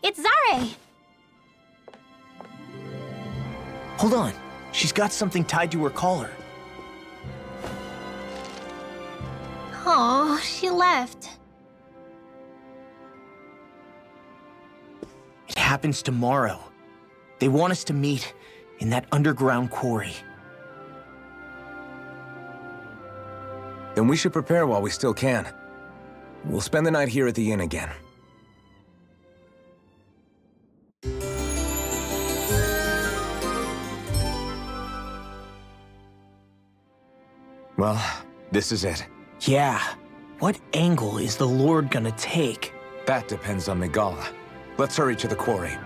It's Zare! Hold on. She's got something tied to her collar. Oh, she left. It happens tomorrow. They want us to meet in that underground quarry. Then we should prepare while we still can. We'll spend the night here at the inn again. Well, this is it. Yeah. What angle is the Lord gonna take? That depends on Migala. Let's hurry to the quarry.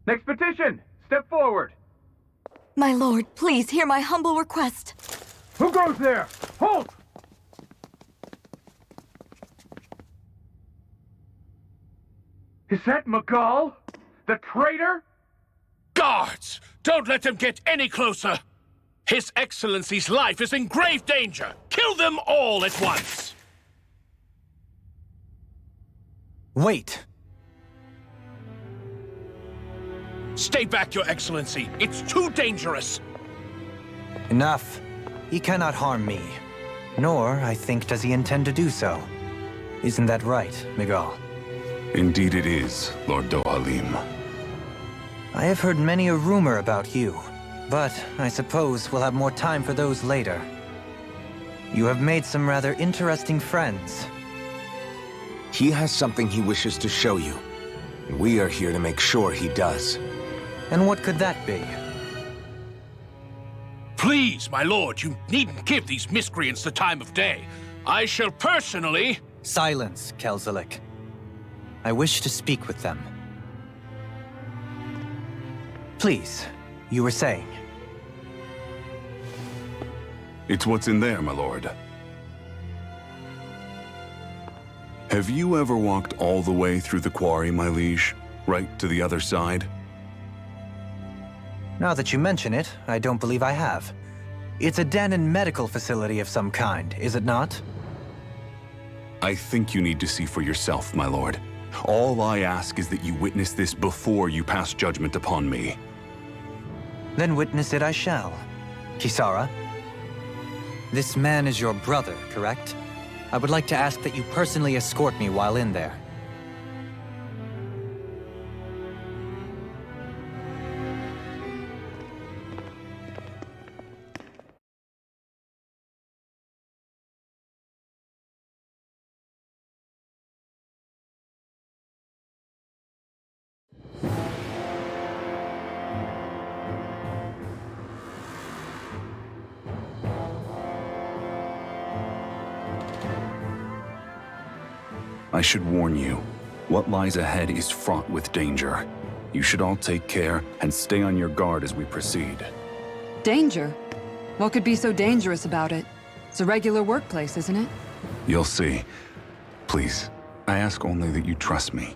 Next petition! Step forward! My lord, please hear my humble request. Who goes there? Halt! Is that Miguel? The traitor? Guards! Don't let them get any closer! His Excellency's life is in grave danger! Kill them all at once! Wait! Stay back, Your Excellency! It's too dangerous! Enough. He cannot harm me. Nor, I think, does he intend to do so. Isn't that right, Miguel? Indeed it is, Lord Dohalim. I have heard many a rumor about you, but I suppose we'll have more time for those later. You have made some rather interesting friends. He has something he wishes to show you. And we are here to make sure he does. And what could that be? Please, my lord, you needn't give these miscreants the time of day. I shall personally... Silence, Kelzelik. I wish to speak with them. Please, you were saying. It's what's in there, my lord. Have you ever walked all the way through the quarry, my liege? Right to the other side? Now that you mention it, I don't believe I have. It's a den and medical facility of some kind, is it not? I think you need to see for yourself, my lord. All I ask is that you witness this before you pass judgment upon me. Then witness it I shall. Kisara, this man is your brother, correct? I would like to ask that you personally escort me while in there. I should warn you, what lies ahead is fraught with danger. You should all take care and stay on your guard as we proceed. Danger? What could be so dangerous about it? It's a regular workplace, isn't it? You'll see. Please, I ask only that you trust me.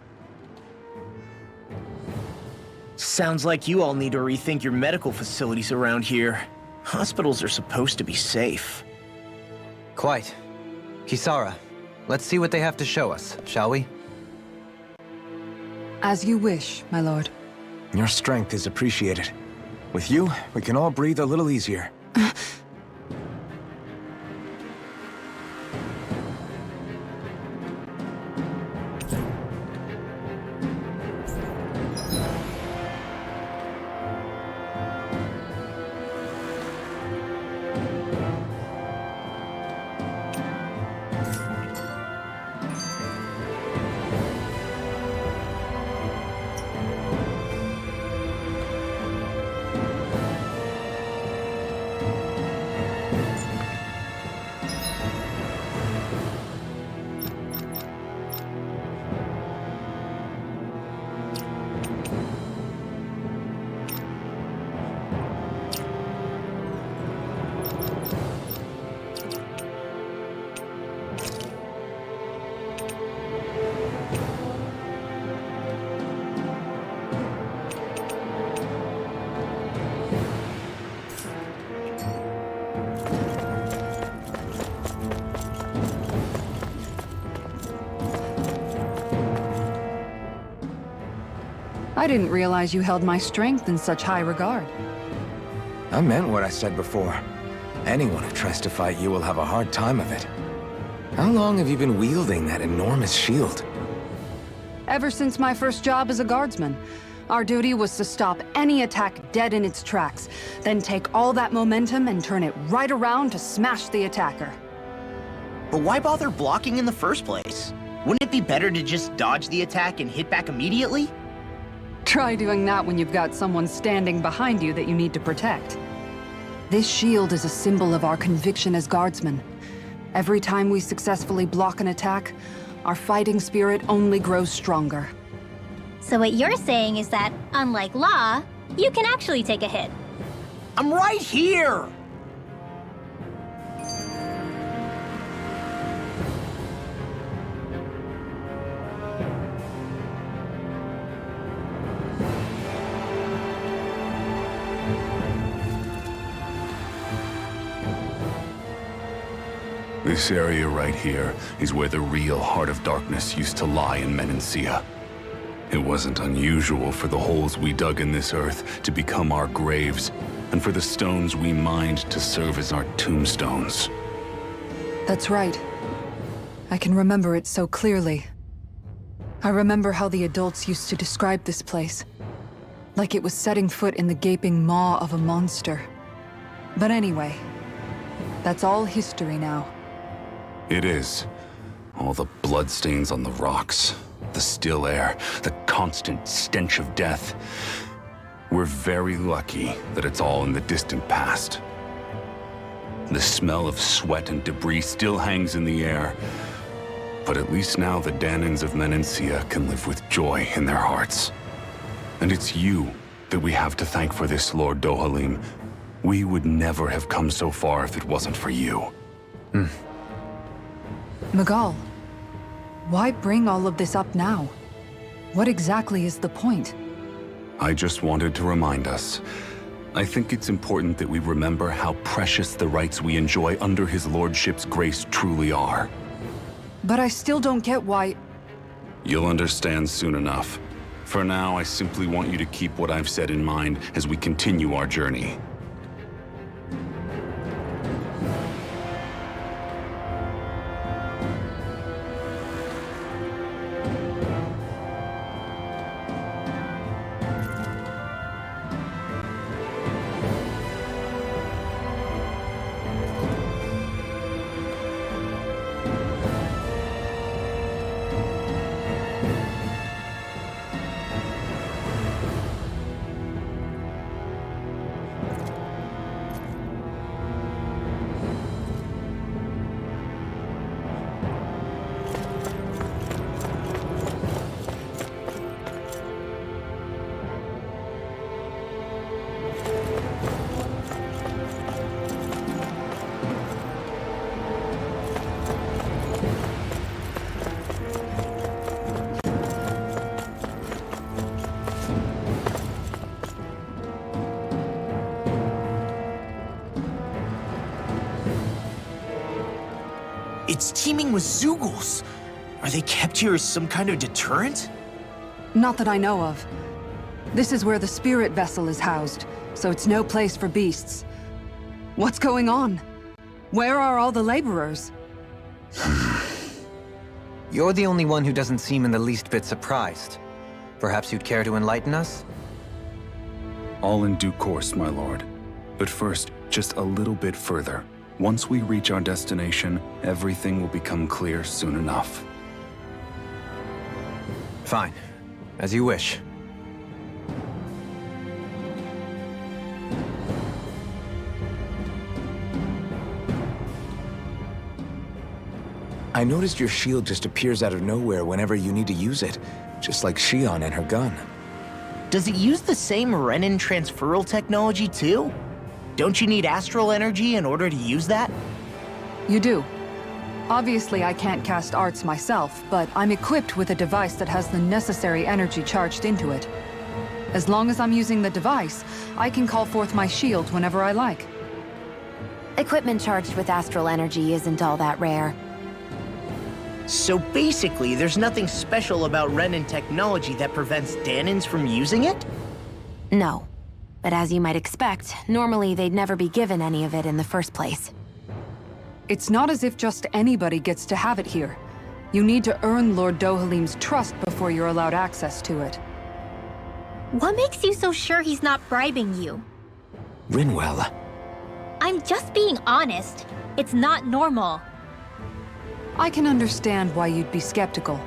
Sounds like you all need to rethink your medical facilities around here. Hospitals are supposed to be safe. Quite. Kisara, let's see what they have to show us, shall we? As you wish, my lord. Your strength is appreciated. With you, we can all breathe a little easier. I didn't realize you held my strength in such high regard. I meant what I said before. Anyone who tries to fight you will have a hard time of it. How long have you been wielding that enormous shield? Ever since my first job as a guardsman, our duty was to stop any attack dead in its tracks, then take all that momentum and turn it right around to smash the attacker. But why bother blocking in the first place? Wouldn't it be better to just dodge the attack and hit back immediately? Try doing that when you've got someone standing behind you that you need to protect. This shield is a symbol of our conviction as guardsmen. Every time we successfully block an attack, our fighting spirit only grows stronger. So what you're saying is that, unlike Law, you can actually take a hit. I'm right here! This area right here is where the real Heart of Darkness used to lie in Menancia. It wasn't unusual for the holes we dug in this earth to become our graves, and for the stones we mined to serve as our tombstones. That's right. I can remember it so clearly. I remember how the adults used to describe this place. Like it was setting foot in the gaping maw of a monster. But anyway, that's all history now. It is. All the bloodstains on the rocks, the still air, the constant stench of death. We're very lucky that it's all in the distant past. The smell of sweat and debris still hangs in the air, but at least now the Dahnans of Menancia can live with joy in their hearts. And it's you that we have to thank for this, Lord Dohalim. We would never have come so far if it wasn't for you. Miguel, why bring all of this up now? What exactly is the point? I just wanted to remind us. I think it's important that we remember how precious the rights we enjoy under his lordship's grace truly are. But I still don't get why... You'll understand soon enough. For now, I simply want you to keep what I've said in mind as we continue our journey. It's teeming with Zeugles. Are they kept here as some kind of deterrent? Not that I know of. This is where the spirit vessel is housed, so it's no place for beasts. What's going on? Where are all the laborers? You're the only one who doesn't seem in the least bit surprised. Perhaps you'd care to enlighten us? All in due course, my lord. But first, just a little bit further. Once we reach our destination, everything will become clear soon enough. Fine. As you wish. I noticed your shield just appears out of nowhere whenever you need to use it, just like Shion and her gun. Does it use the same Renin transferal technology too? Don't you need astral energy in order to use that? You do. Obviously, I can't cast arts myself, but I'm equipped with a device that has the necessary energy charged into it. As long as I'm using the device, I can call forth my shield whenever I like. Equipment charged with astral energy isn't all that rare. So basically, there's nothing special about Renin technology that prevents Dahnans from using it? No. But as you might expect, normally they'd never be given any of it in the first place. It's not as if just anybody gets to have it here. You need to earn Lord Dohalim's trust before you're allowed access to it. What makes you so sure he's not bribing you? Rinwell. I'm just being honest. It's not normal. I can understand why you'd be skeptical.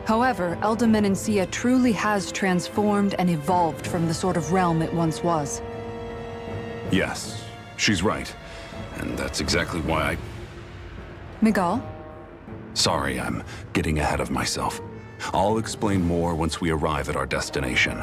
However, Elda Menancia truly has transformed and evolved from the sort of realm it once was. Yes, she's right. And that's exactly why Miguel? Sorry, I'm getting ahead of myself. I'll explain more once we arrive at our destination.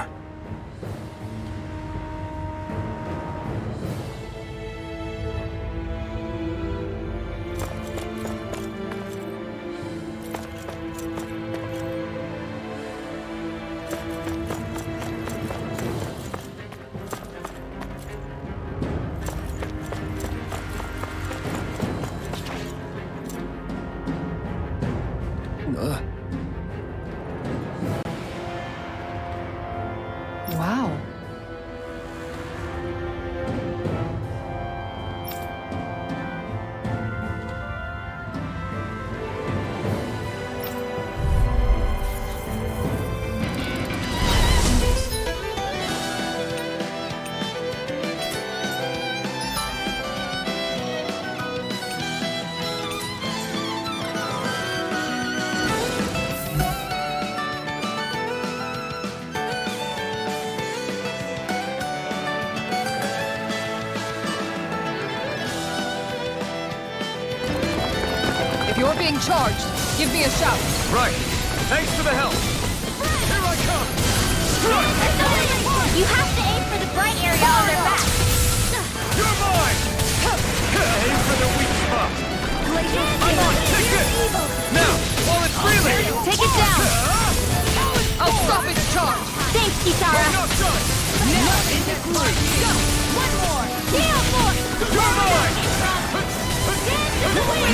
Wow. If you're being charged, give me a shout. Right. Thanks for the help. Here I come. You have to aim for the bright area on their back. You're mine. Aim for the weak spot. I'm on. Take this. Now, while it's freely. Take it down! I'll stop its charge. Thanks, Kisara. Not done. Nothing gets by me. One more. Heal force. You're mine.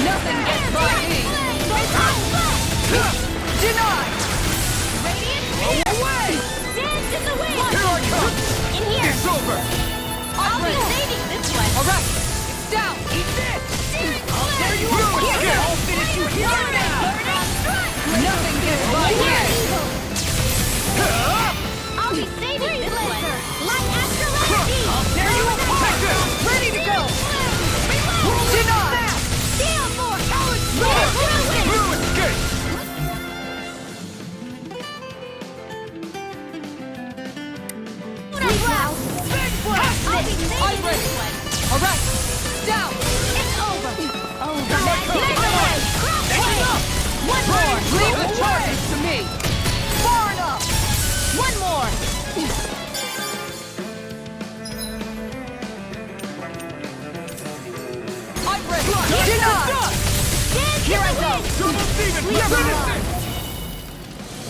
Nothing gets by me. Denied. Away! Dance in the wind. Here I come. In here. It's over. I'll be saving this one. All right, it's down. Eat this. There you are. Here. I'll finish you here now. Nothing gets by me. I'll be saving this one. Light astral energy. There you are. Take this. Ready to go. Denied. Heal force. Blue escape. I'll be saving this one. All right, down. It's over. One more. Leave the charges to me. Far enough. One more. I'm ready. Denied. Here I go. Double demon. We are Finish on. it.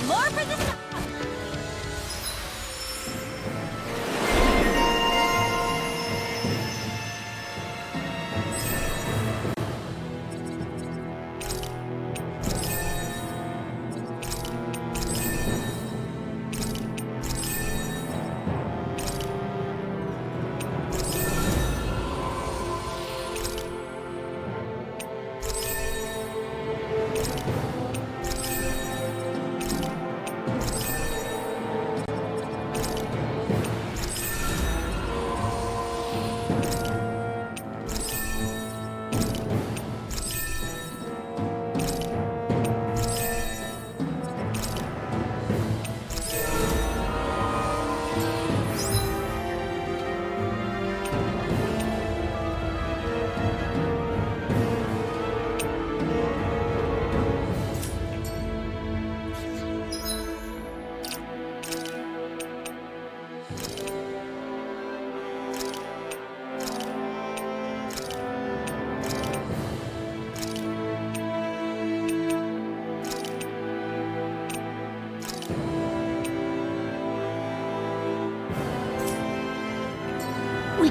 More for the sun.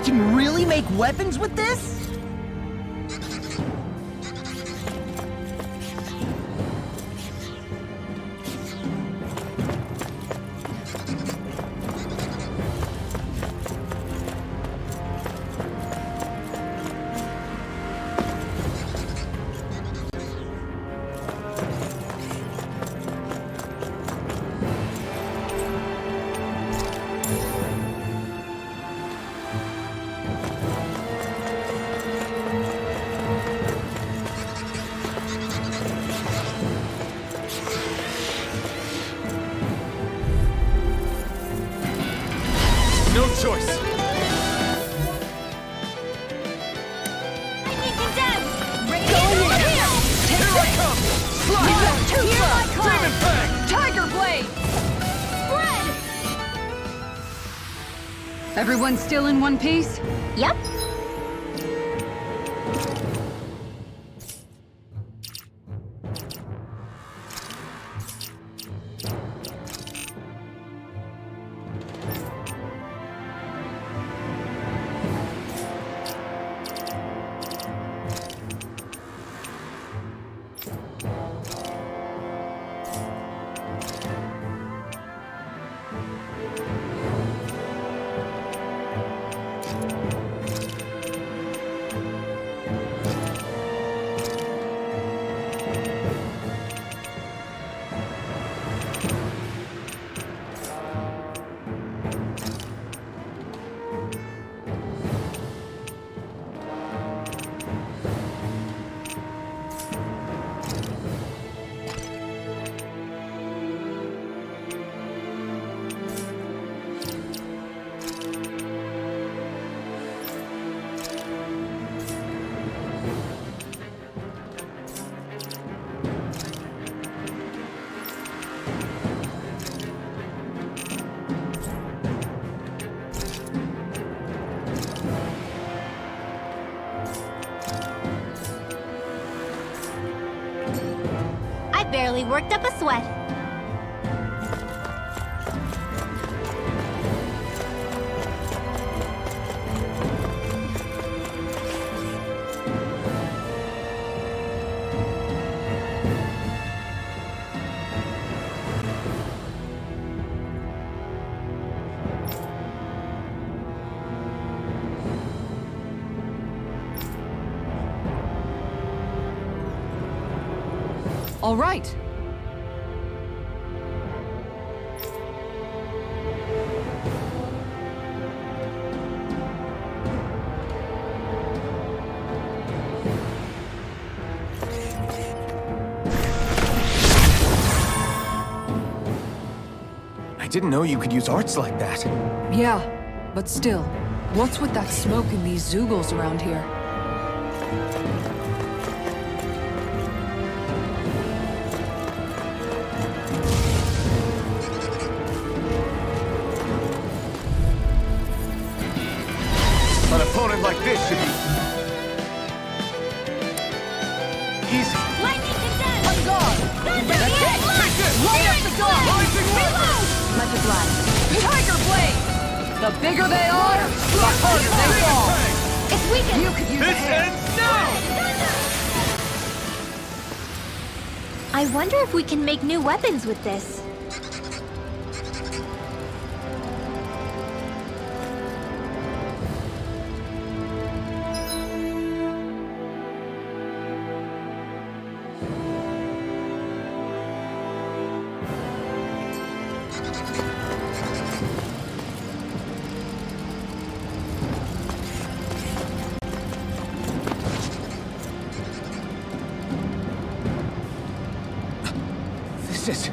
can really make weapons with this? No choice. Lightning condemned! Here I come! Slide! Demon Fang! Tiger Blade! Spread! Everyone still in one piece? Yep. I barely worked up a sweat. All right. I didn't know you could use arts like that. Yeah, but still, what's with that smoke and these Zoogles around here? An opponent like this should be easy. Lightning condemned! On guard! Thunder! Take this! Light up the dawn! Rising Reload! Let it fly. Tiger Blade! The bigger they are, the harder they fall. It's weakened! You could use a This hand. ends now! I wonder if we can make new weapons with this. This is...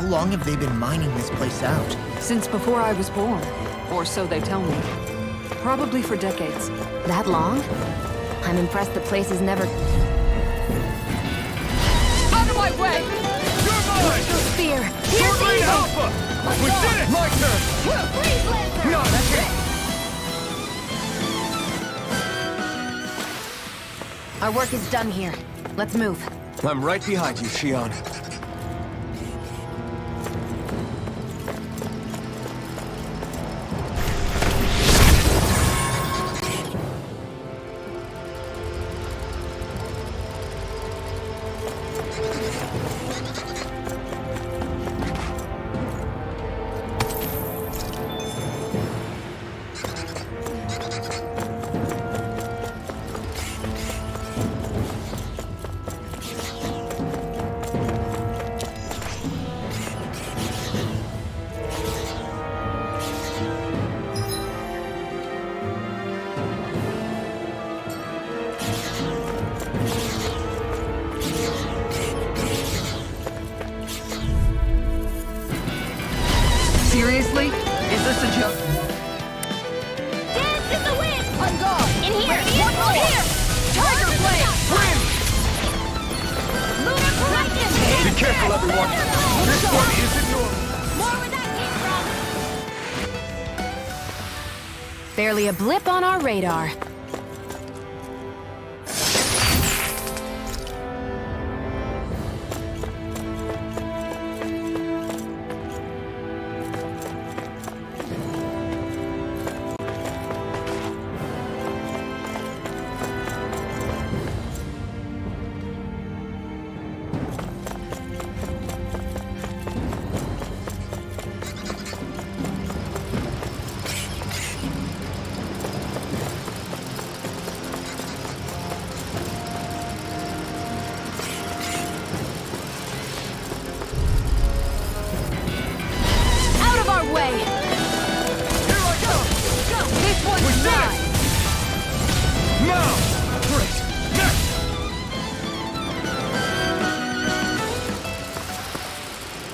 How long have they been mining this place out? Since before I was born. Or so they tell me. Probably for decades. That long? I'm impressed the place has never... Out of my way! You're mine! Spear! Sword Blade Alpha! We did it! My turn! Not a chance! Our work is done here. Let's move. I'm right behind you, Shion. Seriously? Is this a joke? Dance in the wind! On guard! In here! One more! Here! Tiger Blade! Lunar Collective! Be careful, everyone! This one isn't normal! More where that came from! Barely a blip on our radar.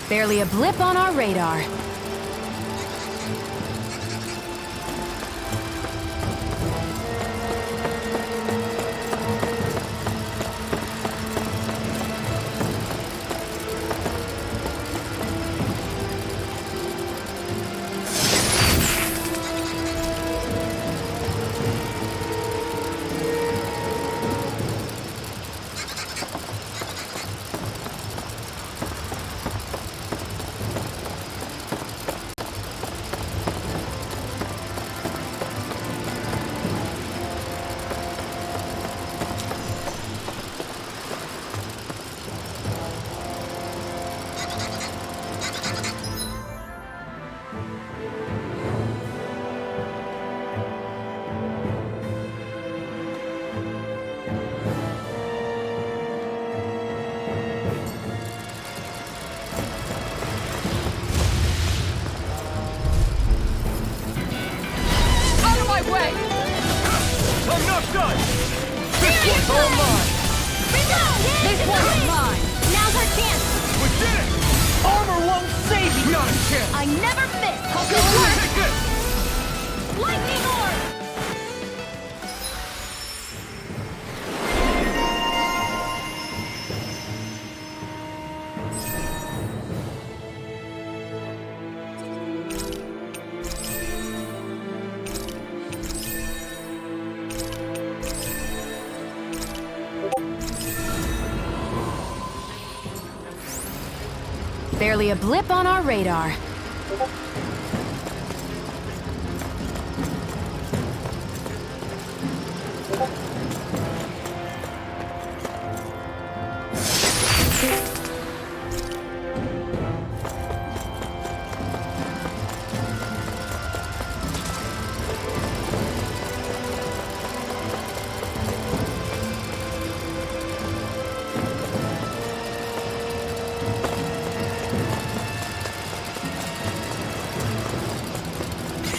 Barely a blip on our radar. I'm not done! This one's all mine! This one's mine! Now's our chance! We did it! Armor won't save you! Not a chance! I never miss! Take this! Lightning Orb! Barely a blip on our radar.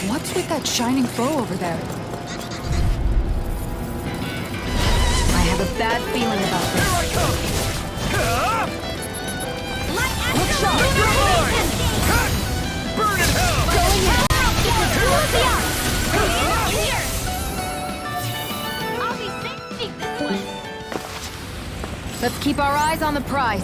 What's with that shining foe over there? I have a bad feeling about this. Here I come! Light Look Astral shot! You're mine! Let's keep our eyes on the prize.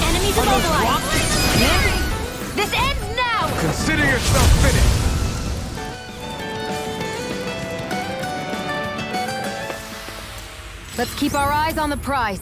Enemies immobilized! This ends now! Consider yourself finished! Let's keep our eyes on the prize.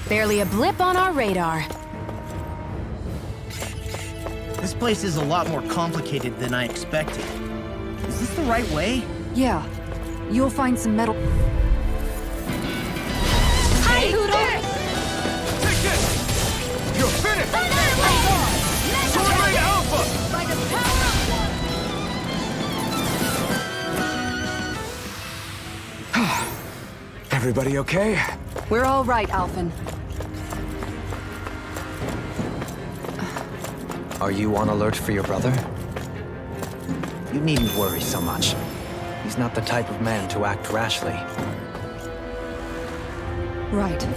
Barely a blip on our radar. This place is a lot more complicated than I expected. Is this the right way? Yeah. You'll find some metal. Hi, Hoodle! Take this! You're finished! Sword Rain Alpha! By the power of Everybody okay? We're all right, Alphen. Are you on alert for your brother? You needn't worry so much. He's not the type of man to act rashly. Right.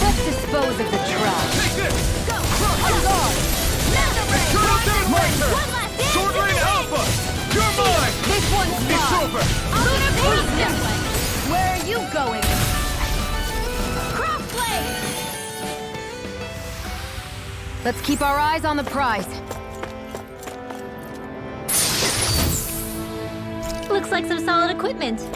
Let's dispose of the trash. Take this! on guard! Eternal Deathbreaker! One last dance! Sword Rain Alpha! You're mine! This one's It's mine. over! Lunar Beast! Where are you going? Crossblade! Let's keep our eyes on the prize. Looks like some solid equipment.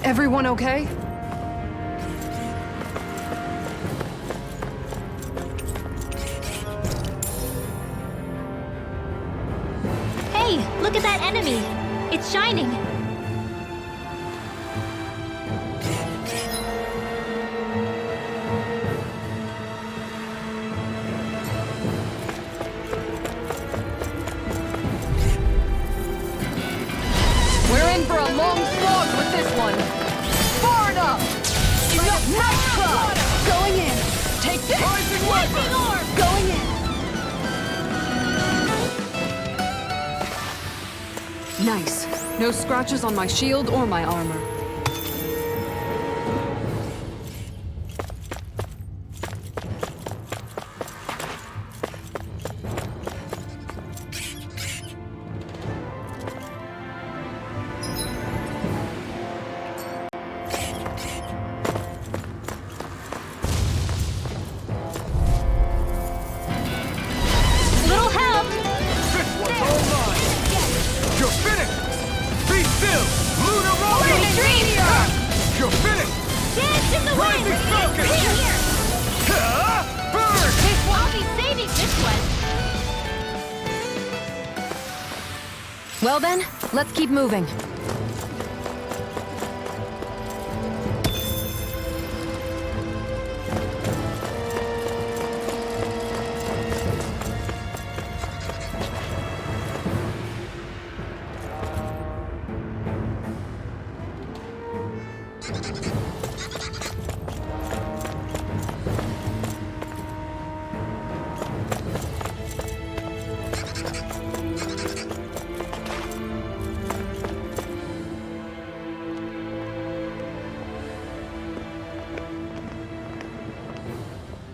Everyone okay? Hey, look at that enemy! It's shining! We're in for a long slog with this one. Far enough! Enough try! Going in! Take this! Rising Weapon! Going in! Nice. No scratches on my shield or my armor. Little help! This one's all mine! You're finished! Be still! Lunar Roll! You're finished! Dance in the wind! Rising Falcon! Here! Ah! Burn! I'll be saving this one! Well then, let's keep moving.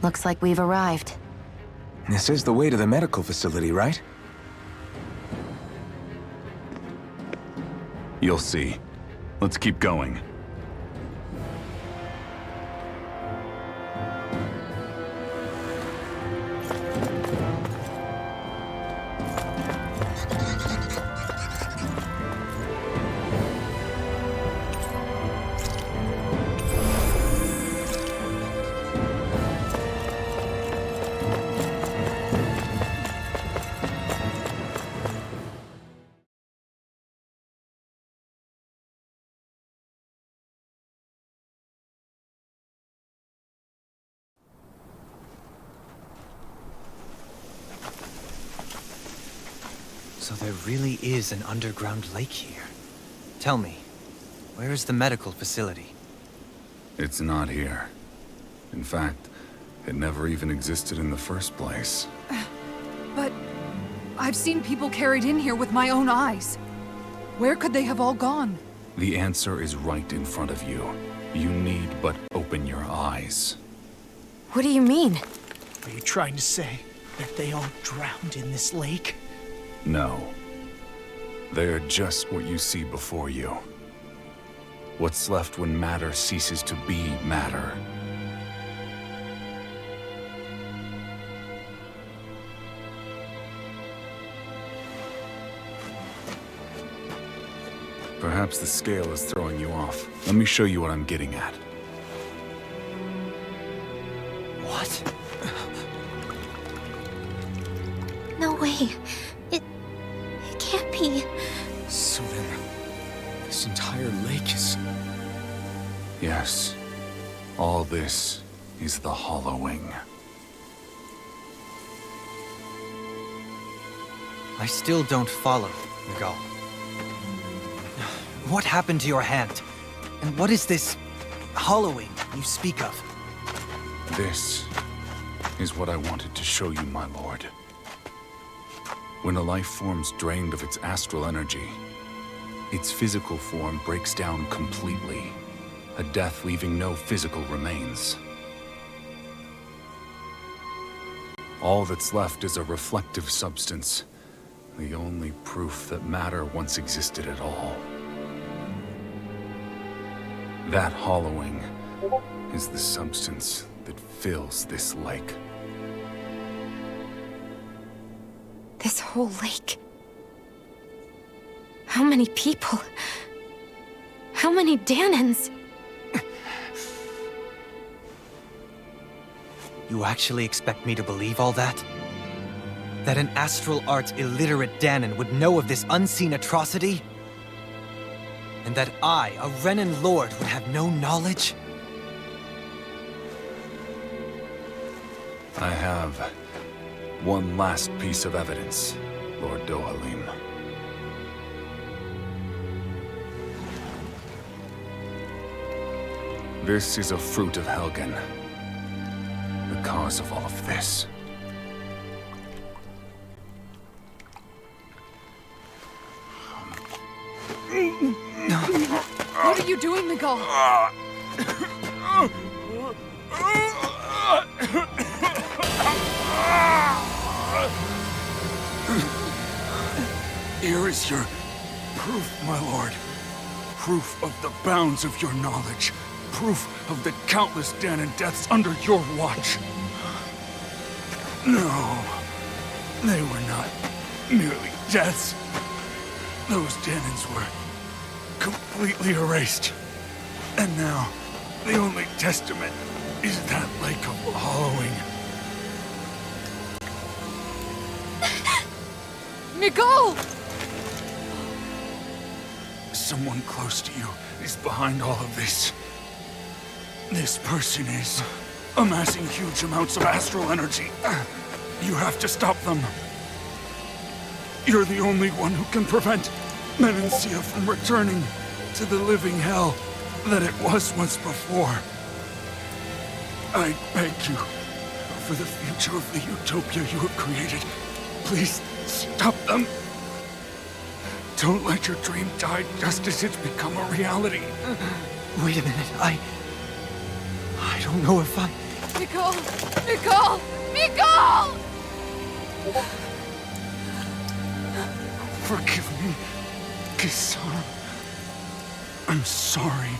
Looks like we've arrived. This is the way to the medical facility, right? You'll see. Let's keep going. So there really is an underground lake here. Tell me, where is the medical facility? It's not here. In fact, it never even existed in the first place. But I've seen people carried in here with my own eyes. Where could they have all gone? The answer is right in front of you. You need but open your eyes. What do you mean? Are you trying to say that they all drowned in this lake? No. They are just what you see before you. What's left when matter ceases to be matter. Perhaps the scale is throwing you off. Let me show you what I'm getting at. What? No way. It can't be. So then, this entire lake is... Yes. All this is the Hollowing. I still don't follow, Miguel. What happened to your hand? And what is this hollowing you speak of? This is what I wanted to show you, my lord. When a life form's drained of its astral energy, its physical form breaks down completely, a death leaving no physical remains. All that's left is a reflective substance, the only proof that matter once existed at all. That hollowing is the substance that fills this lake. This whole lake. How many people? How many Danans? You actually expect me to believe all that? That an astral arts illiterate Danan would know of this unseen atrocity? And that I, a Renan lord, would have no knowledge? I have one last piece of evidence, Lord Dohalim. This is a fruit of Helgen, the cause of all of this. What are you doing, Miguel? Here is your proof, my lord. Proof of the bounds of your knowledge. Proof of the countless Danan deaths under your watch. No, they were not merely deaths. Those Danans were completely erased. And now, the only testament is that lake of hollowing. Miguel! Someone close to you is behind all of this. This person is amassing huge amounts of astral energy. You have to stop them. You're the only one who can prevent Menancia from returning to the living hell that it was once before. I beg you, for the future of the utopia you have created, please stop them. Don't let your dream die just as it's become a reality. Wait a minute, I don't know if I... Miguel! Miguel! Miguel! Forgive me, Kisara. I I'm sorry.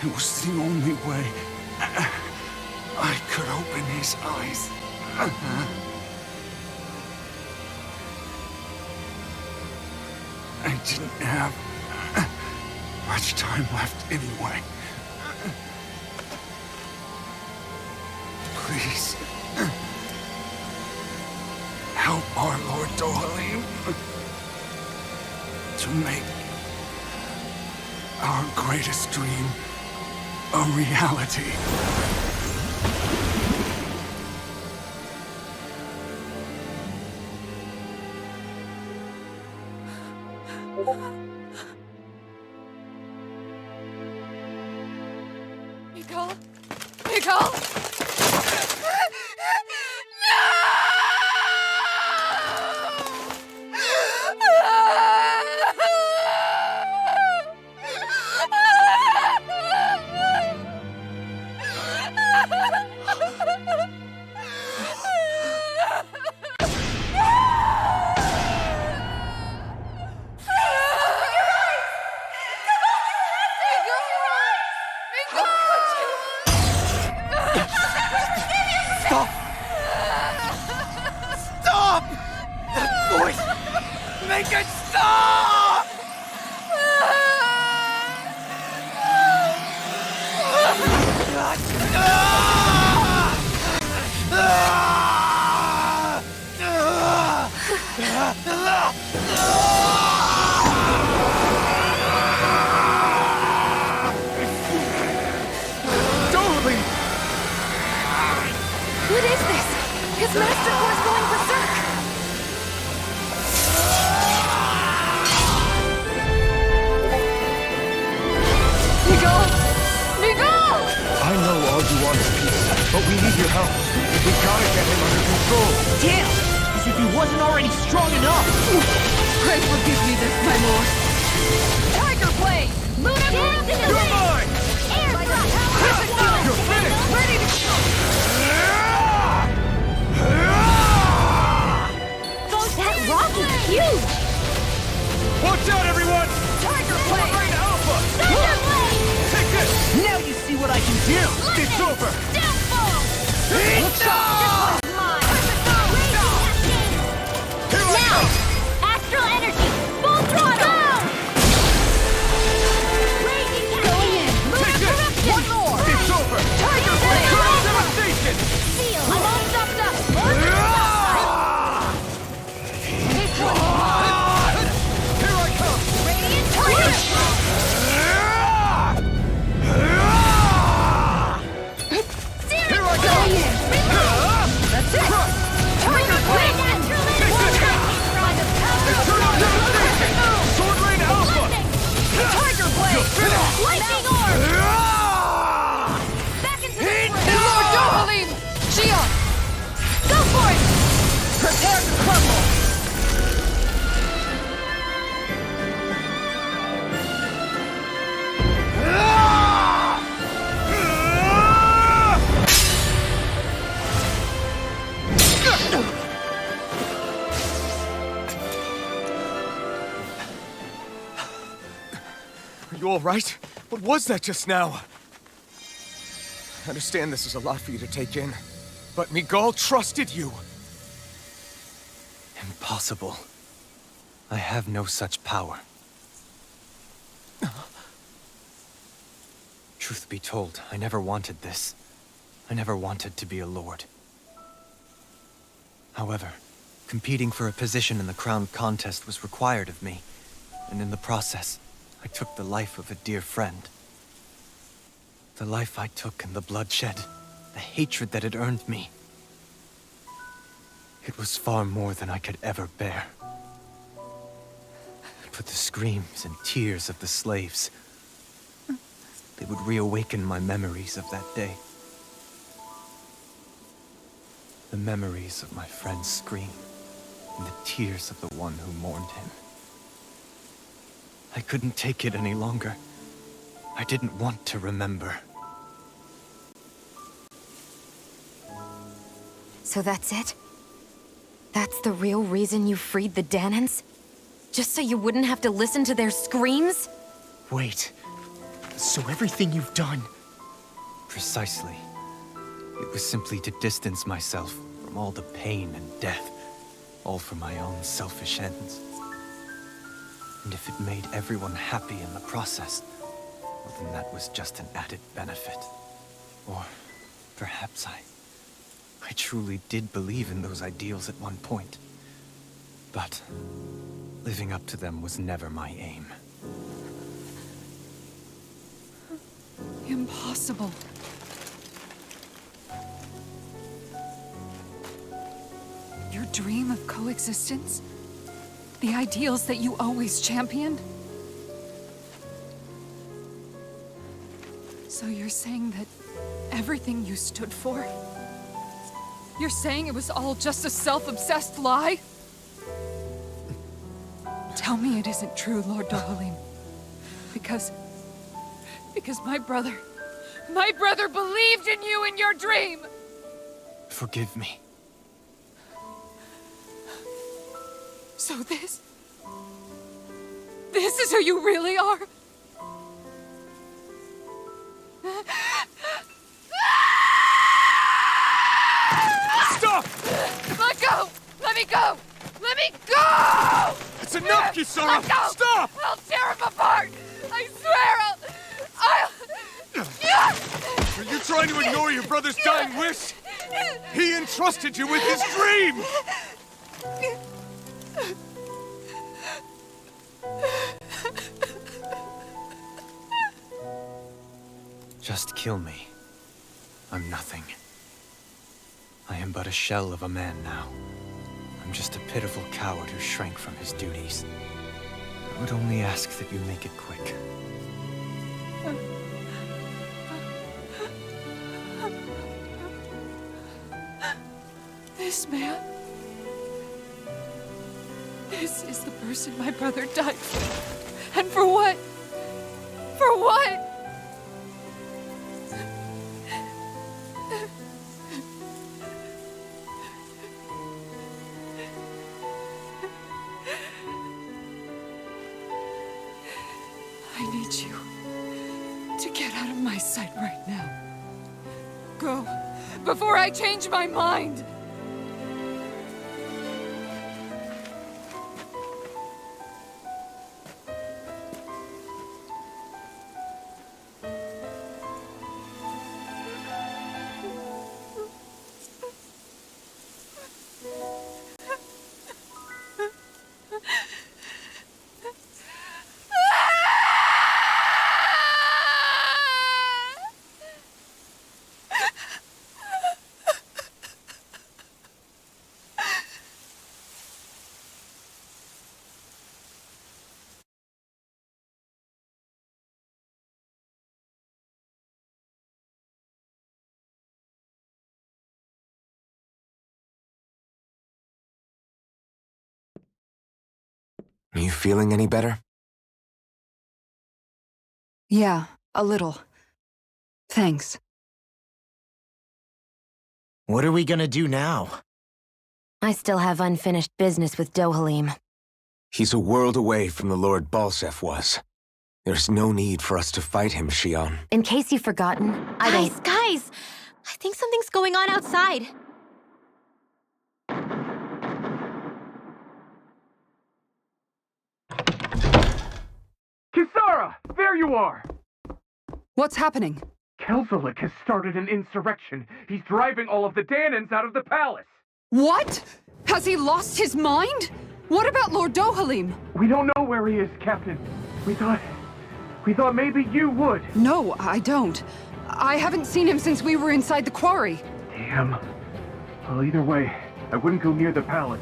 It was the only way I could open his eyes. I didn't have much time left anyway. Please, help our Lord Dohalim to make our greatest dream a reality. Miguel? Miguel? Stop! That voice! Make it stop! What is this? His Master Core's going berserk! Miguel! Miguel! I know all you want is peace, but we need your help. We gotta get him under control. Damn! As if he wasn't already strong enough! Pray forgive me this, my lord. Tiger Blade! Luna Blade! You're mine! Air Thrust! You're finished! Ready to go! That rock is huge! Watch out, everyone! Tiger Blade! Alpha! Thunder Blade! Take this! Now you see what I can do! It's over! Downfall! It's Mine! Now! Astral Energy! Full throttle! Raging Going in! Take this! One more! It's over! Tiger Blade! Total devastation! Seal! I'm all stuffed up! Here I come! Radiant Tiger! Here I come! That's it! Tiger Blade! Sword Rain Alpha! Tiger Blade! Lightning Orb! Back into the Lord Dohalim! Xion! Go for it! Prepare to crumble! Are you all right? What was that just now? I understand this is a lot for you to take in, but Miguel trusted you. Impossible. I have no such power. Truth be told, I never wanted this. I never wanted to be a lord. However, competing for a position in the crown contest was required of me, and in the process, I took the life of a dear friend. The life I took in the bloodshed, the hatred that it earned me. It was far more than I could ever bear. But the screams and tears of the slaves, they would reawaken my memories of that day. The memories of my friend's scream, and the tears of the one who mourned him. I couldn't take it any longer. I didn't want to remember. So that's it? That's the real reason you freed the Danans? Just so you wouldn't have to listen to their screams? Wait. So everything you've done... Precisely. It was simply to distance myself from all the pain and death, all for my own selfish ends. And if it made everyone happy in the process, well, then that was just an added benefit. Or perhaps I truly did believe in those ideals at one point. But living up to them was never my aim. Impossible. Your dream of coexistence? The ideals that you always championed? So you're saying that everything you stood for? You're saying it was all just a self-obsessed lie? Tell me it isn't true, Lord Dohalim. Because my brother believed in you in your dream! Forgive me. So this is who you really are? Stop! Let go! Let me go! Let me go! It's enough, Kisara! Let go! Stop! I'll tear him apart! I swear Are you trying to ignore your brother's dying wish? He entrusted you with his dream! Just kill me. I'm nothing. I am but a shell of a man now. I'm just a pitiful coward who shrank from his duties. I would only ask that you make it quick. This man... This is the person my brother died for. And for what? For what? I need you to get out of my sight right now. Go, before I change my mind! Are you feeling any better? Yeah, a little. Thanks. What are we gonna do now? I still have unfinished business with Dohalim. He's a world away from the Lord Balseph was. There's no need for us to fight him, Shion. In case you've forgotten, Guys! I think something's going on outside. Kisara! There you are! What's happening? Kelzelik has started an insurrection. He's driving all of the Danans out of the palace. What? Has he lost his mind? What about Lord Dohalim? We don't know where he is, Captain. We thought maybe you would. No, I don't. I haven't seen him since we were inside the quarry. Damn. Well, either way, I wouldn't go near the palace.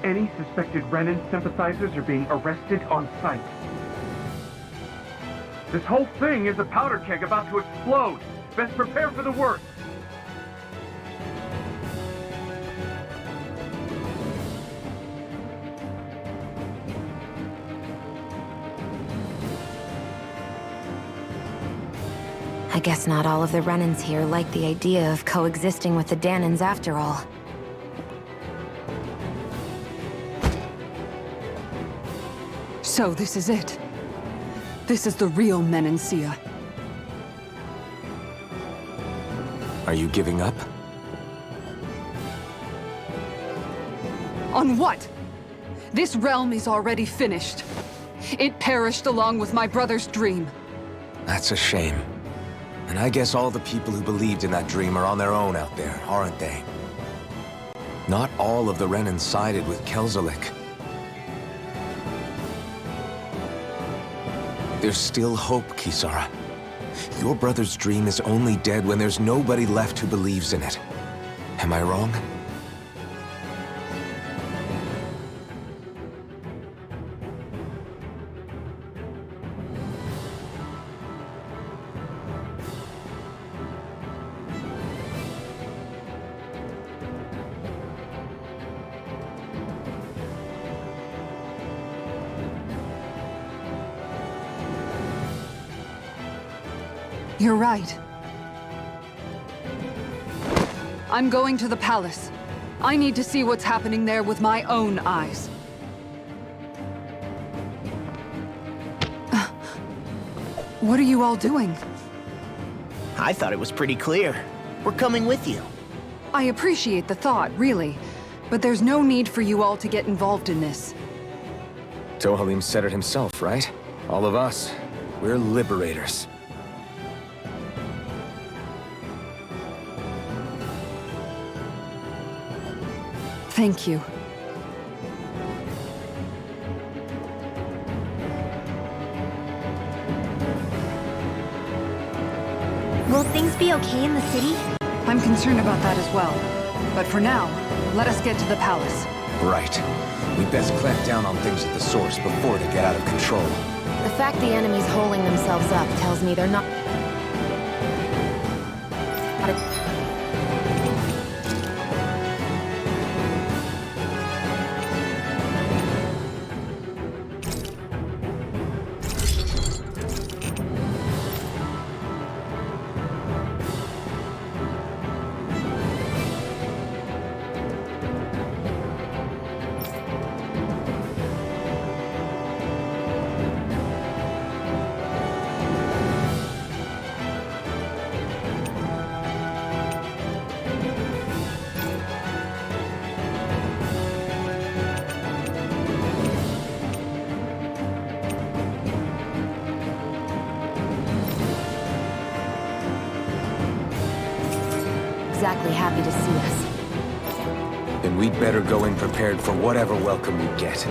Any suspected Renan sympathizers are being arrested on sight. This whole thing is a powder keg about to explode. Best prepare for the worst. I guess not all of the Renans here like the idea of coexisting with the Danans after all. So this is it. This is the real Menancia. Are you giving up? On what? This realm is already finished. It perished along with my brother's dream. That's a shame. And I guess all the people who believed in that dream are on their own out there, aren't they? Not all of the Renan sided with Kelzelik. There's still hope, Kisara. Your brother's dream is only dead when there's nobody left who believes in it. Am I wrong? You're right. I'm going to the palace. I need to see what's happening there with my own eyes. What are you all doing? I thought it was pretty clear. We're coming with you. I appreciate the thought, really. But there's no need for you all to get involved in this. Dohalim said it himself, right? All of us. We're liberators. Thank you. Will things be okay in the city? I'm concerned about that as well. But for now, let us get to the palace. Right. We best clamp down on things at the source before they get out of control. The fact the enemy's holding themselves up tells me they're not... exactly happy to see us. Then we'd better go in prepared for whatever welcome we get.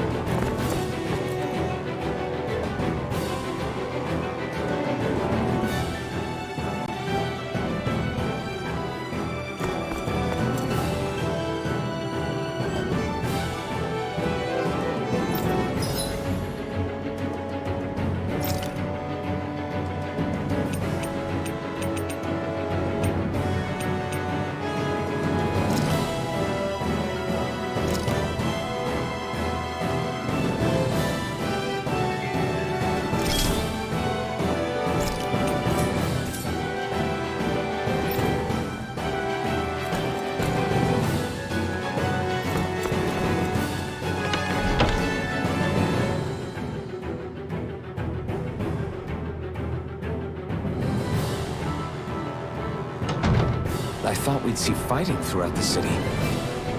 I thought we'd see fighting throughout the city,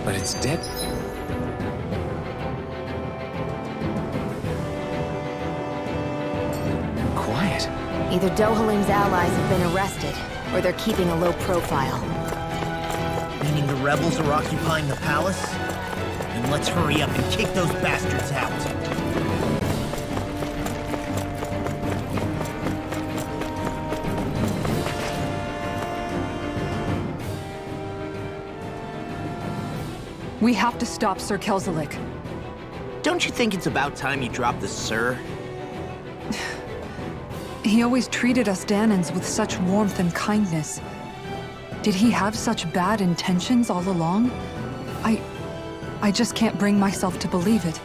but it's dead. Quiet. Either Dohalim's allies have been arrested, or they're keeping a low profile. Meaning the rebels are occupying the palace? Then let's hurry up and kick those bastards out. We have to stop Sir Kelzelik. Don't you think it's about time you drop the sir? He always treated us Danans with such warmth and kindness. Did he have such bad intentions all along? I just can't bring myself to believe it.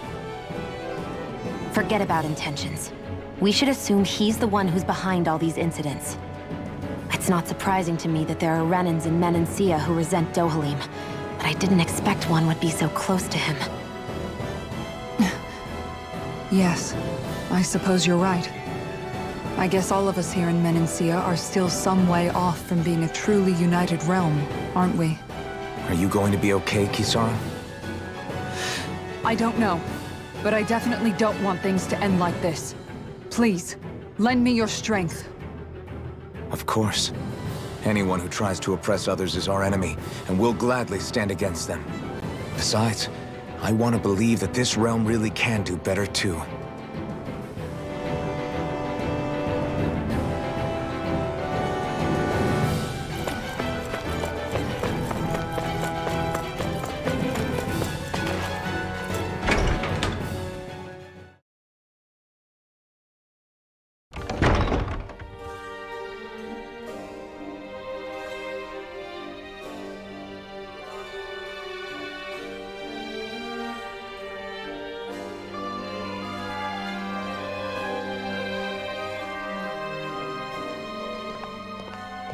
Forget about intentions. We should assume he's the one who's behind all these incidents. It's not surprising to me that there are Renans in Menancia who resent Dohalim, but I didn't expect one would be so close to him. Yes, I suppose you're right. I guess all of us here in Menancia are still some way off from being a truly united realm, aren't we? Are you going to be okay, Kisara? I don't know, but I definitely don't want things to end like this. Please, lend me your strength. Of course. Anyone who tries to oppress others is our enemy, and we'll gladly stand against them. Besides, I want to believe that this realm really can do better too.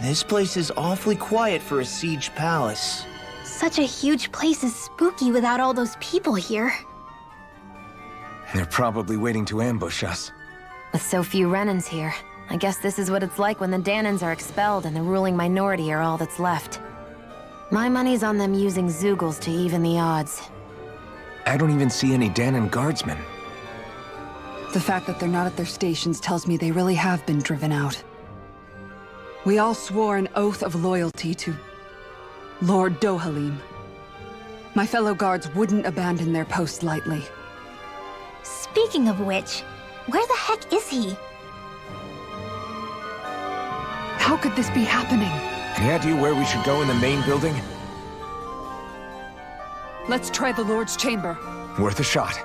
This place is awfully quiet for a siege palace. Such a huge place is spooky without all those people here. They're probably waiting to ambush us. With so few Renans here, I guess this is what it's like when the Danans are expelled and the ruling minority are all that's left. My money's on them using Zeugles to even the odds. I don't even see any Danan guardsmen. The fact that they're not at their stations tells me they really have been driven out. We all swore an oath of loyalty to Lord Dohalim. My fellow guards wouldn't abandon their post lightly. Speaking of which, where the heck is he? How could this be happening? Any idea where we should go in the main building? Let's try the Lord's chamber. Worth a shot.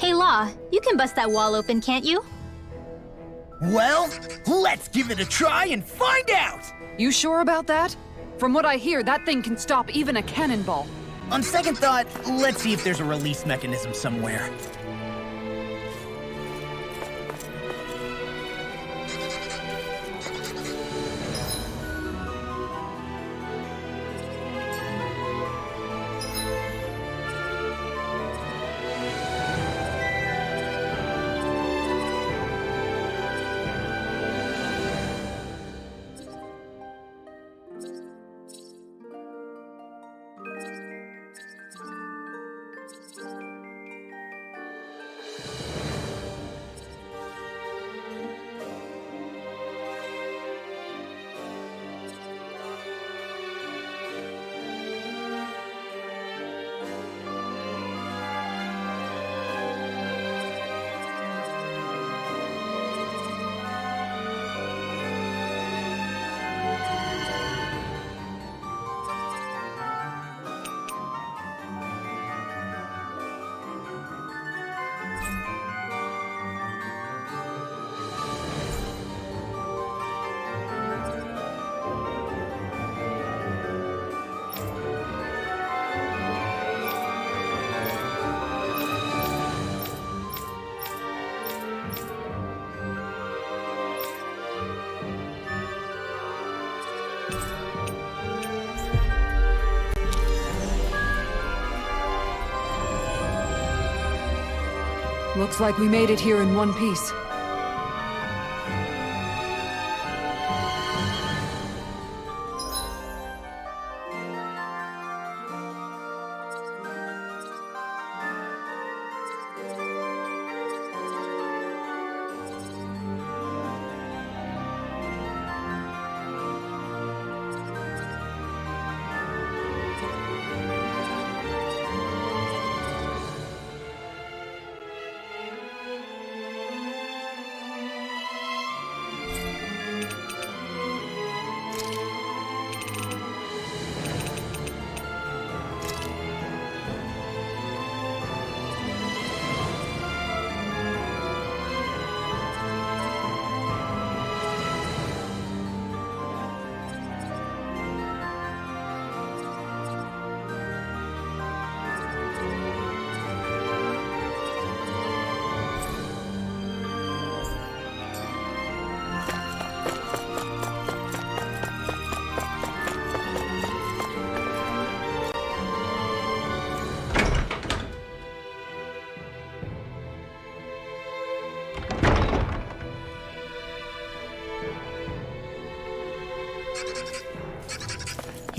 Hey Law, you can bust that wall open, can't you? Well, let's give it a try and find out! You sure about that? From what I hear, that thing can stop even a cannonball. On second thought, let's see if there's a release mechanism somewhere. Looks like we made it here in one piece.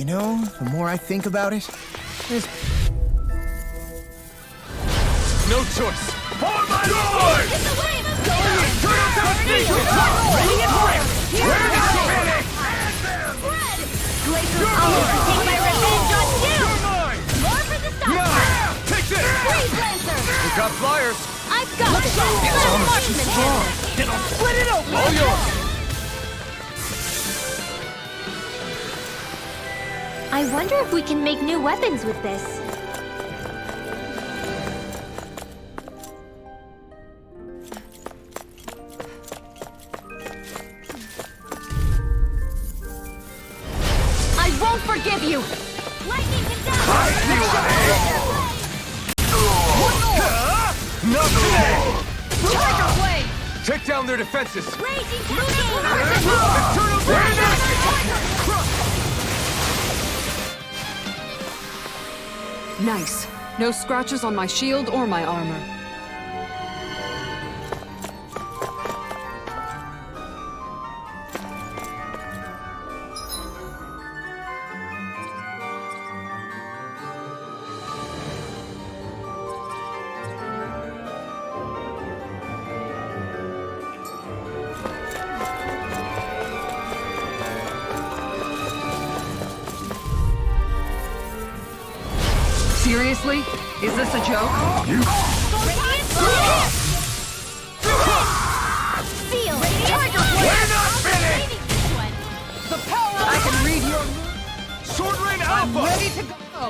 You know, the more I think about it, there's No choice. For my lord! It's the way! Glacier Olive will take my revenge on you! More for the stop! Take this! Freeze Lancer! We got flyers. I've got this! Let a marksman handle it! Then I'll split it open. All yours. I wonder if we can make new weapons with this. I won't forgive you! Lightning can die! Not today. Tiger Blade! Take down their defenses. Raging Cascade! Eternal Nice. No scratches on my shield or my armor. Seriously? Is this a joke? Seal! We're not finished! The power! I can read your... Sword Rain Alpha! Ready to go!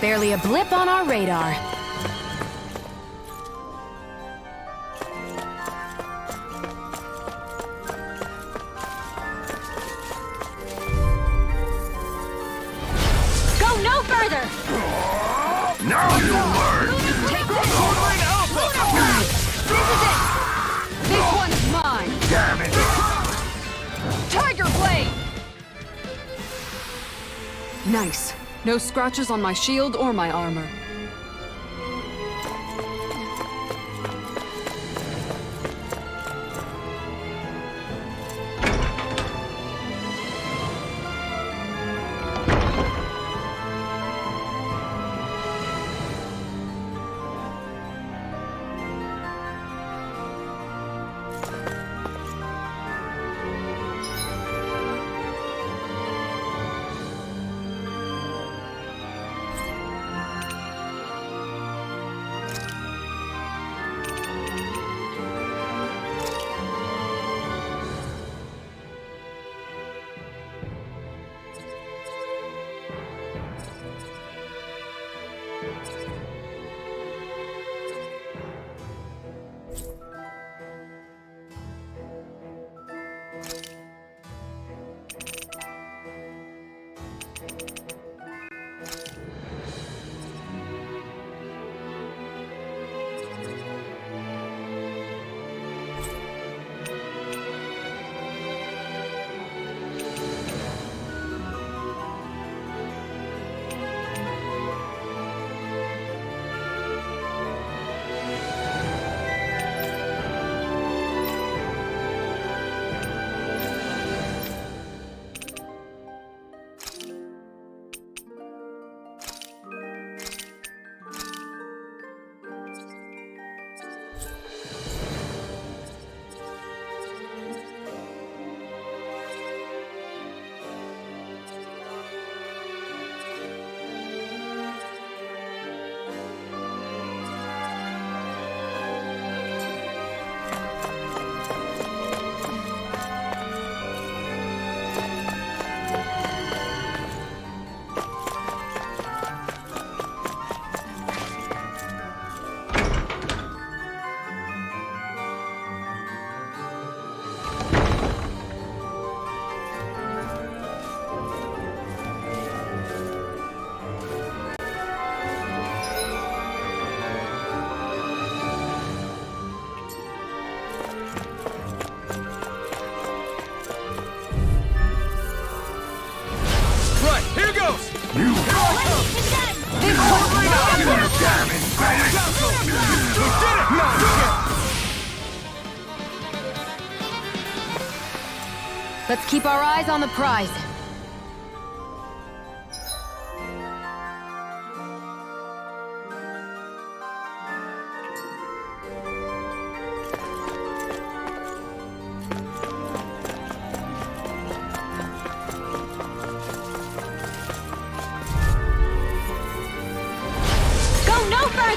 Barely a blip on our radar. Go no further! Now you learn! Sword Rain Alpha! This one's mine! Damn it! Tiger Blade! Nice. No scratches on my shield or my armor. Let's keep our eyes on the prize.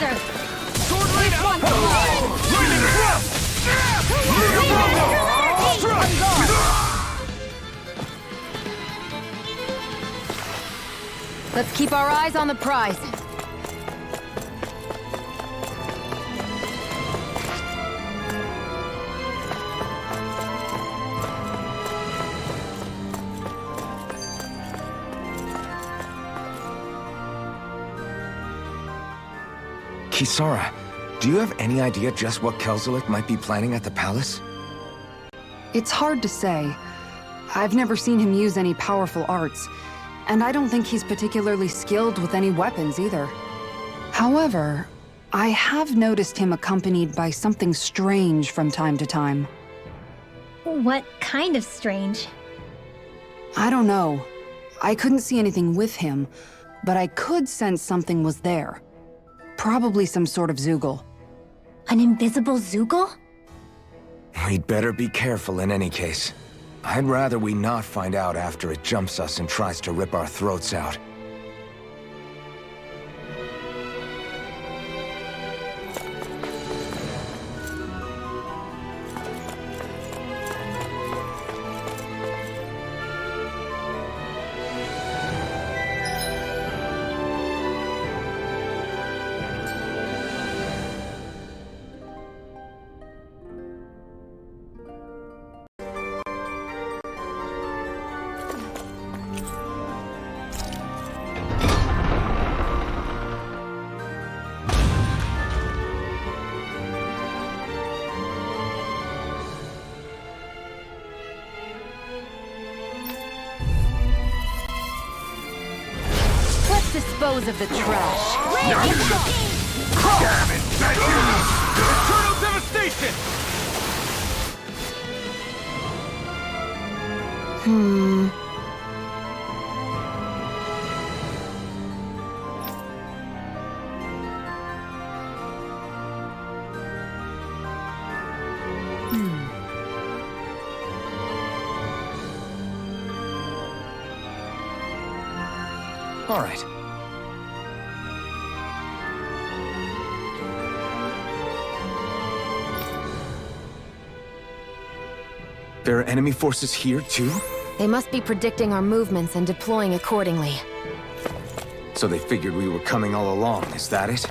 together! Sword laid out! Lightning Let's keep our eyes on the prize. Kisara, do you have any idea just what Kelzelik might be planning at the palace? It's hard to say. I've never seen him use any powerful arts, and I don't think he's particularly skilled with any weapons either. However, I have noticed him accompanied by something strange from time to time. What kind of strange? I don't know. I couldn't see anything with him, but I could sense something was there. Probably some sort of Zoogle. An invisible Zoogle? We'd better be careful in any case. I'd rather we not find out after it jumps us and tries to rip our throats out. Dispose of the trash. Damn it! Eternal devastation! All right. There are enemy forces here, too? They must be predicting our movements and deploying accordingly. So they figured we were coming all along, is that it?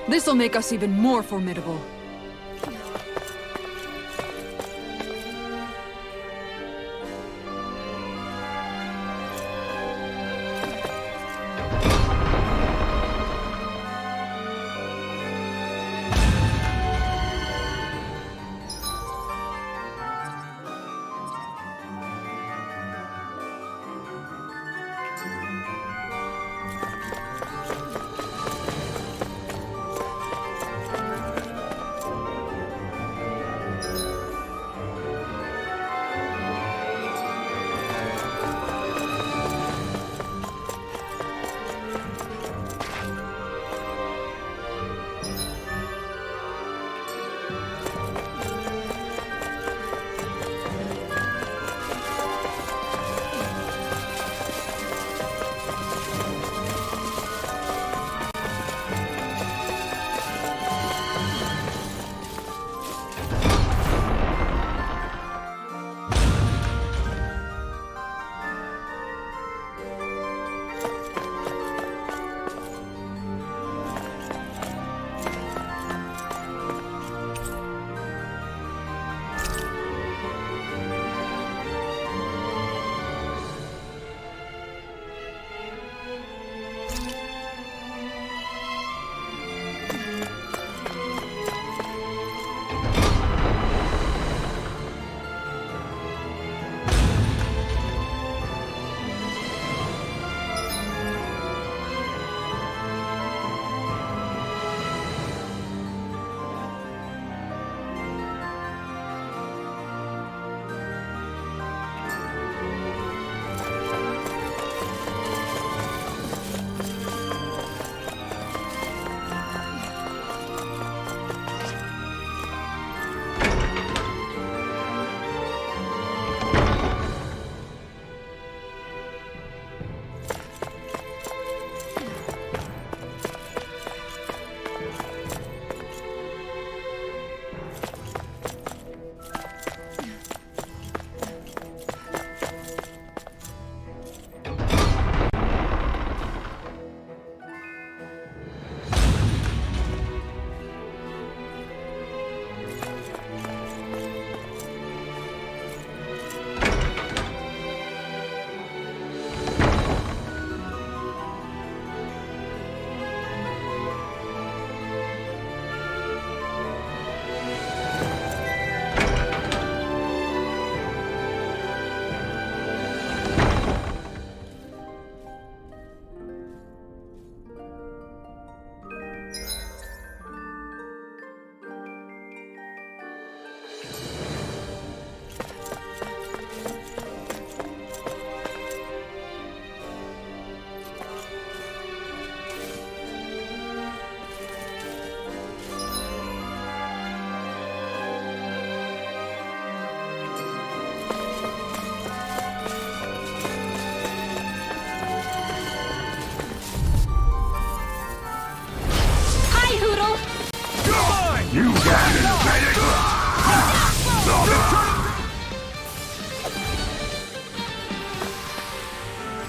This'll make us even more formidable.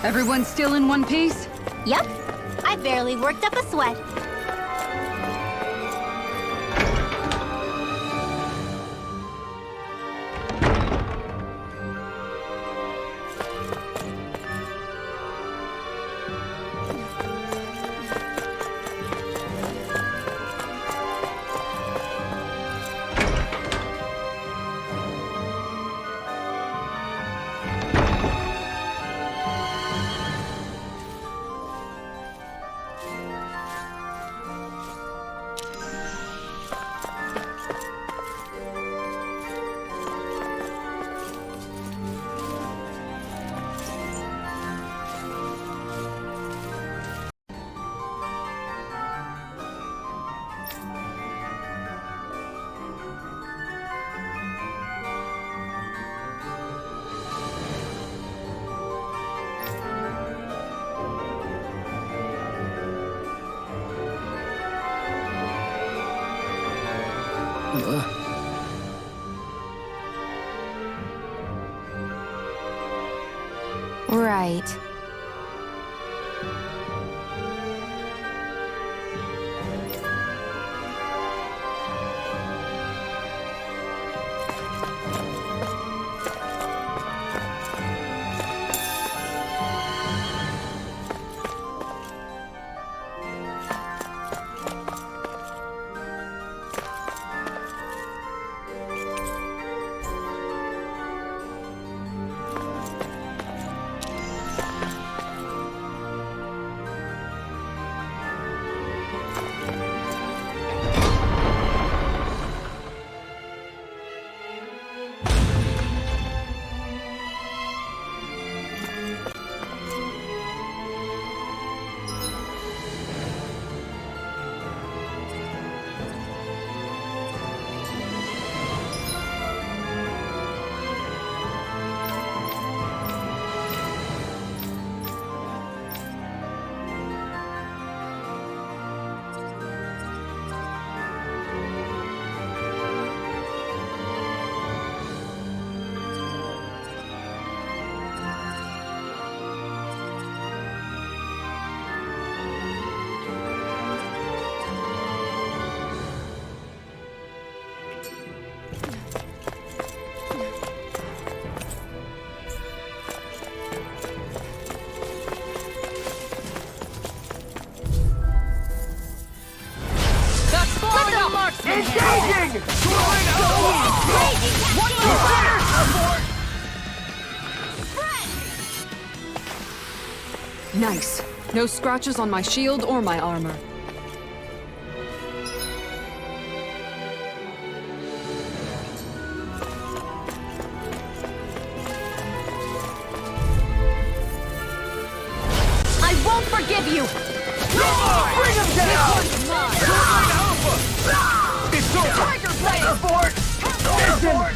Everyone still in one piece? Yep. I barely worked up a sweat. Right. Nice. No scratches on my shield or my armor. I won't forgive you! Bring him down! It's over! Tiger Blade! Abort! Abort!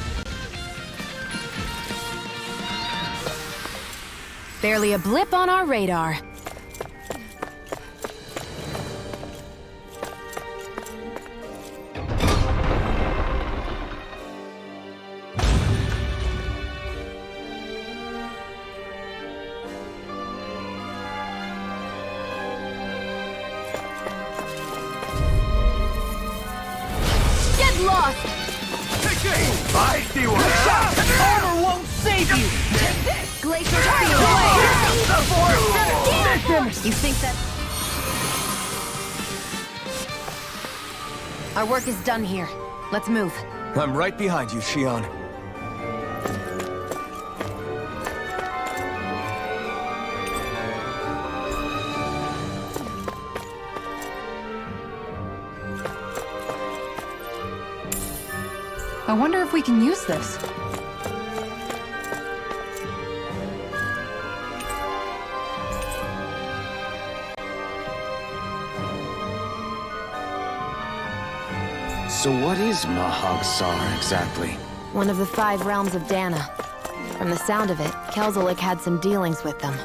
Barely a blip on our radar. Get lost! I see what armor won't save you! Glacier Field! You think that... Our work is done here. Let's move. I'm right behind you, Shion. I wonder if we can use this. So what is Mahag Saar exactly? One of the 5 realms of Dana. From the sound of it, Kelzelik had some dealings with them.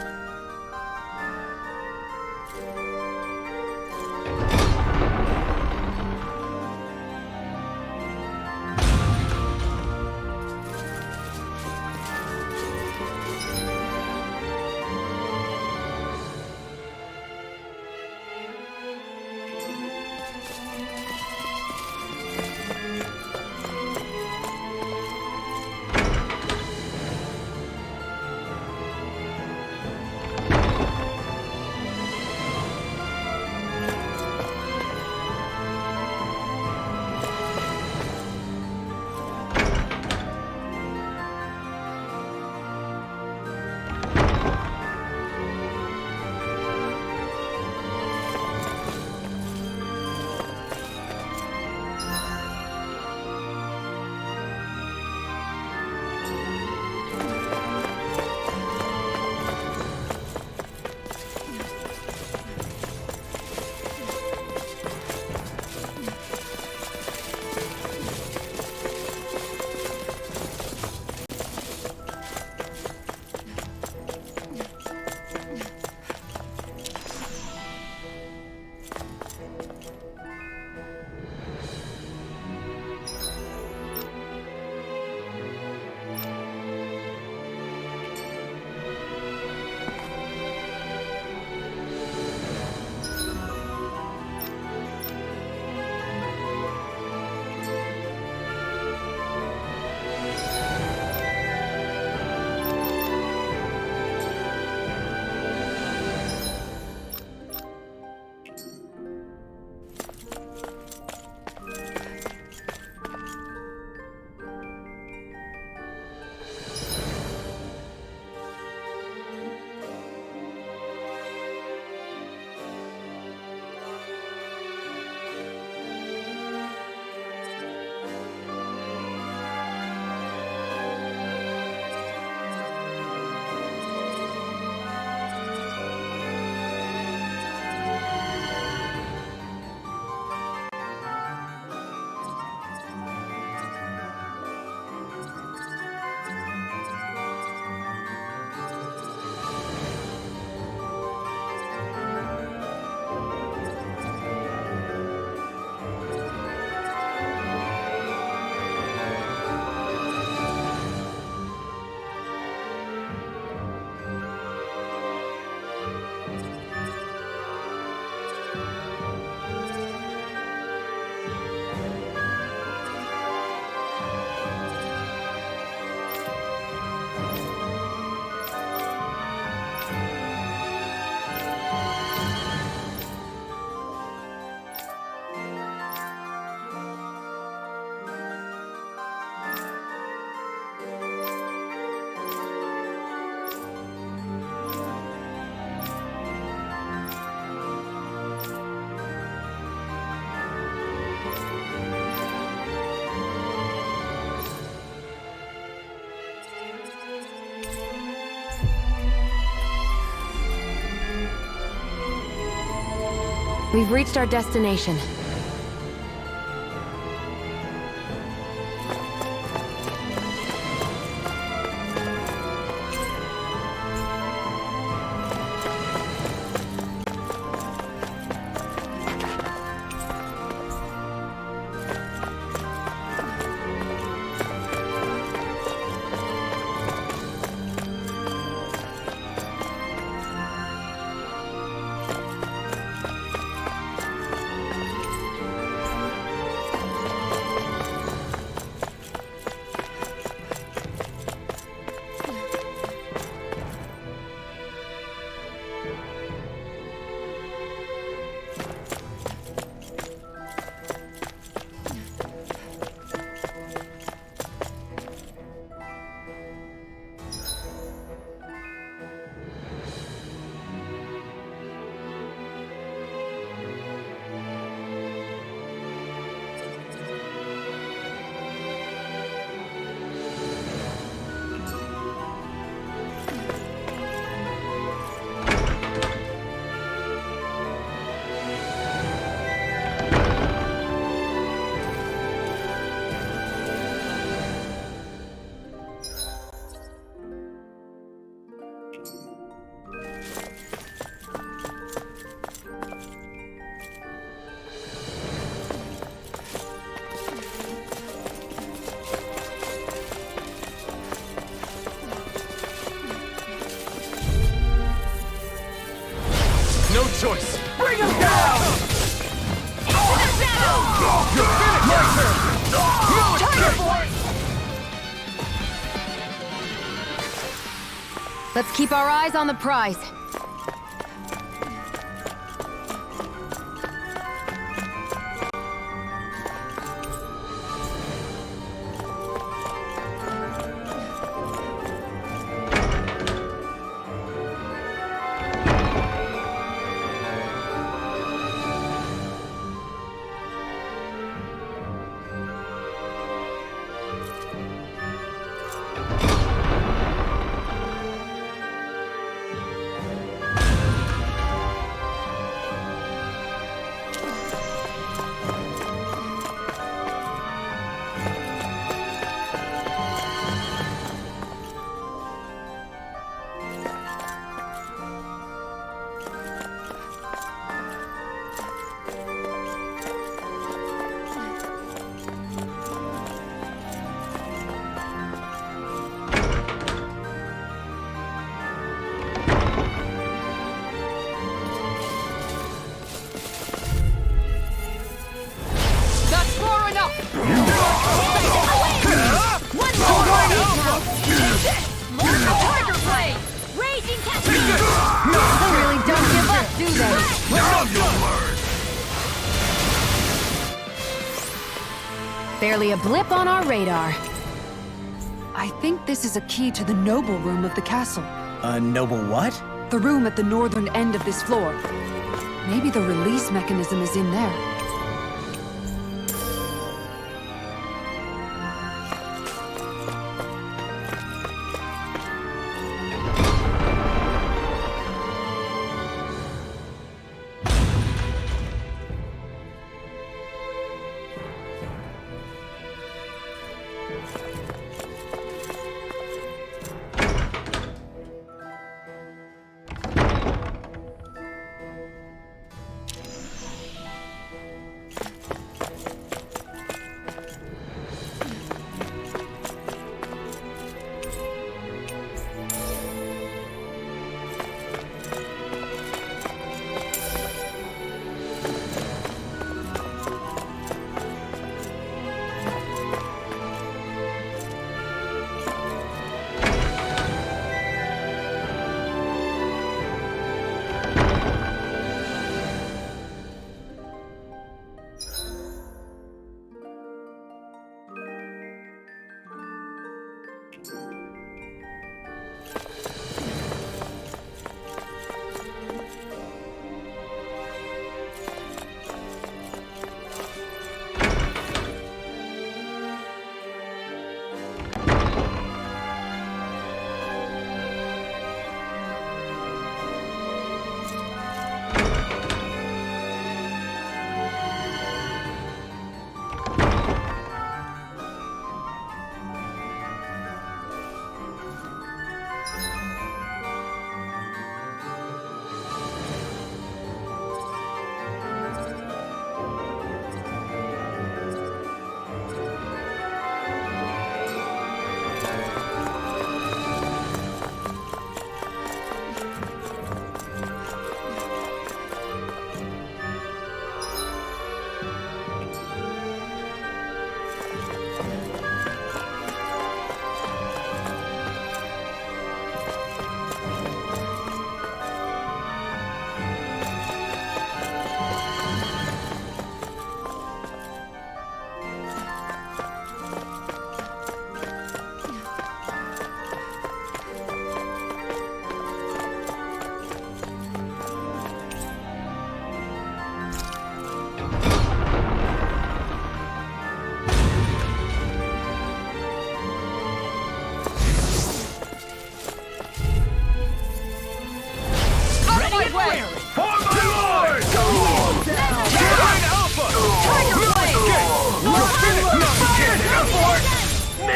We've reached our destination. No choice. Bring him down! Let's keep our eyes on the prize. Barely a blip on our radar. I think this is a key to the noble room of the castle. A noble what? The room at the northern end of this floor. Maybe the release mechanism is in there.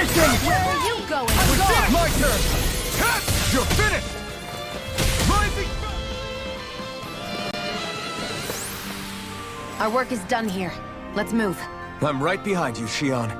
Position! Where are you going? My turn! You're finished! Rising! Our work is done here. Let's move. I'm right behind you, Shion.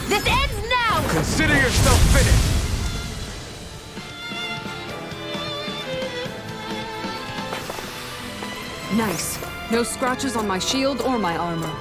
This ends now! Consider yourself finished! Nice. No scratches on my shield or my armor.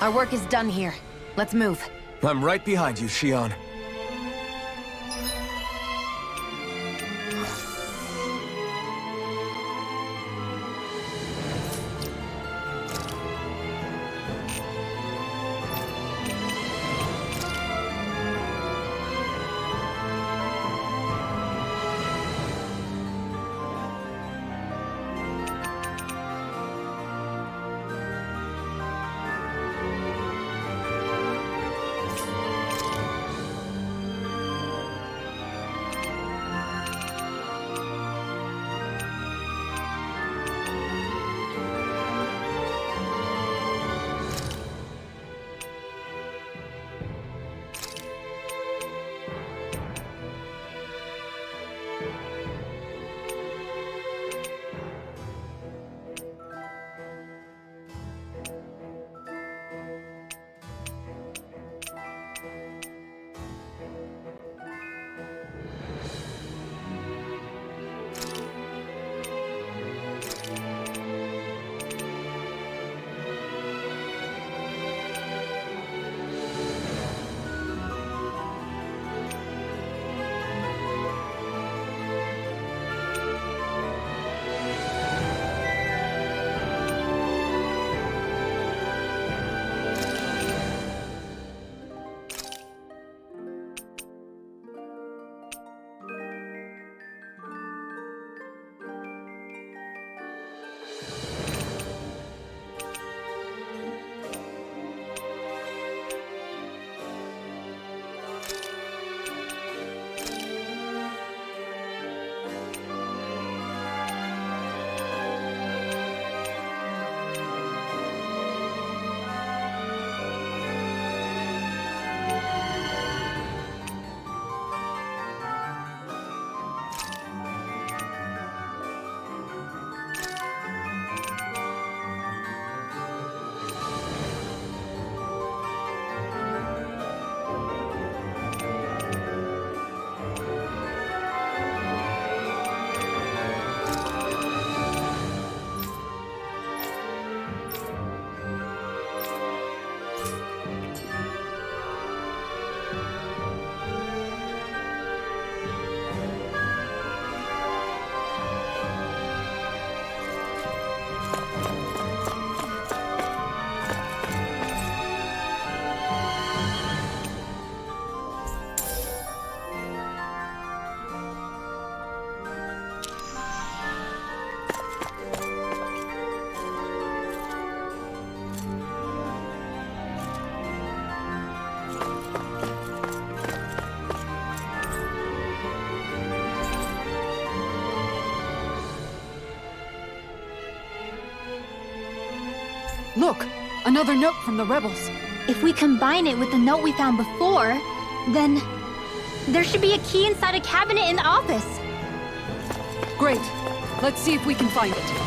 Our work is done here. Let's move. I'm right behind you, Shion. Look! Another note from the rebels. If we combine it with the note we found before, then there should be a key inside a cabinet in the office. Great. Let's see if we can find it.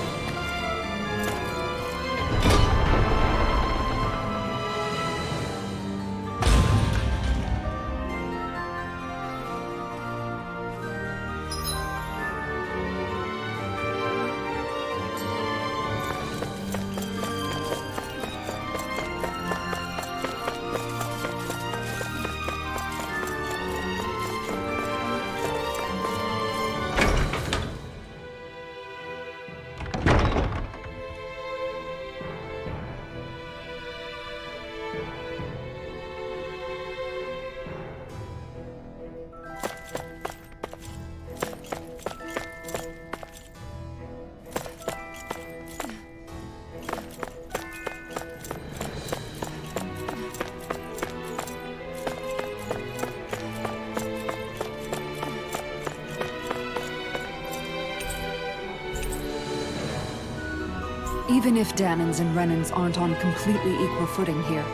Even if Dahnans and Renans aren't on completely equal footing here,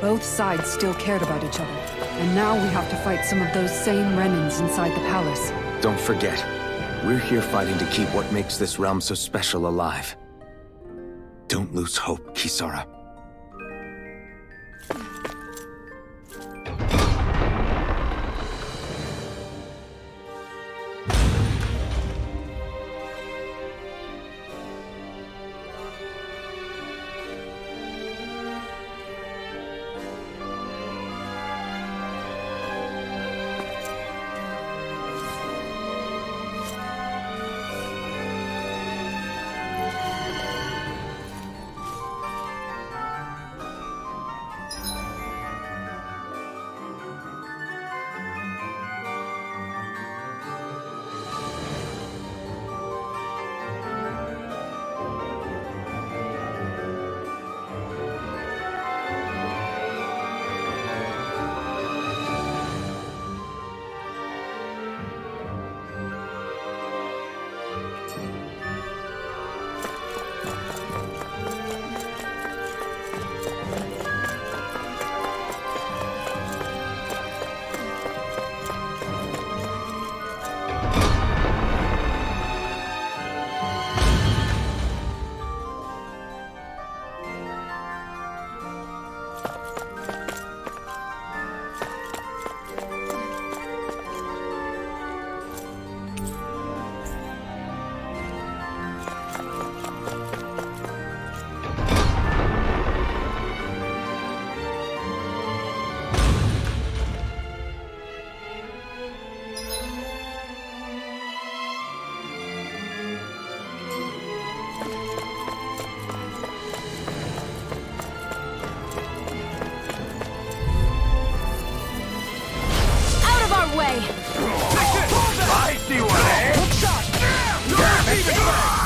both sides still cared about each other. And now we have to fight some of those same Renans inside the palace. Don't forget, we're here fighting to keep what makes this realm so special alive. Don't lose hope, Kisara.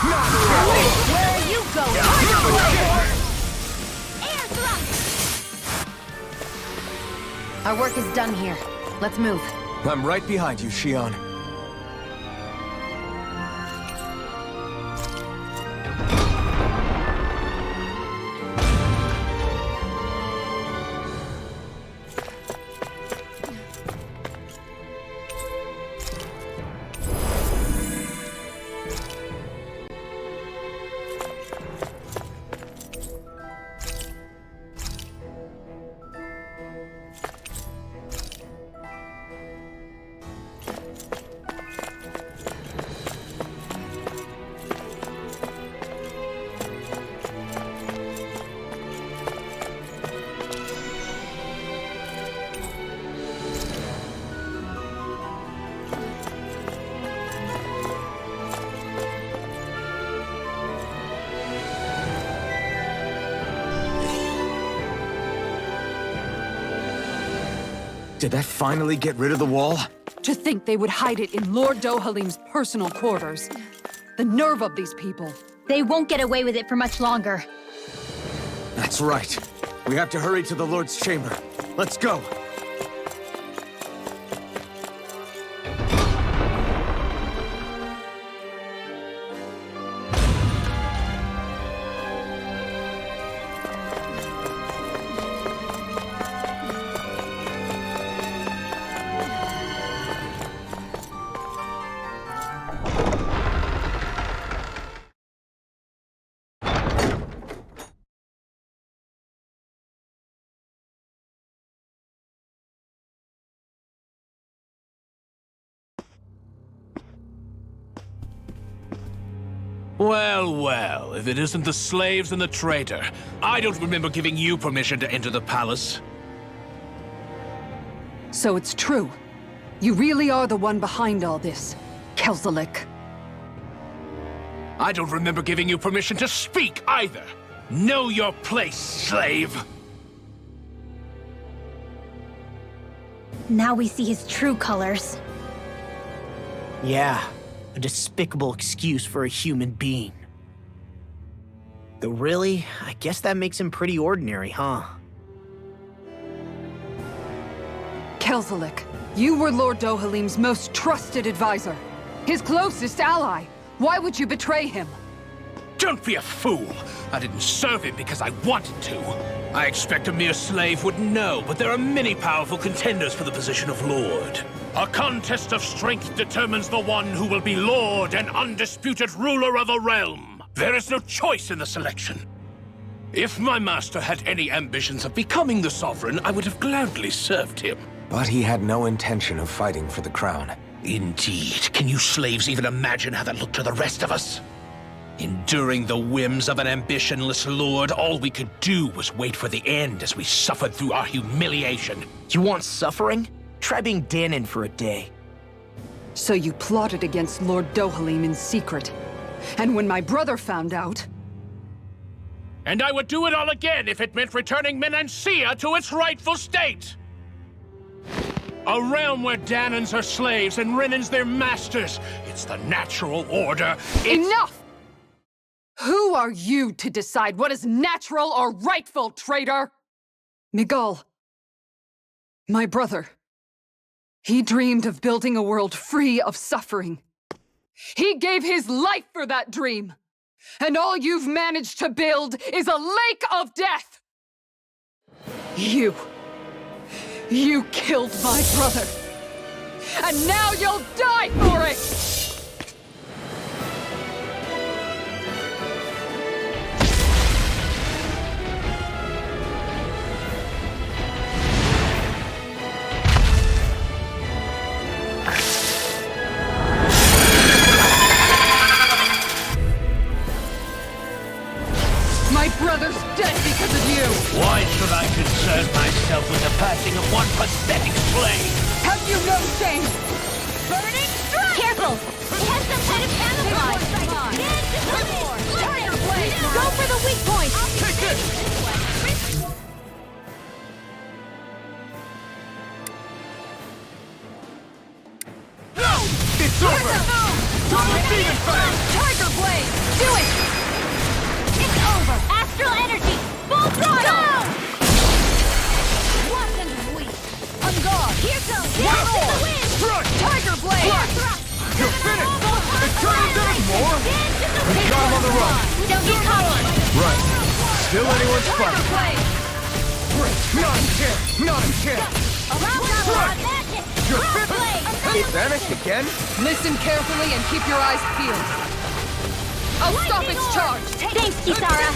Where are you going? Air thrust! Our work is done here. Let's move. I'm right behind you, Shion. Did that finally get rid of the wall? To think they would hide it in Lord Dohalim's personal quarters. The nerve of these people. They won't get away with it for much longer. That's right. We have to hurry to the Lord's chamber. Let's go. Well, well, if it isn't the slaves and the traitor. I don't remember giving you permission to enter the palace. So it's true. You really are the one behind all this, Kelzelik. I don't remember giving you permission to speak either. Know your place, slave! Now we see his true colors. Yeah, a despicable excuse for a human being. Though really, I guess that makes him pretty ordinary, huh? Kelzelik, you were Lord Dohalim's most trusted advisor. His closest ally. Why would you betray him? Don't be a fool! I didn't serve him because I wanted to. I expect a mere slave would know, but there are many powerful contenders for the position of Lord. A contest of strength determines the one who will be Lord and undisputed ruler of a realm. There is no choice in the selection. If my master had any ambitions of becoming the sovereign, I would have gladly served him. But he had no intention of fighting for the crown. Indeed. Can you slaves even imagine how that looked to the rest of us? Enduring the whims of an ambitionless lord, all we could do was wait for the end as we suffered through our humiliation. You want suffering? Try being Danon for a day. So you plotted against Lord Dohalim in secret. And when my brother found out... And I would do it all again if it meant returning Menancia to its rightful state! A realm where Danons are slaves and Renans their masters. It's the natural order. Enough! Who are you to decide what is natural or rightful, traitor? Miguel. My brother. He dreamed of building a world free of suffering. He gave his life for that dream. And all you've managed to build is a lake of death! You killed my brother! And now you'll die for it! My brother's dead because of you! Why should I concern myself with the passing of one pathetic slave? Have you no shame? Burning strike! Careful! It has some kind of camouflage! Tiger blade! Go for the weak point! Take this! It's over! Tiger blade! Still anyone's fight. Not a chance! Not a chance! It vanished again? Listen carefully and keep your eyes peeled. I'll stop its charge! Thanks, Kisara.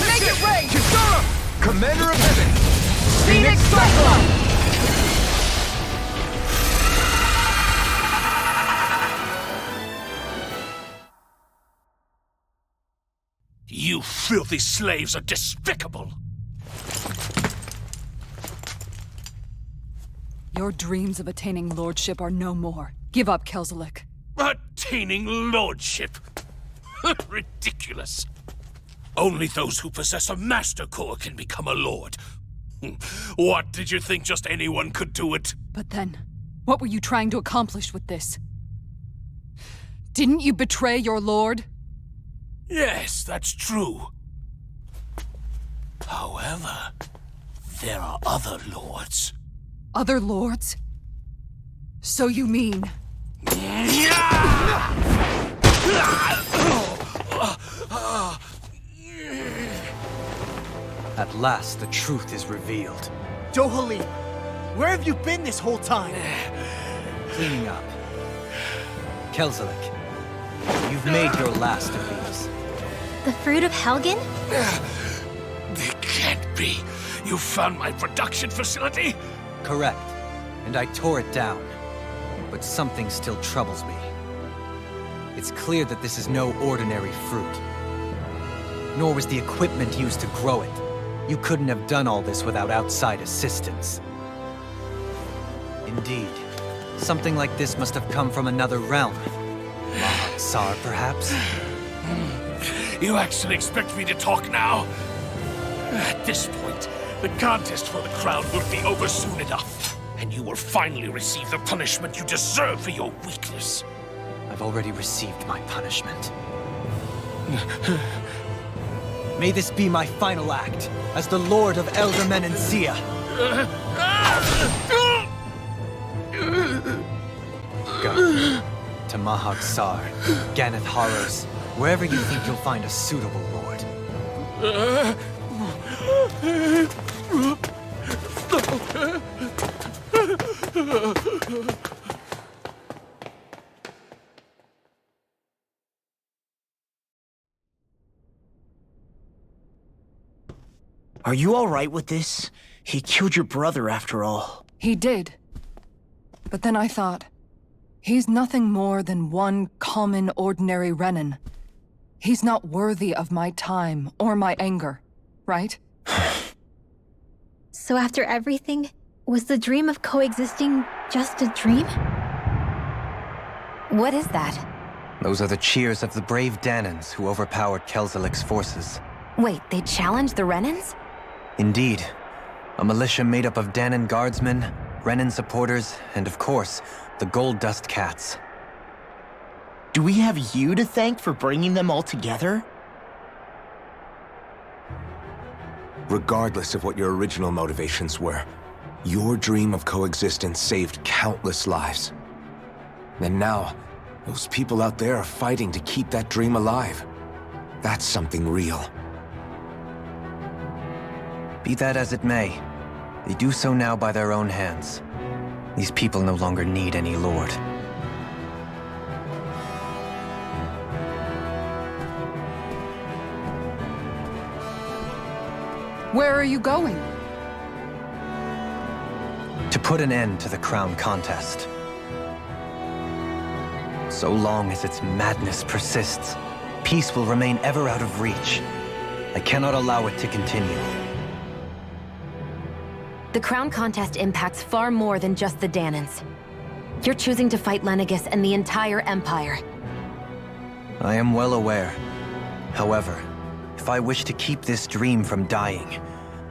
Make it rain! Kisara! Commander of Heaven! Phoenix Cyclone! You filthy slaves are despicable! Your dreams of attaining lordship are no more. Give up, Kelzelik. Attaining lordship? Ridiculous. Only those who possess a master core can become a lord. What, did you think just anyone could do it? But then, what were you trying to accomplish with this? Didn't you betray your lord? Yes, that's true. However, there are other lords. Other lords? So you mean... At last, the truth is revealed. Dohalim, where have you been this whole time? Cleaning up. Kelzelik, you've made your last of these. The fruit of Helgen? They can't be. You found my production facility? Correct. And I tore it down. But something still troubles me. It's clear that this is no ordinary fruit. Nor was the equipment used to grow it. You couldn't have done all this without outside assistance. Indeed. Something like this must have come from another realm. Mahak Sar, perhaps? You actually expect me to talk now? At this point, the contest for the crown will be over soon enough, and you will finally receive the punishment you deserve for your weakness. I've already received my punishment. May this be my final act as the Lord of Elder Menancia. Go to Mahak Sar, Ganath Haros, wherever you think you'll find a suitable lord. Are you alright with this? He killed your brother after all. He did. But then I thought, he's nothing more than one common, ordinary Renan. He's not worthy of my time or my anger, right? So after everything, was the dream of coexisting just a dream? What is that? Those are the cheers of the brave Danans who overpowered Kelzelik's forces. Wait, they challenged the Renans? Indeed. A militia made up of Danan guardsmen, Renan supporters, and of course, the Gold Dust Cats. Do we have you to thank for bringing them all together? Regardless of what your original motivations were, your dream of coexistence saved countless lives. And now, those people out there are fighting to keep that dream alive. That's something real. Be that as it may, they do so now by their own hands. These people no longer need any lord. Where are you going? To put an end to the crown contest. So long as its madness persists, peace will remain ever out of reach. I cannot allow it to continue. The crown contest impacts far more than just the Danans. You're choosing to fight Lenegis and the entire Empire. I am well aware. However, if I wish to keep this dream from dying,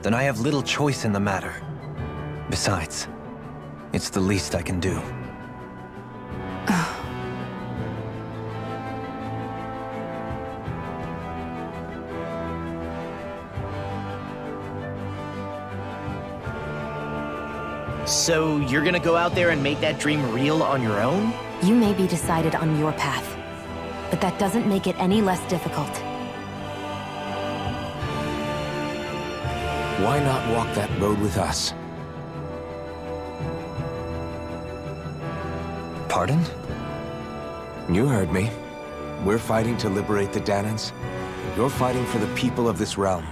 then I have little choice in the matter. Besides, it's the least I can do. So you're gonna go out there and make that dream real on your own? You may be decided on your path, but that doesn't make it any less difficult. Why not walk that road with us? Pardon? You heard me. We're fighting to liberate the Danans. You're fighting for the people of this realm.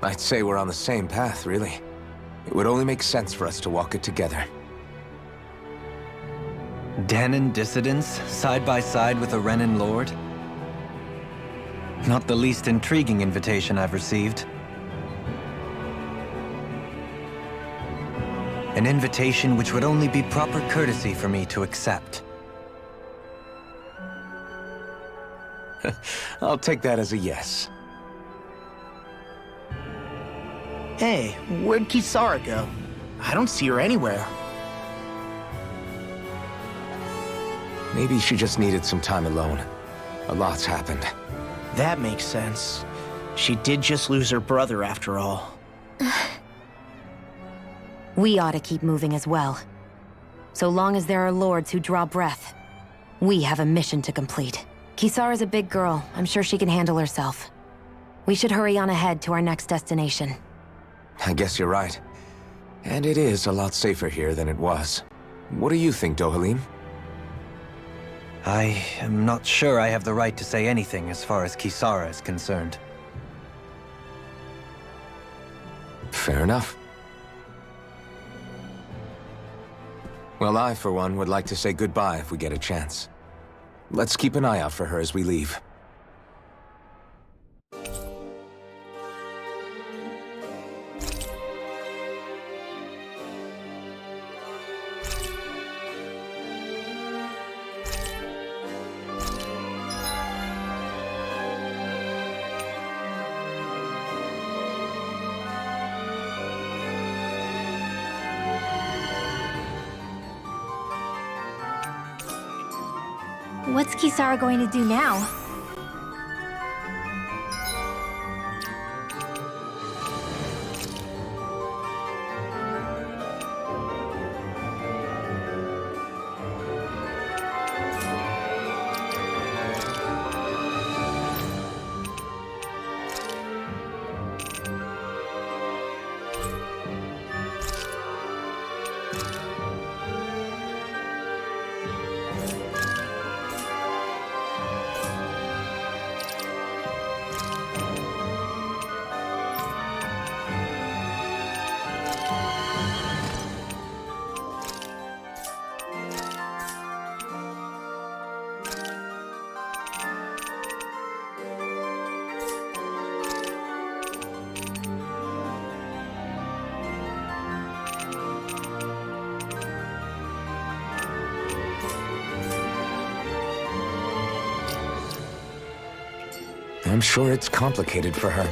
I'd say we're on the same path, really. It would only make sense for us to walk it together. Danan dissidents, side by side with a Renan lord? Not the least intriguing invitation I've received. An invitation which would only be proper courtesy for me to accept. I'll take that as a yes. Hey, where'd Kisara go? I don't see her anywhere. Maybe she just needed some time alone. A lot's happened. That makes sense. She did just lose her brother after all. We ought to keep moving as well. So long as there are lords who draw breath, we have a mission to complete. Kisara's a big girl. I'm sure she can handle herself. We should hurry on ahead to our next destination. I guess you're right. And it is a lot safer here than it was. What do you think, Dohalim? I am not sure I have the right to say anything as far as Kisara is concerned. Fair enough. Well, I, for one, would like to say goodbye if we get a chance. Let's keep an eye out for her as we leave. What's Kisara going to do now? I'm sure it's complicated for her.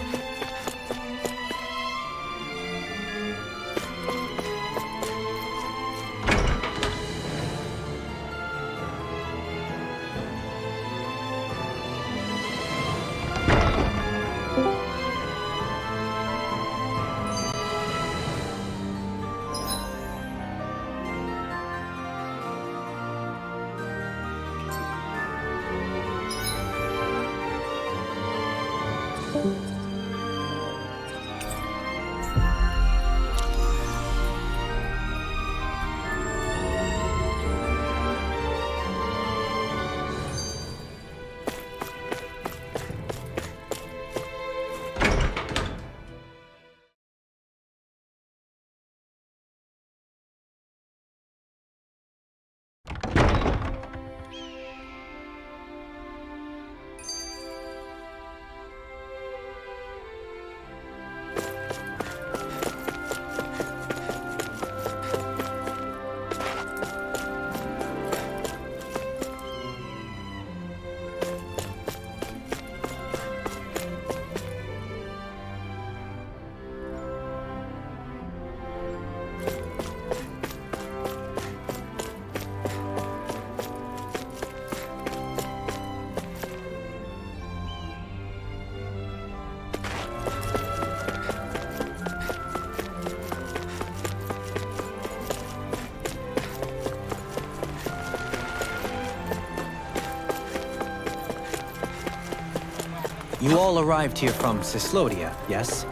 You all arrived here from Cislodia, yes?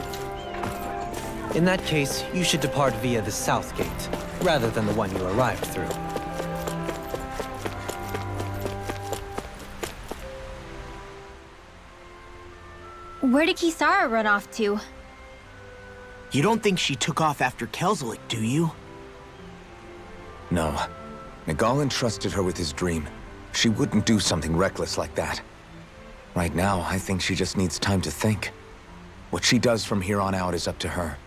In that case, you should depart via the south gate, rather than the one you arrived through. Where did Kisara run off to? You don't think she took off after Kelzelik, do you? No. Miguel entrusted her with his dream. She wouldn't do something reckless like that. Right now, I think she just needs time to think. What she does from here on out is up to her.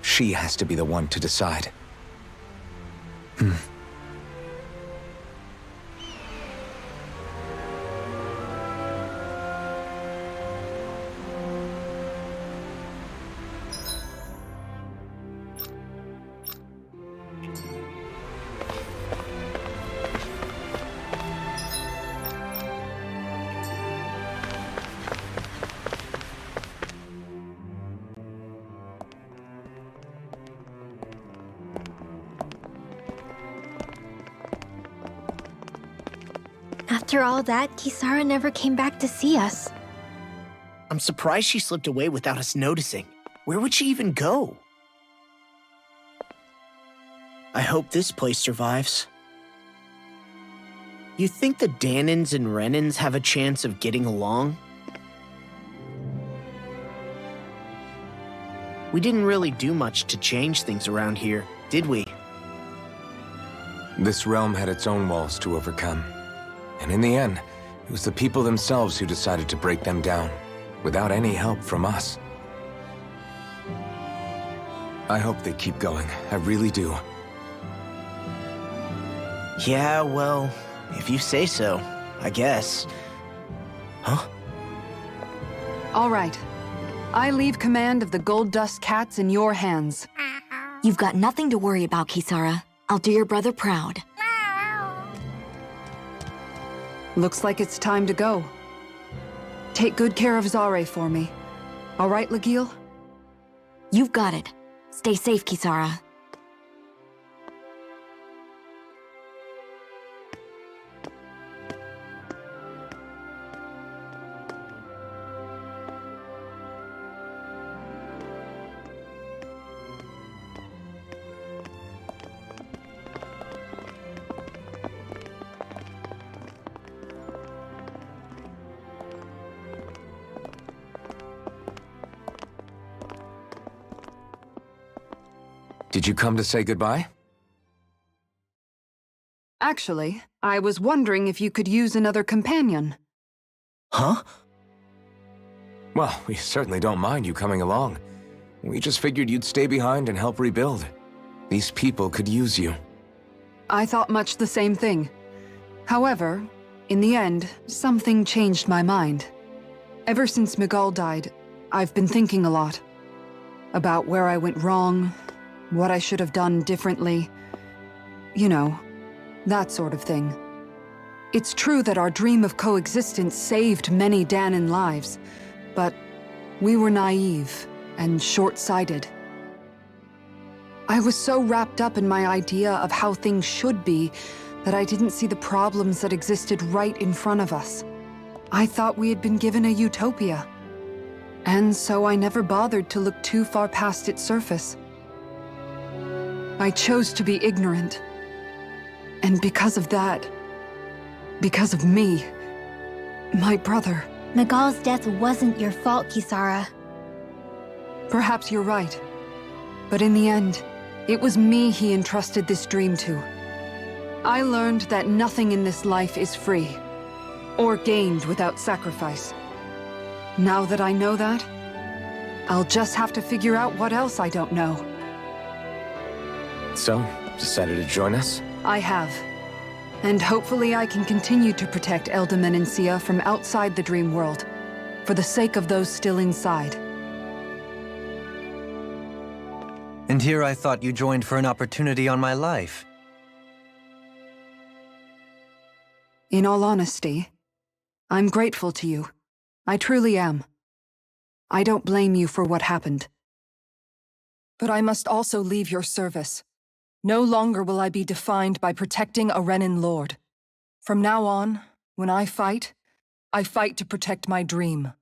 She has to be the one to decide. After all that, Kisara never came back to see us. I'm surprised she slipped away without us noticing. Where would she even go? I hope this place survives. You think the Dahnans and Renans have a chance of getting along? We didn't really do much to change things around here, did we? This realm had its own walls to overcome. And in the end, it was the people themselves who decided to break them down, without any help from us. I hope they keep going. I really do. Yeah, well, if you say so, I guess. Huh? All right. I leave command of the Gold Dust Cats in your hands. You've got nothing to worry about, Kisara. I'll do your brother proud. Looks like it's time to go. Take good care of Zare for me. All right, Lagiel? You've got it. Stay safe, Kisara. Did you come to say goodbye? Actually, I was wondering if you could use another companion. Huh? Well, we certainly don't mind you coming along. We just figured you'd stay behind and help rebuild. These people could use you. I thought much the same thing. However, in the end, something changed my mind. Ever since Miguel died, I've been thinking a lot. About where I went wrong, what I should have done differently. You know, that sort of thing. It's true that our dream of coexistence saved many Dahnan lives, but we were naive and short-sighted. I was so wrapped up in my idea of how things should be that I didn't see the problems that existed right in front of us. I thought we had been given a utopia. And so I never bothered to look too far past its surface. I chose to be ignorant. And because of that, because of me, my brother... Miguel's death wasn't your fault, Kisara. Perhaps you're right. But in the end, it was me he entrusted this dream to. I learned that nothing in this life is free, or gained without sacrifice. Now that I know that, I'll just have to figure out what else I don't know. So, decided to join us? I have. And hopefully I can continue to protect Elde Menancia from outside the dream world, for the sake of those still inside. And here I thought you joined for an opportunity on my life. In all honesty, I'm grateful to you. I truly am. I don't blame you for what happened. But I must also leave your service. No longer will I be defined by protecting a Renan lord. From now on, when I fight to protect my dream.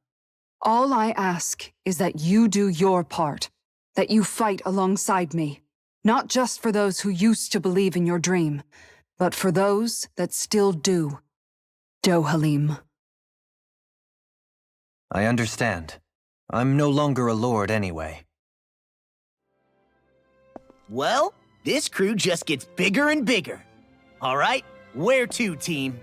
All I ask is that you do your part, that you fight alongside me. Not just for those who used to believe in your dream, but for those that still do. Dohalim. I understand. I'm no longer a lord anyway. Well, this crew just gets bigger and bigger. All right, where to, team?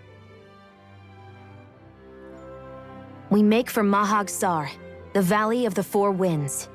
We make for Mahag Sar, the Valley of the Four Winds.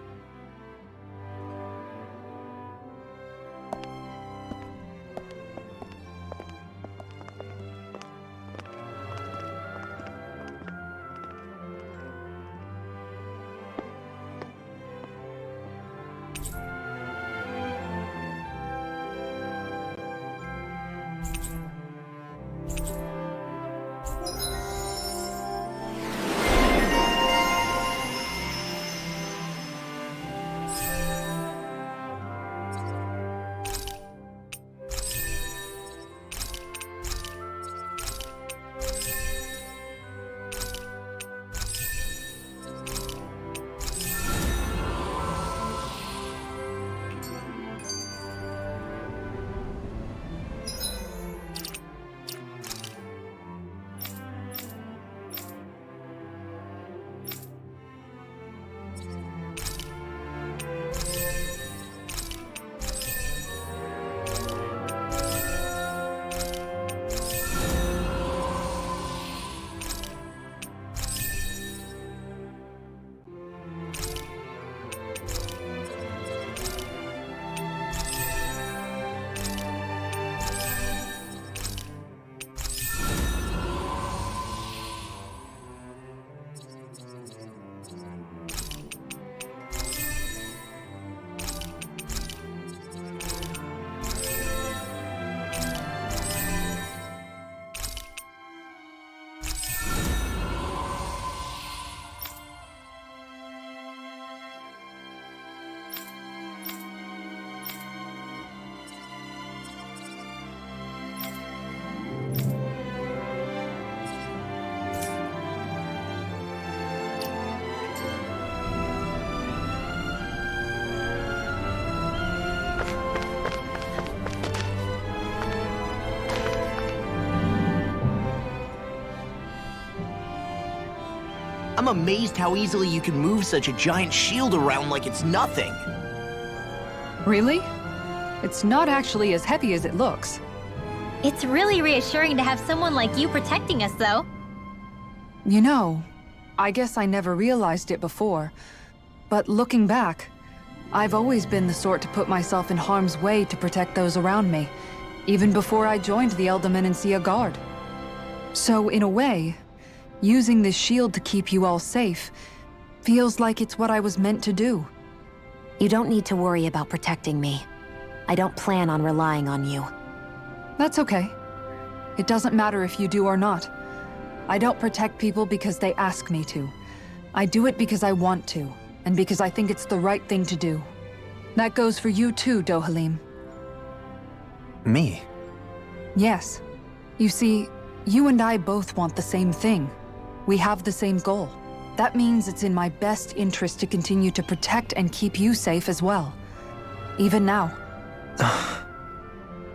I'm amazed how easily you can move such a giant shield around like it's nothing. Really? It's not actually as heavy as it looks. It's really reassuring to have someone like you protecting us, though. You know, I guess I never realized it before, but looking back, I've always been the sort to put myself in harm's way to protect those around me, even before I joined the Elder Menancia Guard. So in a way, using this shield to keep you all safe feels like it's what I was meant to do. You don't need to worry about protecting me. I don't plan on relying on you. That's okay. It doesn't matter if you do or not. I don't protect people because they ask me to. I do it because I want to, and because I think it's the right thing to do. That goes for you too, Dohalim. Me? Yes. You see, you and I both want the same thing. We have the same goal. That means it's in my best interest to continue to protect and keep you safe as well. Even now.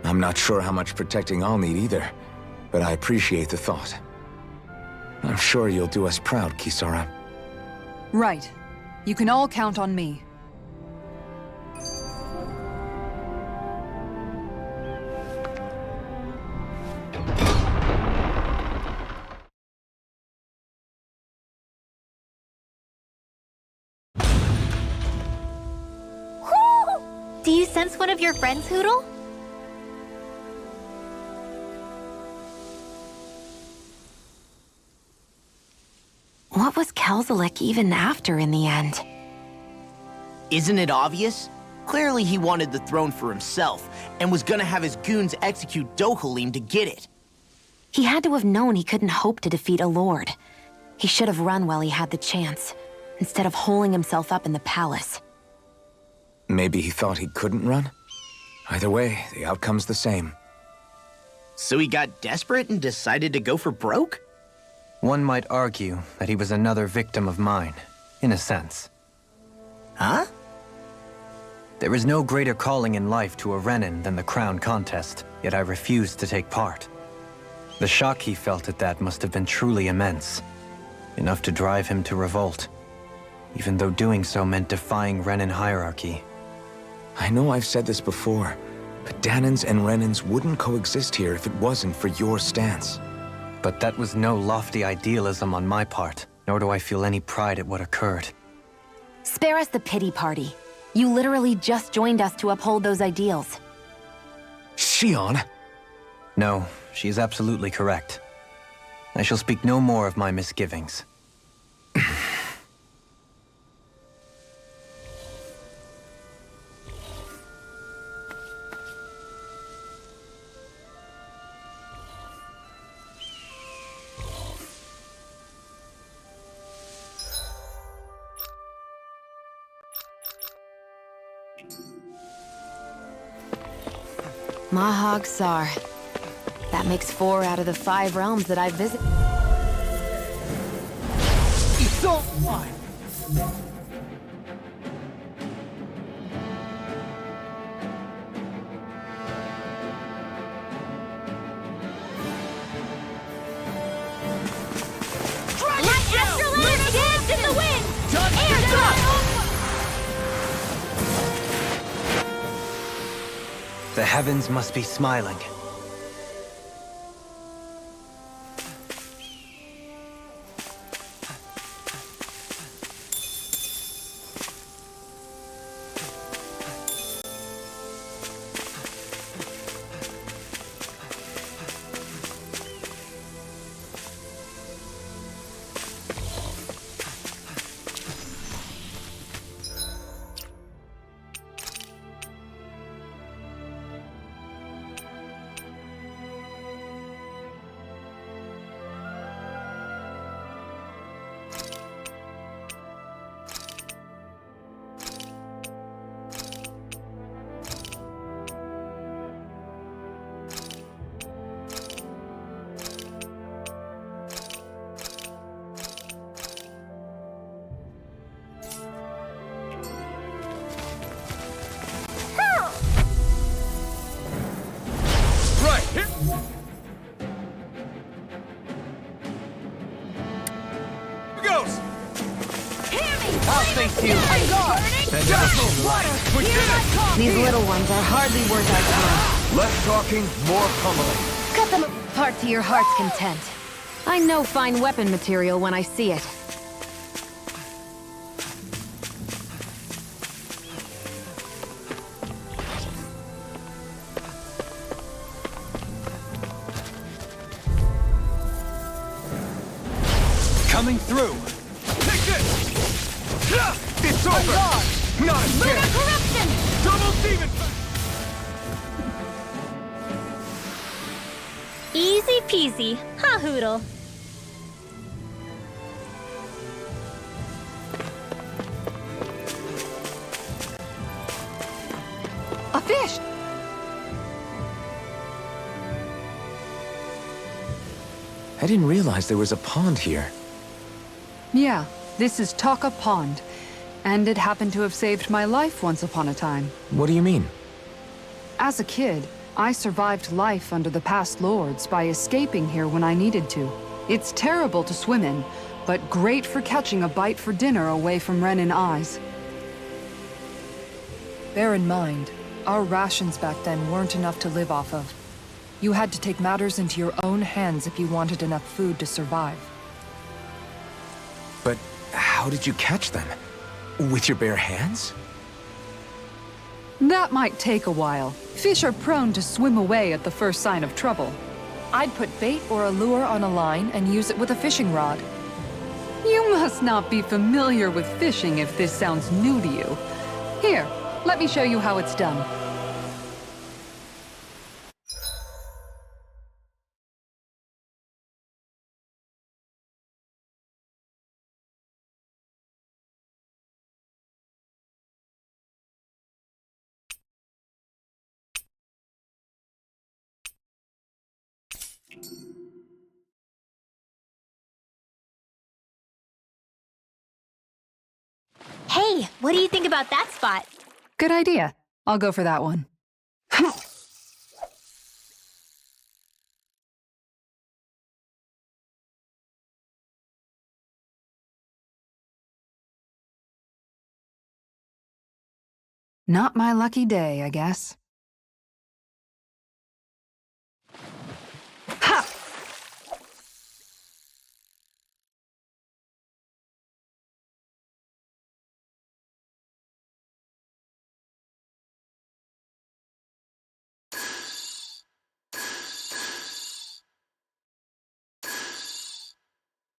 I'm not sure how much protecting I'll need either, but I appreciate the thought. I'm sure you'll do us proud, Kisara. Right. You can all count on me. Do you sense one of your friends, Hootle? What was Kelzalek even after in the end? Isn't it obvious? Clearly he wanted the throne for himself, and was gonna have his goons execute Dohalim to get it. He had to have known he couldn't hope to defeat a lord. He should have run while he had the chance, instead of holding himself up in the palace. Maybe he thought he couldn't run? Either way, the outcome's the same. So he got desperate and decided to go for broke? One might argue that he was another victim of mine, in a sense. Huh? There is no greater calling in life to a Renan than the crown contest, yet I refused to take part. The shock he felt at that must have been truly immense, enough to drive him to revolt, even though doing so meant defying Renan hierarchy. I know I've said this before, but Dahnans and Renans wouldn't coexist here if it wasn't for your stance. But that was no lofty idealism on my part, nor do I feel any pride at what occurred. Spare us the pity party. You literally just joined us to uphold those ideals. Shionne! No, she is absolutely correct. I shall speak no more of my misgivings. Mahag Saar. That makes 4 out of the 5 realms that I've visited. In the wind! Air drop! The heavens must be smiling. These little ones are hardly worth our time. Less talking, more pummeling. Cut them apart to your heart's content. I know fine weapon material when I see it. Coming through! Take this! It's over! Not a Lunar chance! corruption! Double demon! Easy peasy. Ha hoodle. A fish! I didn't realize there was a pond here. Yeah, this is Taka Pond. And it happened to have saved my life once upon a time. What do you mean? As a kid, I survived life under the past lords by escaping here when I needed to. It's terrible to swim in, but great for catching a bite for dinner away from Renan eyes. Bear in mind, our rations back then weren't enough to live off of. You had to take matters into your own hands if you wanted enough food to survive. But how did you catch them? With your bare hands? That might take a while. Fish are prone to swim away at the first sign of trouble. I'd put bait or a lure on a line and use it with a fishing rod. You must not be familiar with fishing if this sounds new to you. Here, let me show you how it's done. Hey, what do you think about that spot? Good idea. I'll go for that one. Not my lucky day, I guess. Ha!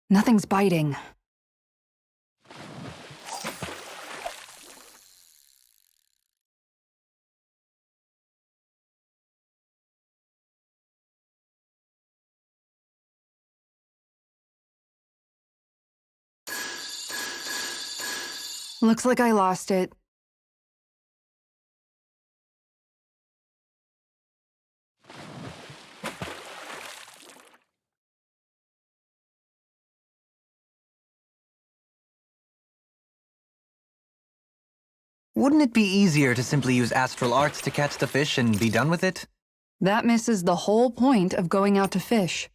Nothing's biting. Looks like I lost it. Wouldn't it be easier to simply use astral arts to catch the fish and be done with it? That misses the whole point of going out to fish.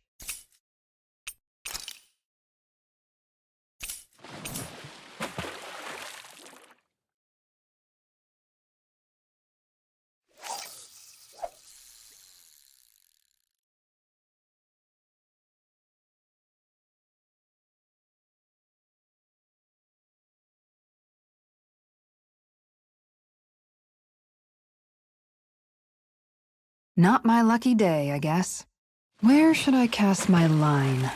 Not my lucky day, I guess. Where should I cast my line?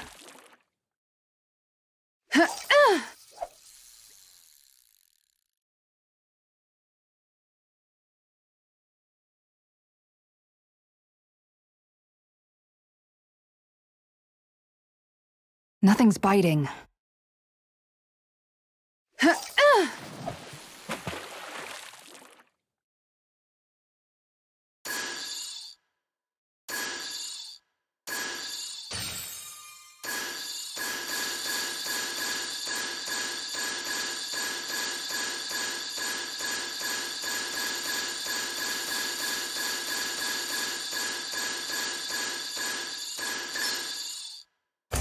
Nothing's biting.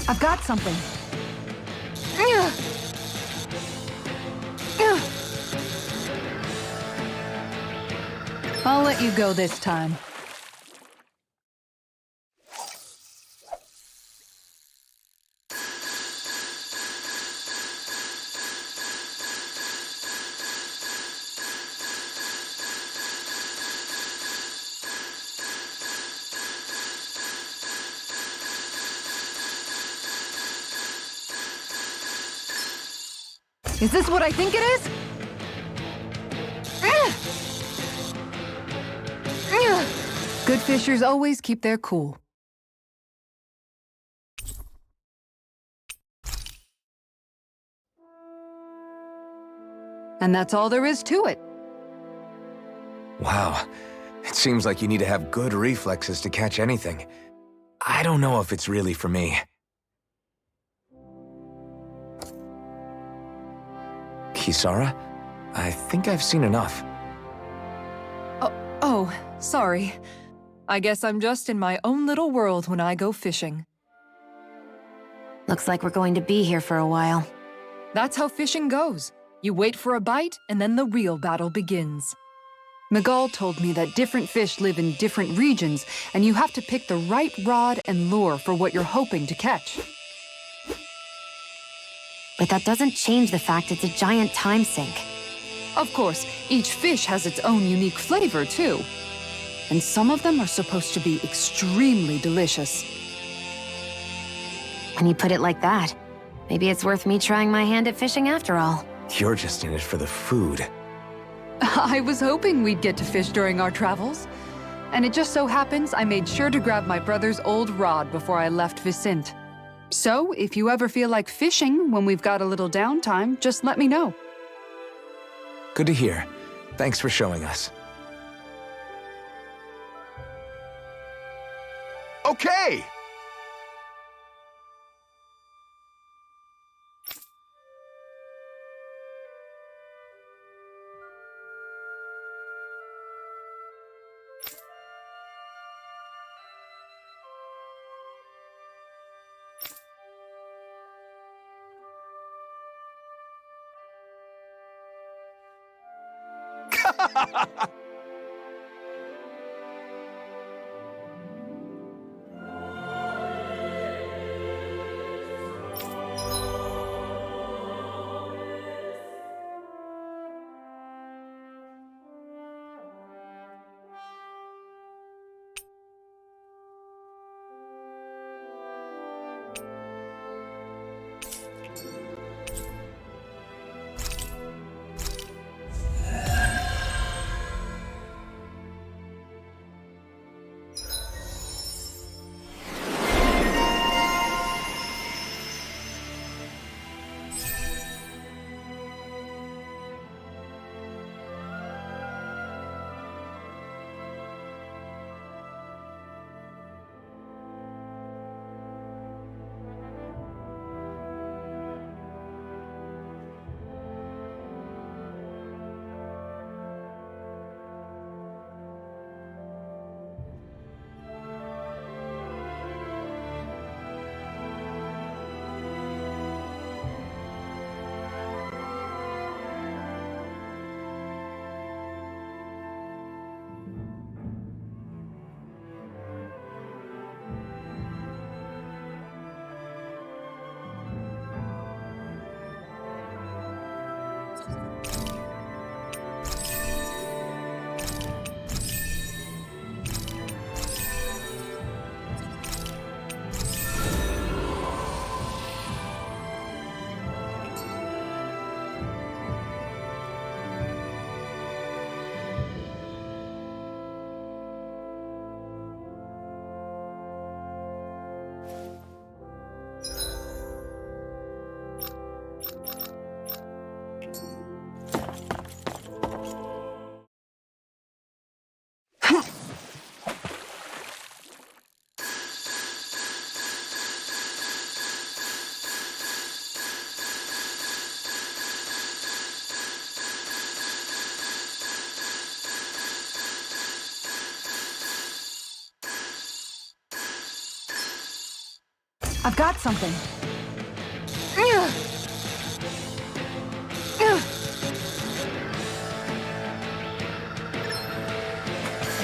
I've got something. I'll let you go this time. Is this what I think it is? Good fishers always keep their cool. And that's all there is to it. Wow. It seems like you need to have good reflexes to catch anything. I don't know if it's really for me. Kisara? I think I've seen enough. Oh, sorry. I guess I'm just in my own little world when I go fishing. Looks like we're going to be here for a while. That's how fishing goes. You wait for a bite, and then the real battle begins. Miguel told me that different fish live in different regions, and you have to pick the right rod and lure for what you're hoping to catch. But that doesn't change the fact it's a giant time sink. Of course, each fish has its own unique flavor, too. And some of them are supposed to be extremely delicious. When you put it like that, maybe it's worth me trying my hand at fishing after all. You're just in it for the food. I was hoping we'd get to fish during our travels. And it just so happens I made sure to grab my brother's old rod before I left Vicente. So, if you ever feel like fishing when we've got a little downtime, just let me know. Good to hear. Thanks for showing us. Okay! I've got something.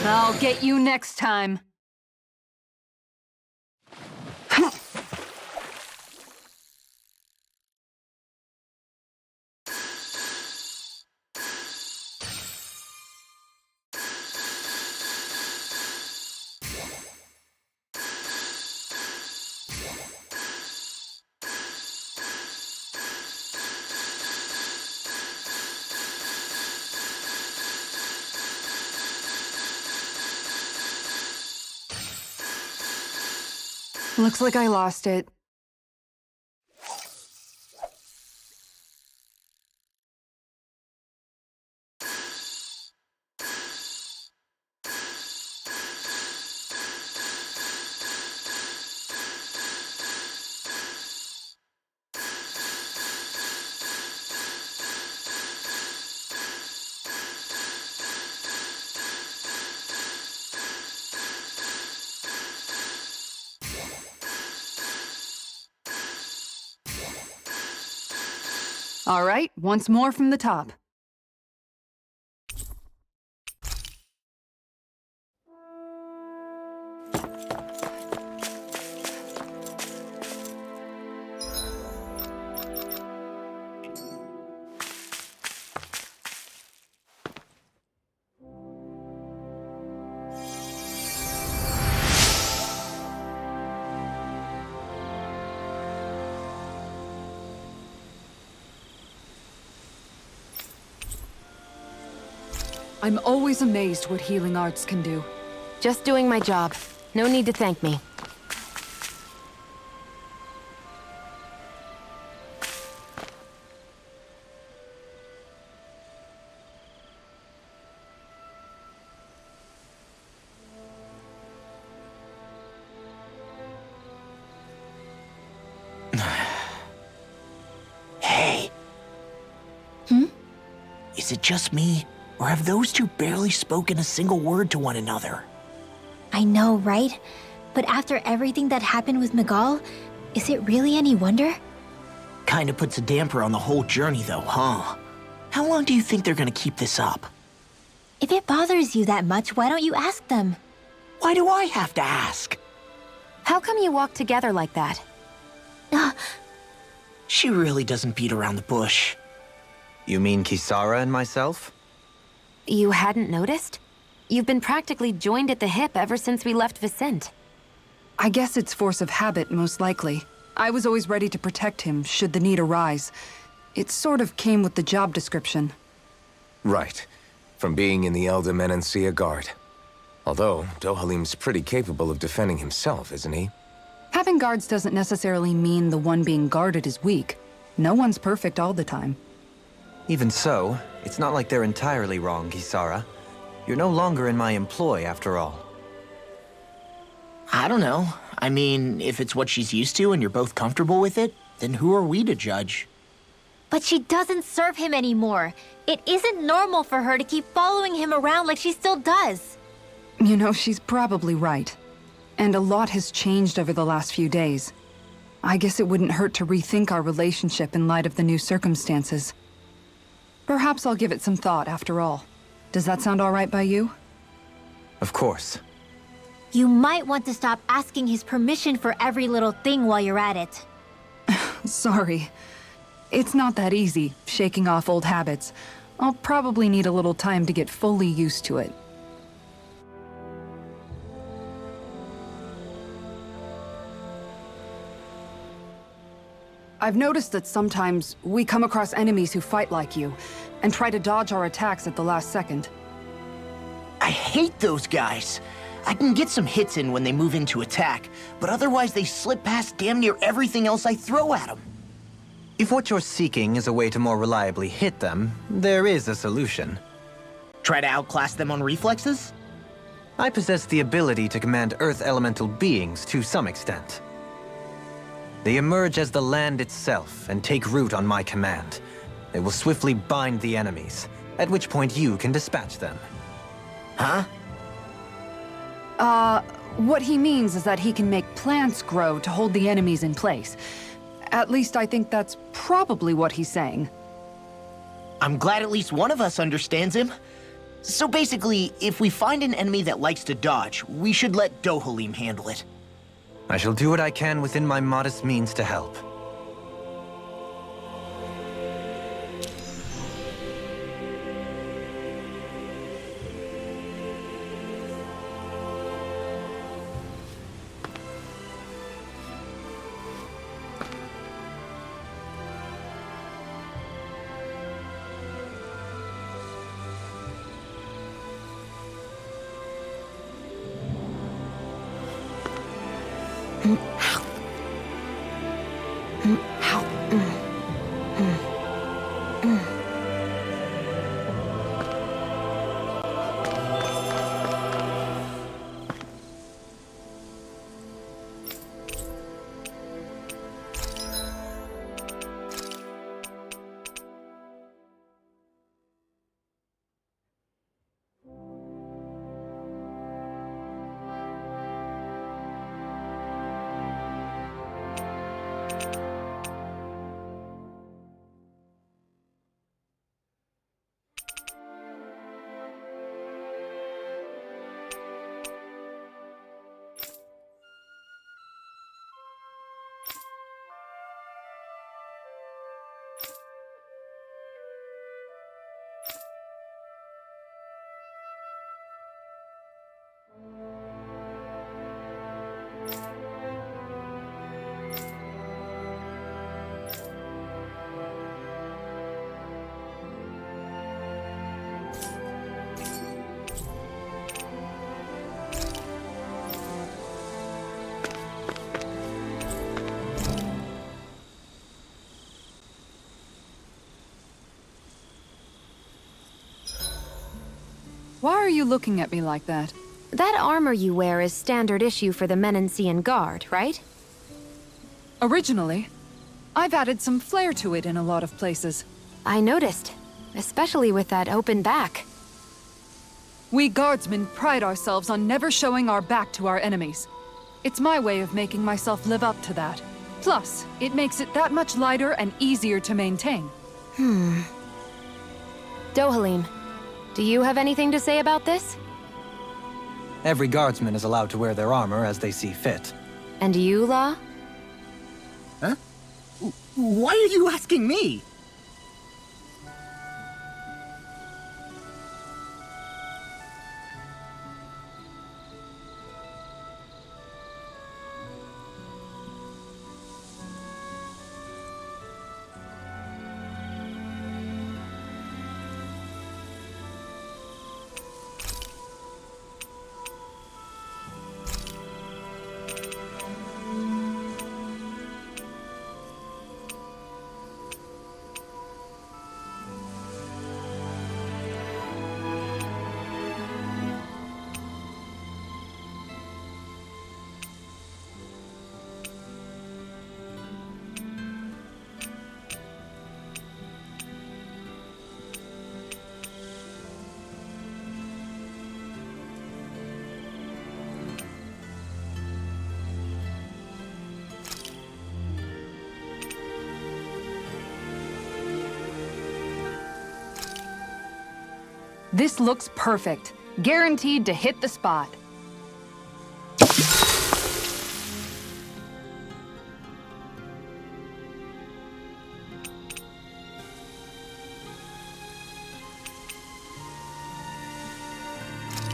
I'll get you next time. Looks like I lost it. All right, once more from the top. I'm always amazed what healing arts can do. Just doing my job. No need to thank me. Hey. Is it just me? Or have those two barely spoken a single word to one another? I know, right? But after everything that happened with Miguel, is it really any wonder? Kinda puts a damper on the whole journey though, huh? How long do you think they're gonna keep this up? If it bothers you that much, why don't you ask them? Why do I have to ask? How come you walk together like that? She really doesn't beat around the bush. You mean Kisara and myself? You hadn't noticed? You've been practically joined at the hip ever since we left Vicente. I guess it's force of habit, most likely. I was always ready to protect him, should the need arise. It sort of came with the job description. Right. From being in the Elder Menancia Guard. Although, Dohalim's pretty capable of defending himself, isn't he? Having guards doesn't necessarily mean the one being guarded is weak. No one's perfect all the time. Even so, it's not like they're entirely wrong, Kisara. You're no longer in my employ, after all. I don't know. I mean, if it's what she's used to and you're both comfortable with it, then who are we to judge? But she doesn't serve him anymore. It isn't normal for her to keep following him around like she still does. You know, she's probably right. And a lot has changed over the last few days. I guess it wouldn't hurt to rethink our relationship in light of the new circumstances. Perhaps I'll give it some thought after all. Does that sound all right by you? Of course. You might want to stop asking his permission for every little thing while you're at it. Sorry. It's not that easy, shaking off old habits. I'll probably need a little time to get fully used to it. I've noticed that sometimes we come across enemies who fight like you, and try to dodge our attacks at the last second. I hate those guys. I can get some hits in when they move into attack, but otherwise they slip past damn near everything else I throw at them. If what you're seeking is a way to more reliably hit them, there is a solution. Try to outclass them on reflexes? I possess the ability to command Earth elemental beings to some extent. They emerge as the land itself and take root on my command. They will swiftly bind the enemies, at which point you can dispatch them. Huh? What he means is that he can make plants grow to hold the enemies in place. At least I think that's probably what he's saying. I'm glad at least one of us understands him. So basically, if we find an enemy that likes to dodge, we should let Dohalim handle it. I shall do what I can within my modest means to help. Why are you looking at me like that? That armor you wear is standard issue for the Menancian Guard, right? Originally, I've added some flair to it in a lot of places. I noticed, especially with that open back. We guardsmen pride ourselves on never showing our back to our enemies. It's my way of making myself live up to that. Plus, it makes it that much lighter and easier to maintain. Dohalim, Do you have anything to say about this? Every guardsman is allowed to wear their armor as they see fit. And you, Law? Huh? Why are you asking me? This looks perfect. Guaranteed to hit the spot.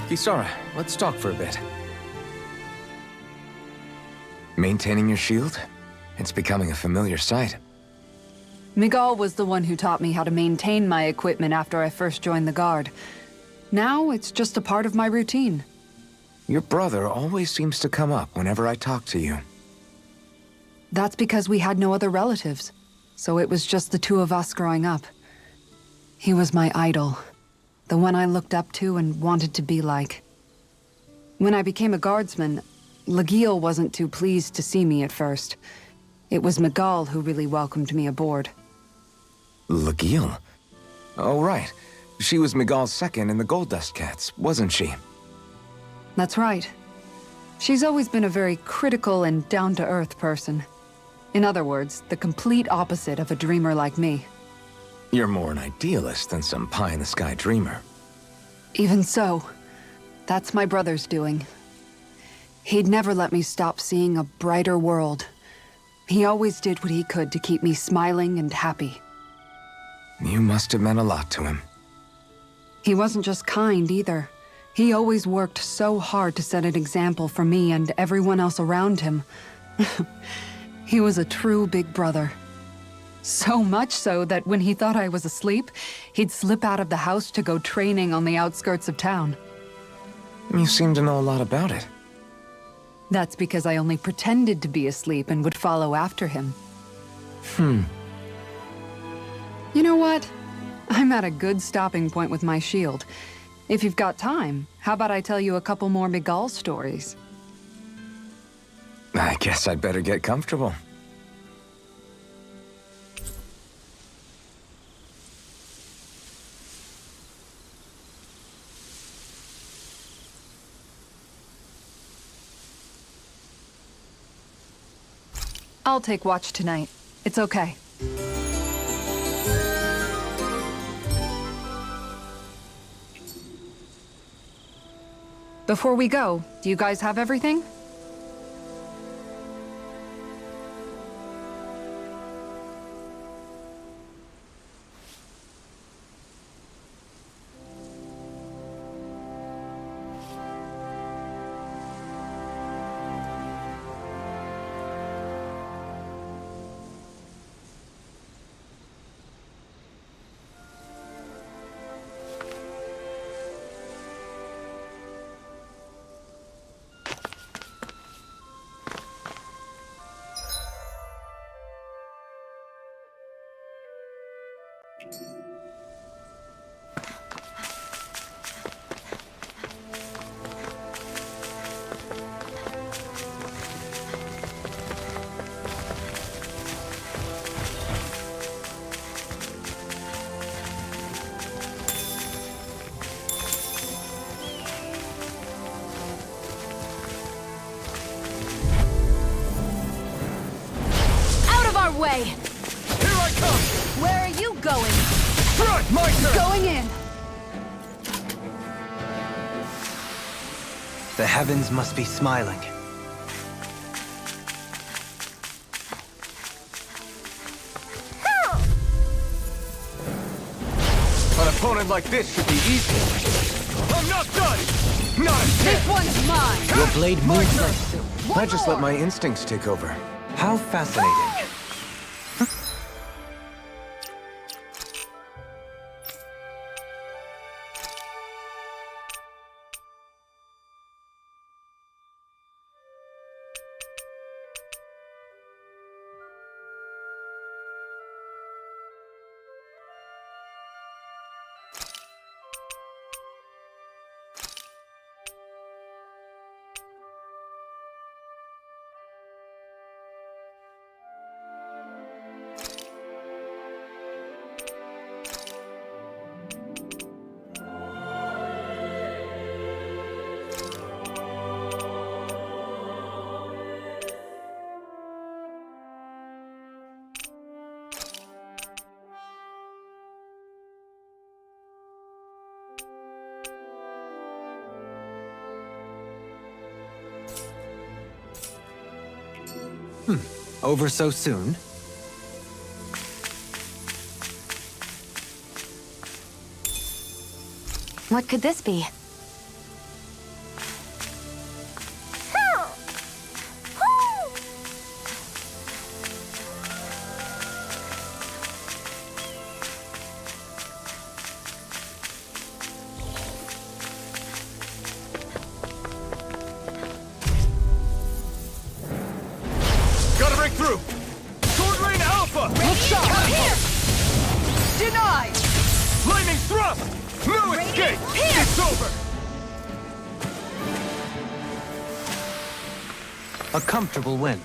Kisara, let's talk for a bit. Maintaining your shield? It's becoming a familiar sight. Miguel was the one who taught me how to maintain my equipment after I first joined the Guard. Now, it's just a part of my routine. Your brother always seems to come up whenever I talk to you. That's because we had no other relatives, so it was just the two of us growing up. He was my idol, the one I looked up to and wanted to be like. When I became a guardsman, Lagiel wasn't too pleased to see me at first. It was Miguel who really welcomed me aboard. Lagiel? Oh, right. She was Miguel's second in the Gold Dust Cats, wasn't she? That's right. She's always been a very critical and down-to-earth person. In other words, the complete opposite of a dreamer like me. You're more an idealist than some pie-in-the-sky dreamer. Even so, that's my brother's doing. He'd never let me stop seeing a brighter world. He always did what he could to keep me smiling and happy. You must have meant a lot to him. He wasn't just kind either. He always worked so hard to set an example for me and everyone else around him. He was a true big brother. So much so that when he thought I was asleep, he'd slip out of the house to go training on the outskirts of town. You seem to know a lot about it. That's because I only pretended to be asleep and would follow after him. You know what? I'm at a good stopping point with my shield. If you've got time, how about I tell you a couple more Miguel stories? I guess I'd better get comfortable. I'll take watch tonight. It's okay. Before we go, do you guys have everything? Way. Here I come! Where are you going? Front, my turn! Going in! The heavens must be smiling. An opponent like this should be easy. I'm not done! Not This one's mine! Your blade moves like silk. I just let my instincts take over. How fascinating. Over so soon? What could this be? Gotta break through! Sword Rain Alpha! Come here! Denied! Lightning Thrust! No escape! It's over! A comfortable win.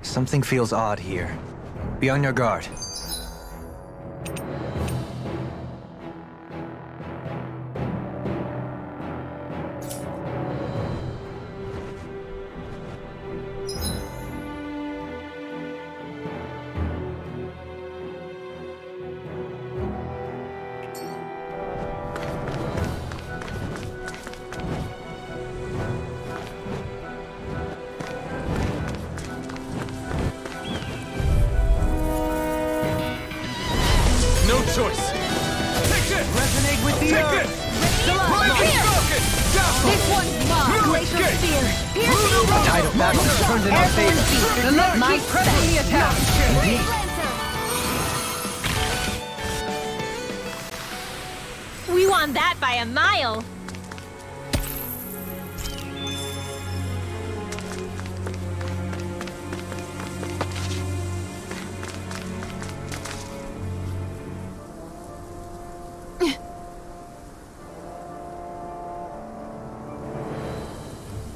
Something feels odd here. Be on your guard. No choice! Take this! Resonate with the Take earth! this! Here! Falcon! Dazzle! This one's mine! No Glacial escape! Spear! The tide of battle has turned in our favor. My pressing the attack! We won that by a mile.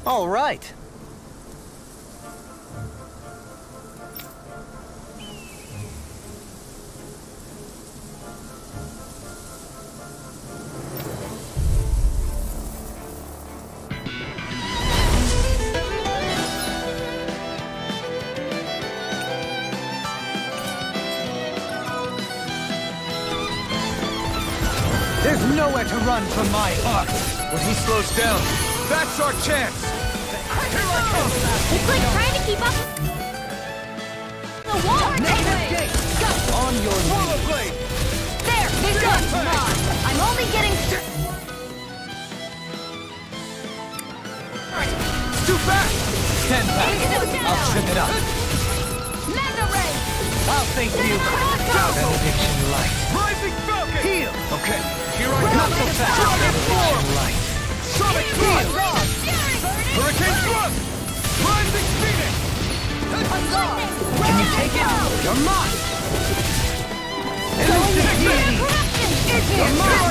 All right. There's nowhere to run from my heart. When he slows down, that's our chance! It's like trying to keep up with the wall. On your Swallow Blade! There! This one's mine! I'm only getting It's too fast! Stand back. I'll trip it up. Mega Ray! I'll thank you. Benediction light. Rising Falcon! Heal. Okay, here I go! Not so fast. Dragon Form! Light. Sonic Thrust! Hurricane Thrust! Rising Phoenix! Can you take it? You're mine. Elusive beauty. You're mine.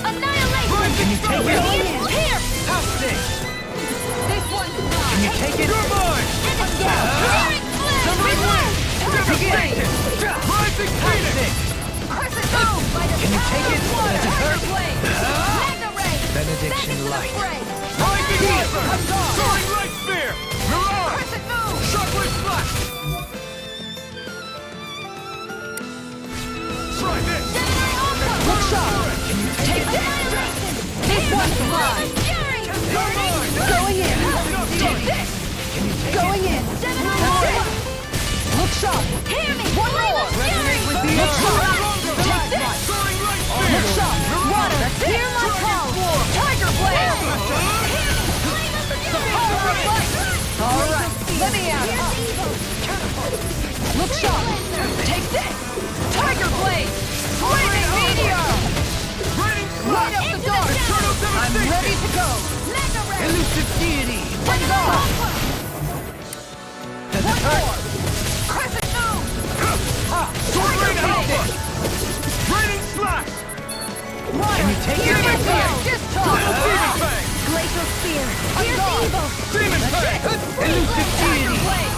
Annihilation! Can you take it? Here! Have this. This one's this! Can you take Going it? in! That's it! Look sharp! Hear me! One more! Resonate with the Look earth. sharp! Take this! Look sharp! Water! Hear my call! Tiger Blade! Alright, let me at it! Look sharp! Take this! Tiger Blade! Flaming Meteor! Light up the dark! I'm ready to go! Elusive deity! Bring it on! One more! Crescent Moon! Tiger Blade! Raining slash! Water! Can you take Hear it? my call! Discharge! Demon Fang! Glacial Spear. I'm Here's gone. evil. Demon Fang! Elusive Tiger deity! Blade!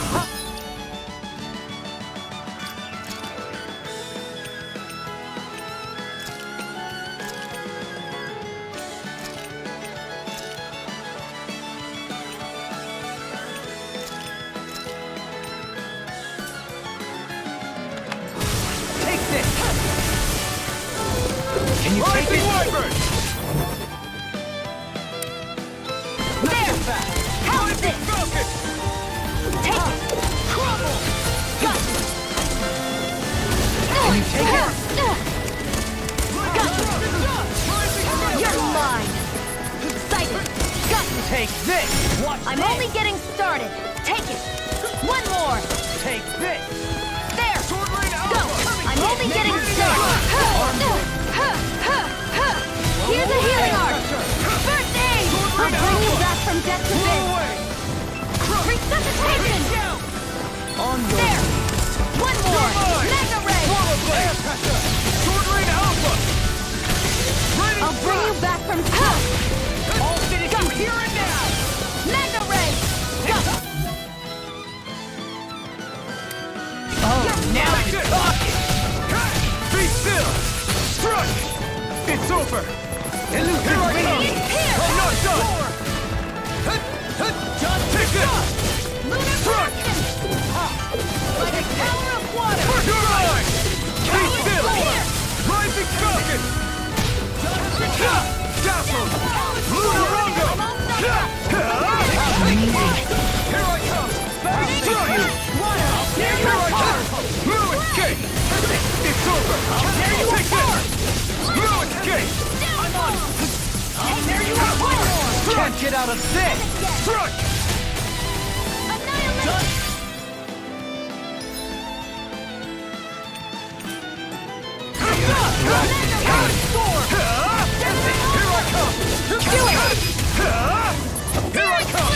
Take this! Can you take Rising it? Wyvern! There! How's this? Falcon! Take it! Crumble! Got it! Can you take it? Got it! You're mine! Excited! Got it! Take this! Watch I'm this! only getting started! Take it! One more! Take this! There! Go! I'm only getting started! Here's a healing art! First aid! I'll bring you back from death to this! Resuscitation! On your There! One more! Mega Ray! Air pressure! Sword Rain Alpha! Raining I'll bring you back from death! All finish you here and now! Mega Ray! Go! Oh, now you're talking! Be still! Strike! It's over! Elusive Here I come! deity! I'm not done! Just Take this! Strike! Like a tower of water! You're mine! Be still! Rising Falcon! Dazzle! Lunarongo! Here I come! Strike! Here I come! Blue escape! It's over! Take this! Blue escape! I'm on! There you are! Can't get out of this! Strike! Here I come!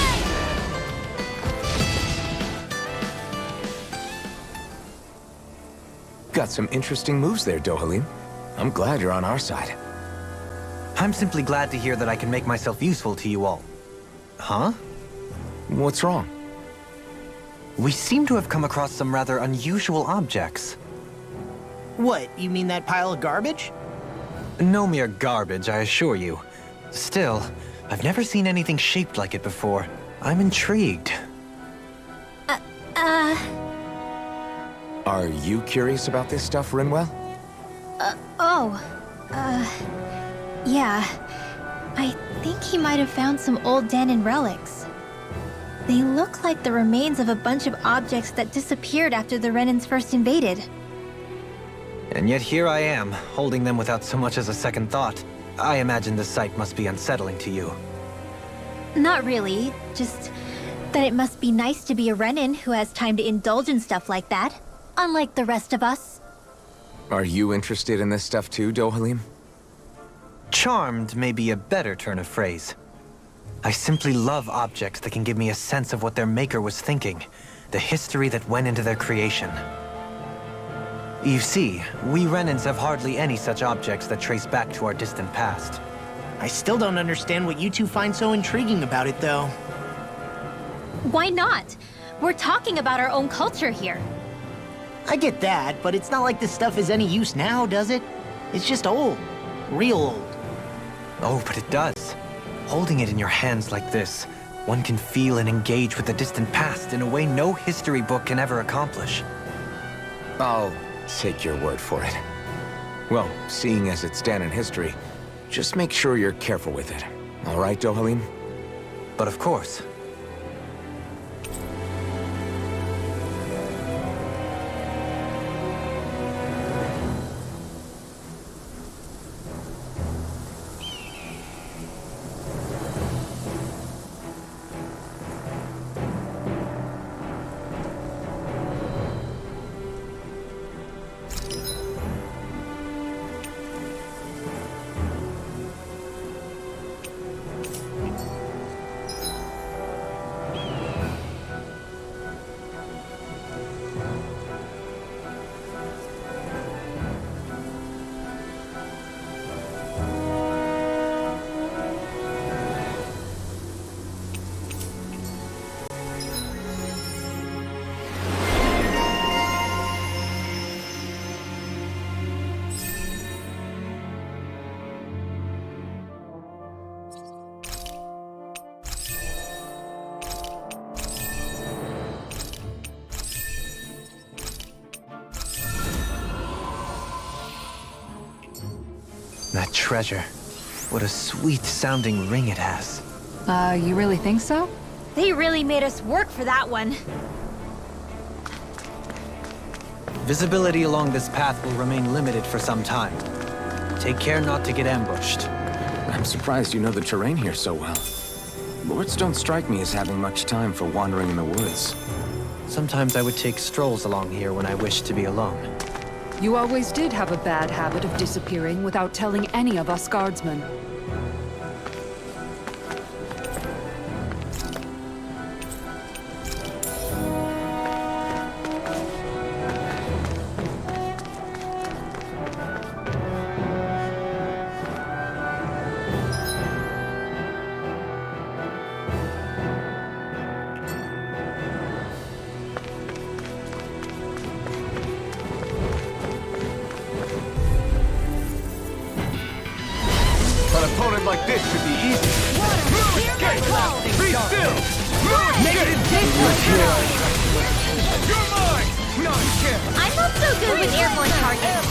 Got some interesting moves there, Dohalim. I'm glad you're on our side. I'm simply glad to hear that I can make myself useful to you all. Huh? What's wrong? We seem to have come across some rather unusual objects. What, you mean that pile of garbage? No mere garbage, I assure you. Still, I've never seen anything shaped like it before. I'm intrigued. Are you curious about this stuff, Rinwell? Yeah. I think he might have found some old Danon relics. They look like the remains of a bunch of objects that disappeared after the Renans first invaded. And yet here I am, holding them without so much as a second thought. I imagine the sight must be unsettling to you. Not really, just that it must be nice to be a Renan who has time to indulge in stuff like that, unlike the rest of us. Are you interested in this stuff too, Dohalim? Charmed may be a better turn of phrase. I simply love objects that can give me a sense of what their maker was thinking, the history that went into their creation. You see, we Renans have hardly any such objects that trace back to our distant past. I still don't understand what you two find so intriguing about it, though. Why not? We're talking about our own culture here. I get that, but it's not like this stuff is any use now, does it? It's just old. Real old. Oh, but it does. Holding it in your hands like this, one can feel and engage with the distant past in a way no history book can ever accomplish. I'll take your word for it. Well, seeing as it's Danon history, just make sure you're careful with it. All right, Dohalim? But of course. treasure. What a sweet-sounding ring it has. You really think so? They really made us work for that one. Visibility along this path will remain limited for some time. Take care not to get ambushed. I'm surprised you know the terrain here so well. Lords don't strike me as having much time for wandering in the woods. Sometimes I would take strolls along here when I wished to be alone. You always did have a bad habit of disappearing without telling any of us guardsmen. An opponent like this should be easy. Be still! You're mine! Not scared! I'm not so good with airborne targets.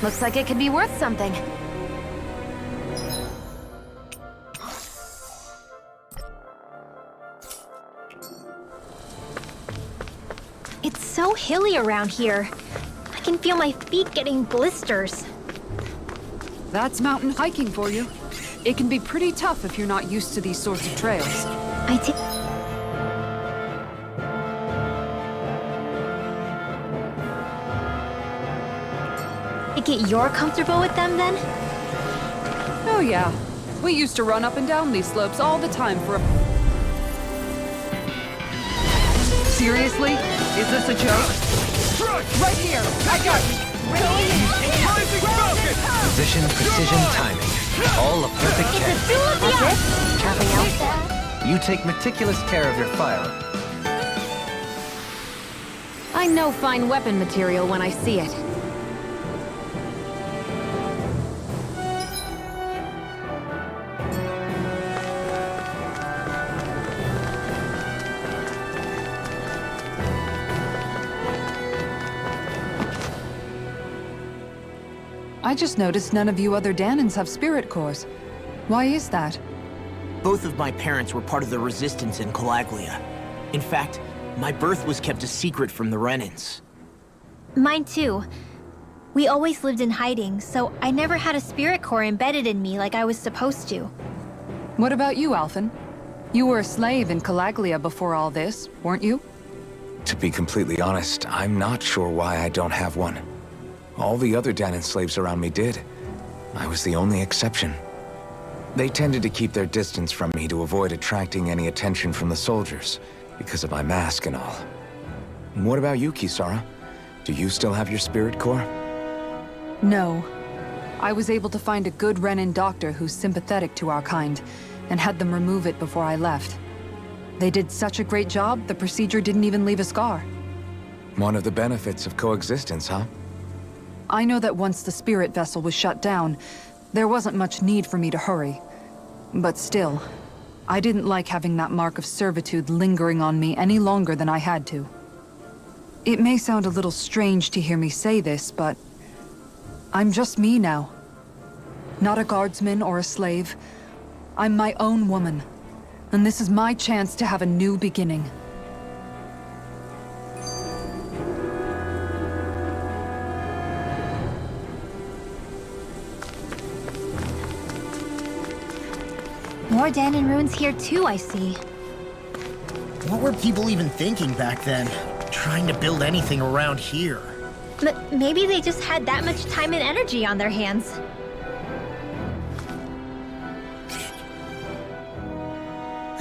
Looks like it could be worth something. It's so hilly around here. I can feel my feet getting blisters. That's mountain hiking for you. It can be pretty tough if you're not used to these sorts of trails. I take it you're comfortable with them then? Oh yeah. We used to run up and down these slopes all the time for a... Seriously? Is this a joke? Right here! I got you! Position, precision, timing. All a perfect chance. Nothing else? You take meticulous care of your firearm. I know fine weapon material when I see it. I just noticed none of you other Danans have spirit cores. Why is that? Both of my parents were part of the resistance in Calaglia. In fact, my birth was kept a secret from the Renans. Mine too. We always lived in hiding, so I never had a spirit core embedded in me like I was supposed to. What about you, Alphen? You were a slave in Calaglia before all this, weren't you? To be completely honest, I'm not sure why I don't have one. All the other Danan slaves around me did. I was the only exception. They tended to keep their distance from me to avoid attracting any attention from the soldiers, because of my mask and all. What about you, Kisara? Do you still have your spirit core? No. I was able to find a good Renan doctor who's sympathetic to our kind, and had them remove it before I left. They did such a great job, the procedure didn't even leave a scar. One of the benefits of coexistence, huh? I know that once the spirit vessel was shut down, there wasn't much need for me to hurry. But still, I didn't like having that mark of servitude lingering on me any longer than I had to. It may sound a little strange to hear me say this, but I'm just me now. Not a guardsman or a slave. I'm my own woman, and this is my chance to have a new beginning. More Danan runes here too, I see. What were people even thinking back then? Trying to build anything around here? Maybe they just had that much time and energy on their hands.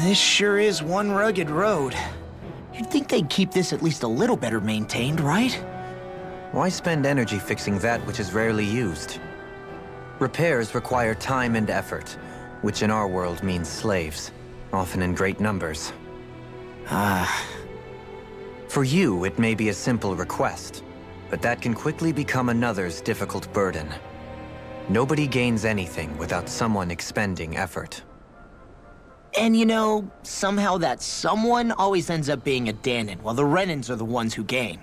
This sure is one rugged road. You'd think they'd keep this at least a little better maintained, right? Why spend energy fixing that which is rarely used? Repairs require time and effort, which in our world means slaves, often in great numbers. For you, it may be a simple request, but that can quickly become another's difficult burden. Nobody gains anything without someone expending effort. And you know, somehow that someone always ends up being a Dahnan, while the Renans are the ones who gain.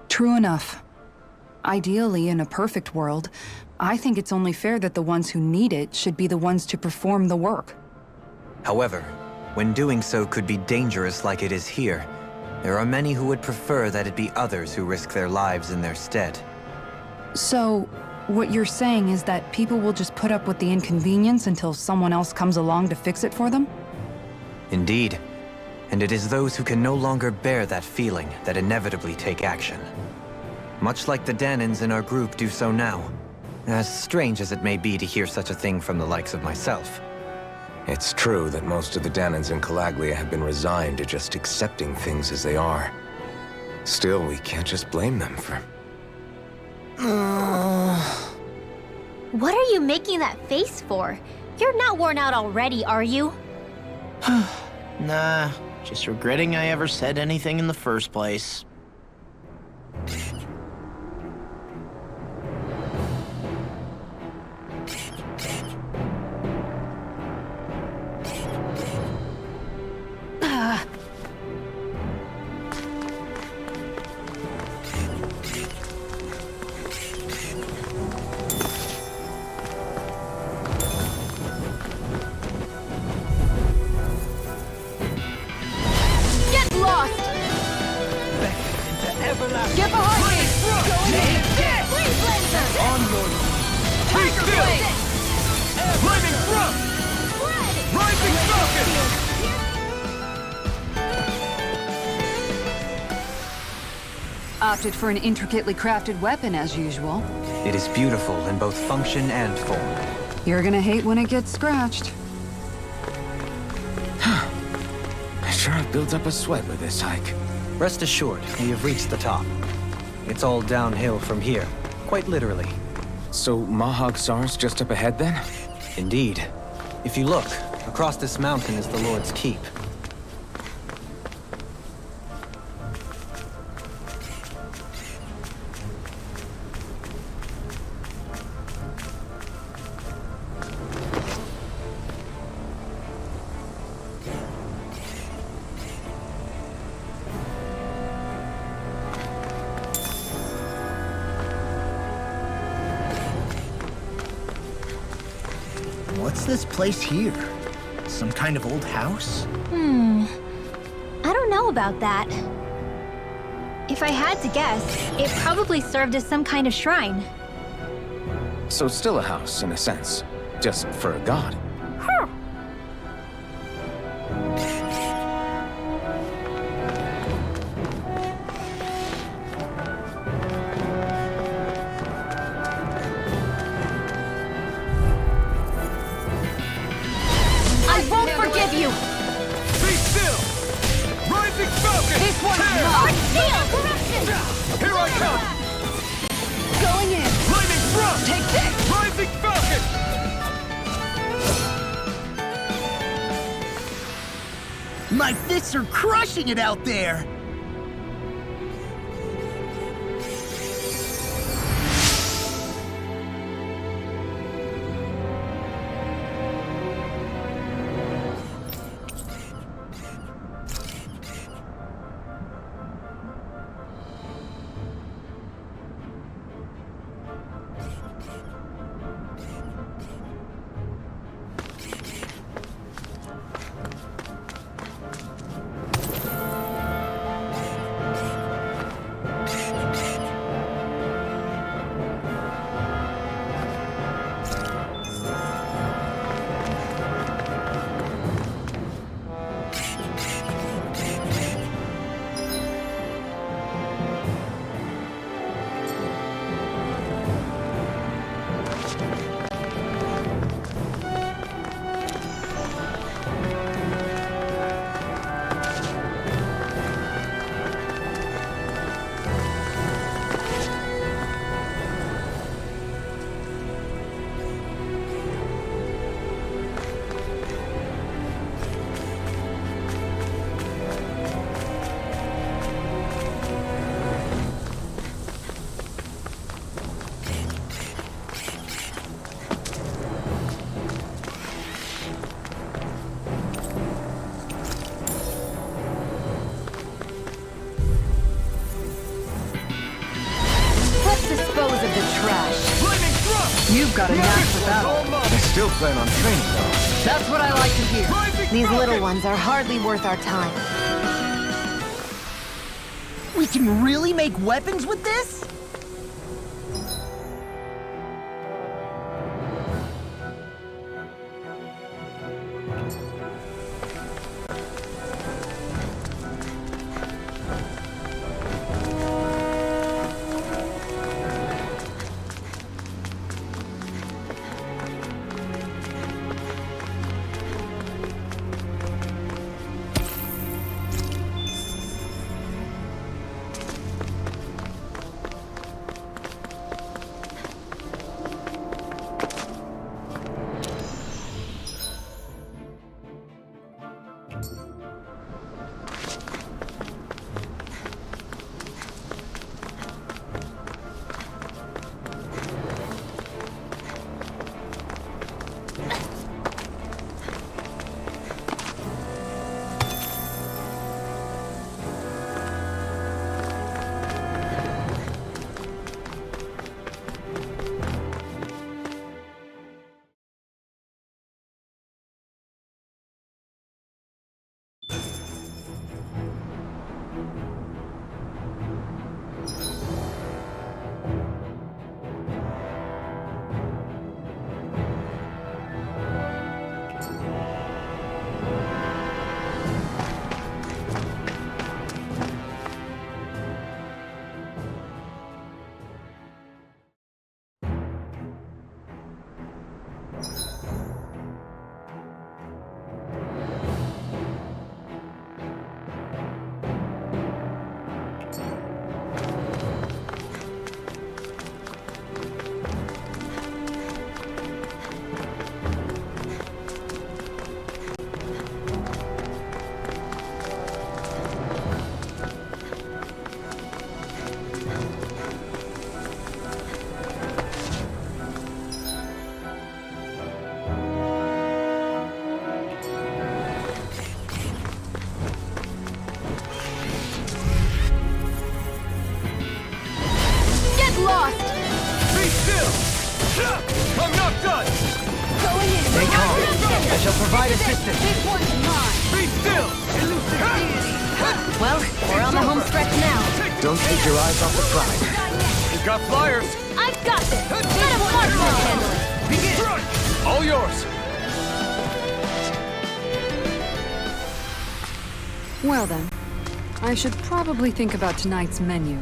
True enough. Ideally, in a perfect world, I think it's only fair that the ones who need it should be the ones to perform the work. However, when doing so could be dangerous like it is here, there are many who would prefer that it be others who risk their lives in their stead. So, what you're saying is that people will just put up with the inconvenience until someone else comes along to fix it for them? Indeed. And it is those who can no longer bear that feeling that inevitably take action. Much like the Dahnans in our group do so now. As strange as it may be to hear such a thing from the likes of myself. It's true that most of the Dahnans in Calaglia have been resigned to just accepting things as they are. Still, we can't just blame them for... What are you making that face for? You're not worn out already, are you? Nah, just regretting I ever said anything in the first place. Get lost! Get behind me! Take this! Freeze Lancer! Tiger Blade! Lightning Thrust! Rising Falcon! Opted for an intricately crafted weapon, as usual. It is beautiful in both function and form. You're gonna hate when it gets scratched. I sure have built up a sweat with this hike. Rest assured, we have reached the top. It's all downhill from here, quite literally. So Mahag Sar's just up ahead then? Indeed. If you look, across this mountain is the Lord's Keep. What's this place here? Some kind of old house? I don't know about that. If I had to guess, it probably served as some kind of shrine. So still a house, in a sense. Just for a god. I won't forgive you! Be still! Rising Falcon! This one's Tear! mine! Here I come! Going in! Lightning Thrust! Take this! Rising Falcon! My fists are crushing it out there! You've got a knack for battle. I still plan on training, though. That's what I like to hear. These little ones are hardly worth our time. We can really make weapons with this? Well, we're on the home stretch now. Don't take your eyes off the prize. We've got flyers. I've got this! Let him mark my handle! Begin! All yours. Well then, I should probably think about tonight's menu.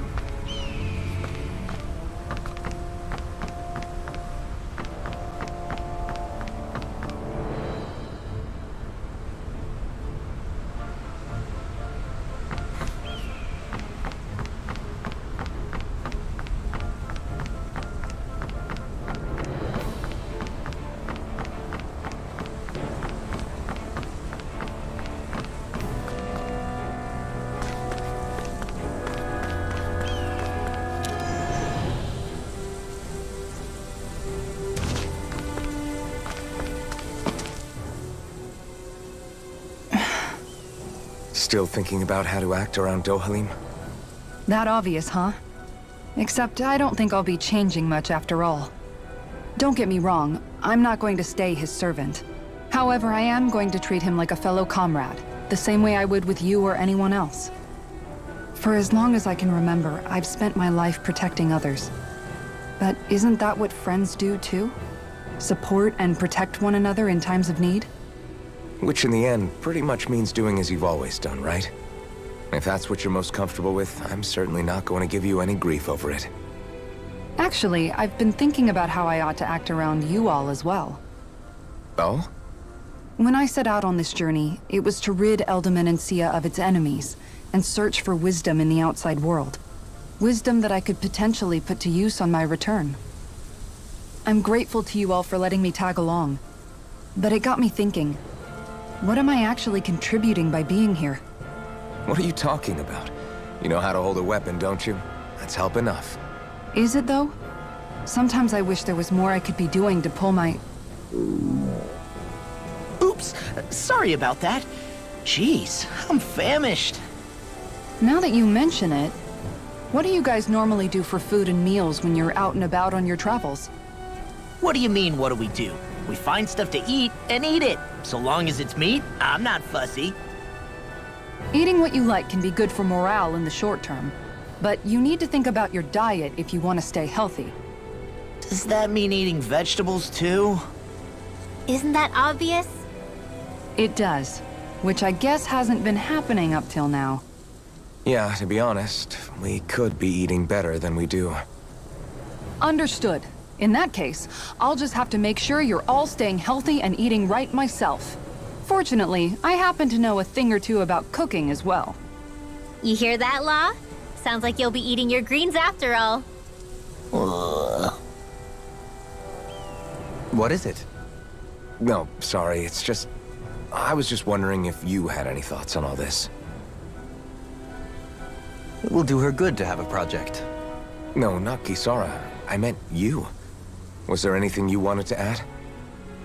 Still thinking about how to act around Dohalim? That obvious, huh? Except I don't think I'll be changing much after all. Don't get me wrong, I'm not going to stay his servant. However, I am going to treat him like a fellow comrade, the same way I would with you or anyone else. For as long as I can remember, I've spent my life protecting others. But isn't that what friends do too? Support and protect one another in times of need? Which in the end pretty much means doing as you've always done, right? If that's what you're most comfortable with, I'm certainly not going to give you any grief over it. Actually, I've been thinking about how I ought to act around you all as well. Oh? When I set out on this journey, it was to rid Elde Menancia of its enemies and search for wisdom in the outside world. Wisdom that I could potentially put to use on my return. I'm grateful to you all for letting me tag along, but it got me thinking. What am I actually contributing by being here? What are you talking about? You know how to hold a weapon, don't you? That's help enough. Is it though? Sometimes I wish there was more I could be doing to pull my... Oops, sorry about that. Jeez, I'm famished. Now that you mention it, what do you guys normally do for food and meals when you're out and about on your travels? What do you mean, what do we do? We find stuff to eat and eat it. So long as it's meat, I'm not fussy. Eating what you like can be good for morale in the short term, but you need to think about your diet if you want to stay healthy. Does that mean eating vegetables too? Isn't that obvious? It does, which I guess hasn't been happening up till now. Yeah, to be honest, we could be eating better than we do. Understood. In that case, I'll just have to make sure you're all staying healthy and eating right myself. Fortunately, I happen to know a thing or two about cooking as well. You hear that, Law? Sounds like you'll be eating your greens after all. What is it? No, sorry, it's just... I was just wondering if you had any thoughts on all this. It will do her good to have a project. No, not Kisara. I meant you. Was there anything you wanted to add?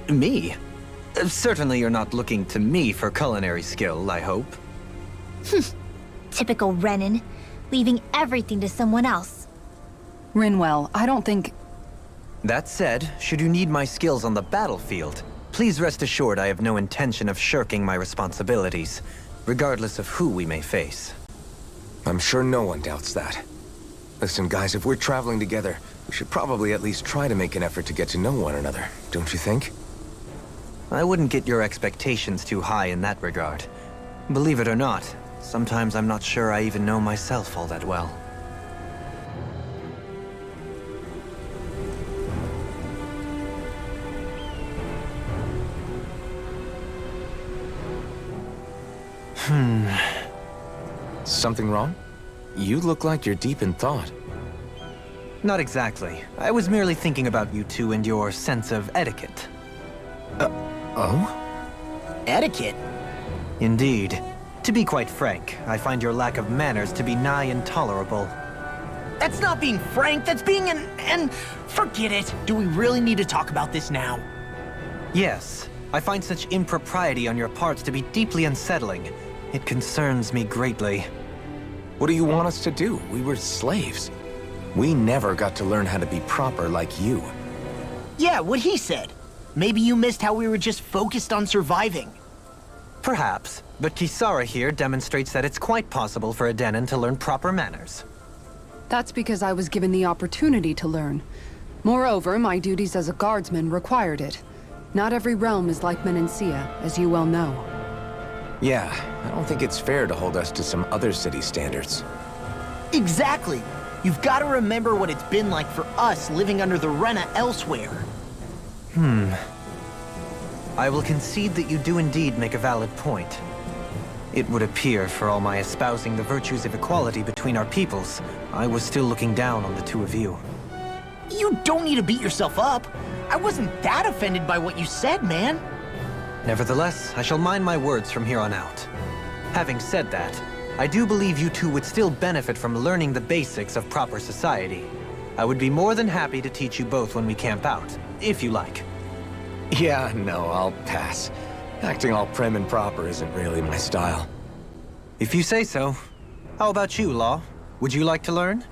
Me? Certainly you're not looking to me for culinary skill, I hope. Typical Renan, leaving everything to someone else. Rinwell, I don't think... That said, should you need my skills on the battlefield, please rest assured I have no intention of shirking my responsibilities, regardless of who we may face. I'm sure no one doubts that. Listen, guys, if we're traveling together, we should probably at least try to make an effort to get to know one another, don't you think? I wouldn't get your expectations too high in that regard. Believe it or not, sometimes I'm not sure I even know myself all that well. Something wrong? You look like you're deep in thought. Not exactly. I was merely thinking about you two and your sense of etiquette. Oh? Etiquette? Indeed. To be quite frank, I find your lack of manners to be nigh intolerable. That's not being frank, that's being and forget it. Do we really need to talk about this now? Yes, I find such impropriety on your parts to be deeply unsettling. It concerns me greatly. What do you want us to do? We were slaves. We never got to learn how to be proper like you. Yeah, what he said. Maybe you missed how we were just focused on surviving. Perhaps, but Kisara here demonstrates that it's quite possible for a Denon to learn proper manners. That's because I was given the opportunity to learn. Moreover, my duties as a guardsman required it. Not every realm is like Menancia, as you well know. Yeah, I don't think it's fair to hold us to some other city standards. Exactly. You've got to remember what it's been like for us living under the Rena elsewhere. I will concede that you do indeed make a valid point. It would appear, for all my espousing the virtues of equality between our peoples, I was still looking down on the two of you. You don't need to beat yourself up. I wasn't that offended by what you said, man. Nevertheless, I shall mind my words from here on out. Having said that, I do believe you two would still benefit from learning the basics of proper society. I would be more than happy to teach you both when we camp out, if you like. Yeah, no, I'll pass. Acting all prim and proper isn't really my style. If you say so. How about you, Law? Would you like to learn?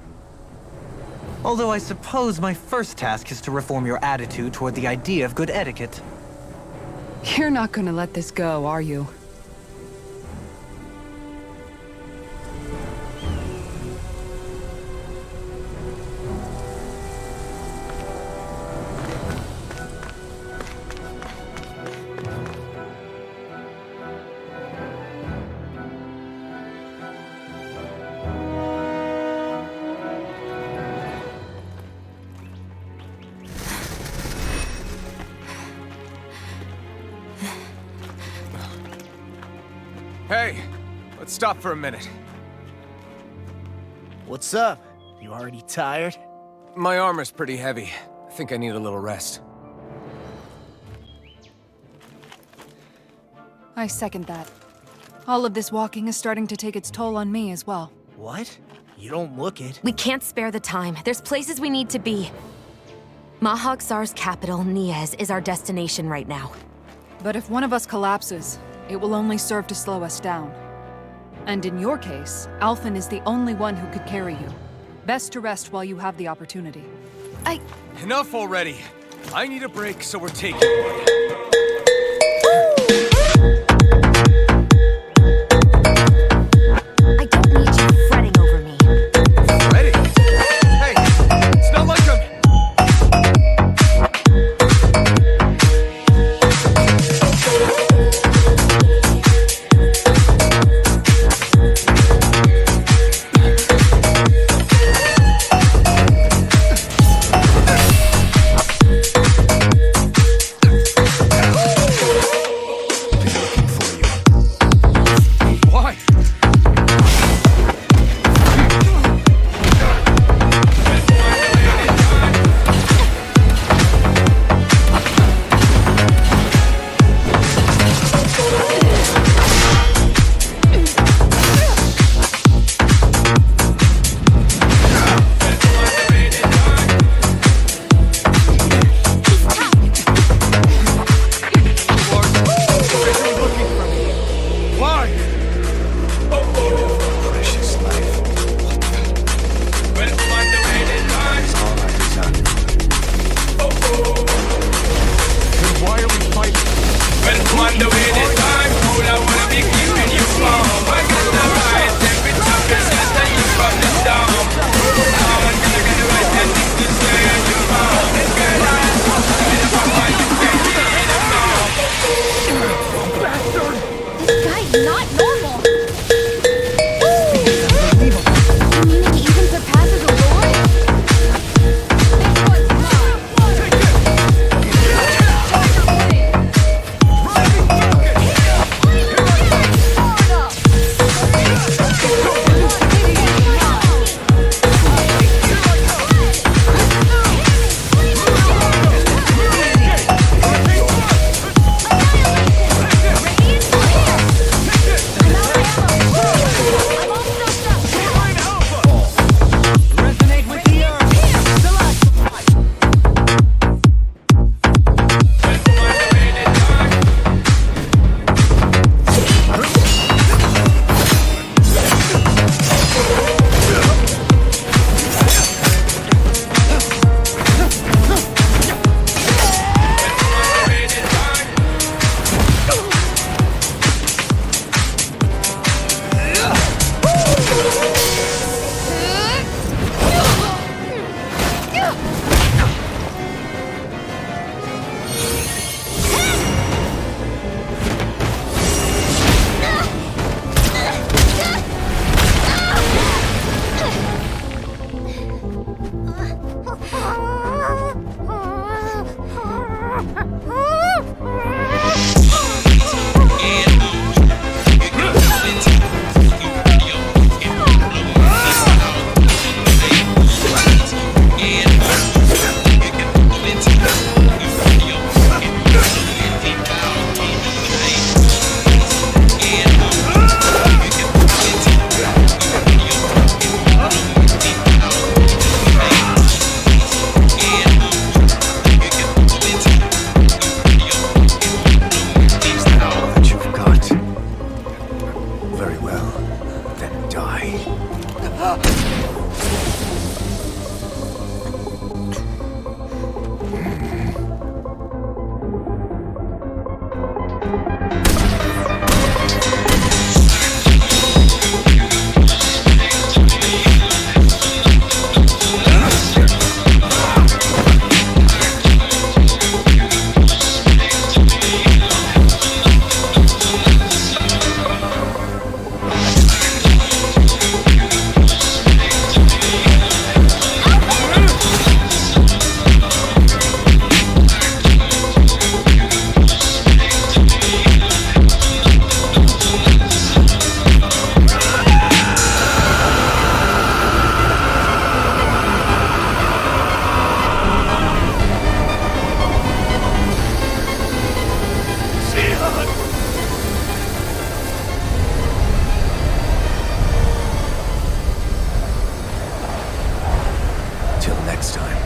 Although I suppose my first task is to reform your attitude toward the idea of good etiquette. You're not gonna let this go, are you? Hey, let's stop for a minute. What's up? You already tired? My armor's pretty heavy. I think I need a little rest. I second that. All of this walking is starting to take its toll on me as well. What? You don't look it. We can't spare the time. There's places we need to be. Mahag Sar's capital, Niez, is our destination right now. But if one of us collapses, it will only serve to slow us down. And in your case, Alphen is the only one who could carry you. Best to rest while you have the opportunity. Enough already! I need a break, so we're taking one. I don't need you fretting over me. Ready? Hey, it's not like I'm... Why? Why? Precious life. It's all I desire. Then why are we fighting? This guy's not normal. You mean he even surpasses a lord? Resonate with the That you've got. Very well. Then die. Till next time.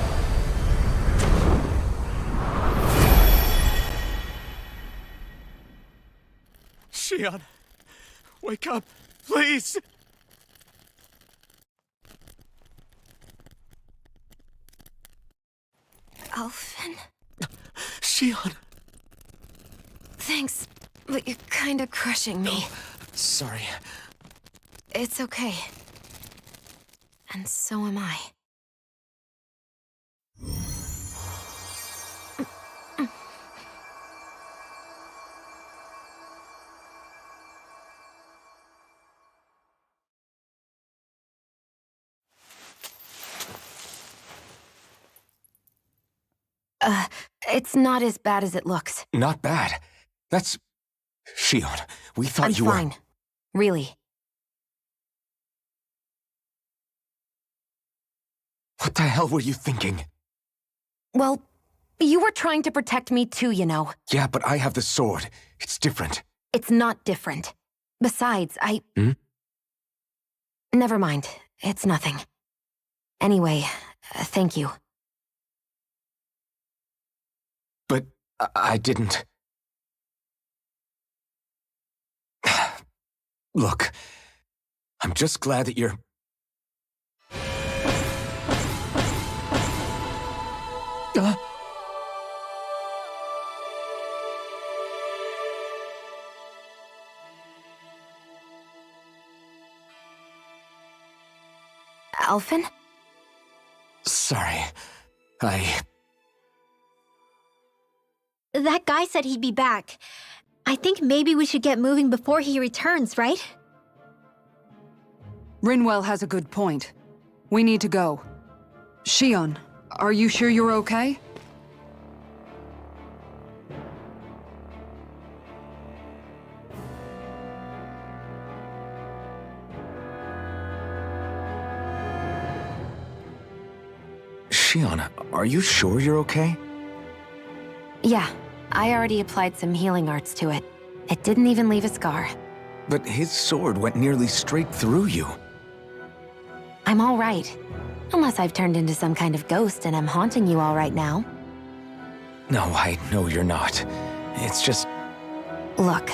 Shion, wake up, please! Alphen? Shion. Thanks, but you're kinda crushing me. Sorry. It's okay. And so am I. It's not as bad as it looks. Not bad. That's... Shion, we thought I'm you were... fine. Really. What the hell were you thinking? Well, you were trying to protect me too, you know. Yeah, but I have the sword. It's different. It's not different. Besides, Hmm? Never mind. It's nothing. Anyway, thank you. But I didn't... Look, I'm just glad that you're... Alphen? Sorry. That guy said he'd be back. I think maybe we should get moving before he returns, right? Rinwell has a good point. We need to go. Shion, are you sure you're okay? Shion, are you sure you're okay? Yeah, I already applied some healing arts to it. It didn't even leave a scar. But his sword went nearly straight through you. I'm all right. Unless I've turned into some kind of ghost and I'm haunting you all right now. No, I know you're not. It's just... Look,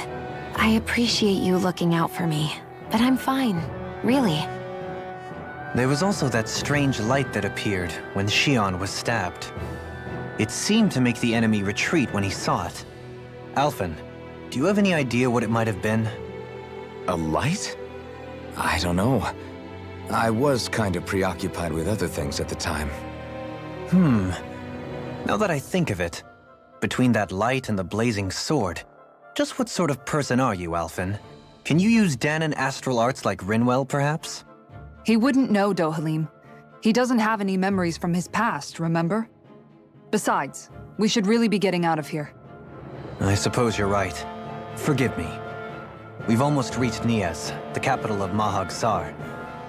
I appreciate you looking out for me, but I'm fine, really. There was also that strange light that appeared when Shion was stabbed. It seemed to make the enemy retreat when he saw it. Alphen, do you have any idea what it might have been? A light? I don't know. I was kind of preoccupied with other things at the time. Now that I think of it, between that light and the blazing sword, just what sort of person are you, Alphen? Can you use Dahnan astral arts like Rinwell, perhaps? He wouldn't know, Dohalim. He doesn't have any memories from his past, remember? Besides, we should really be getting out of here. I suppose you're right. Forgive me. We've almost reached Nias, the capital of Mahag Saar.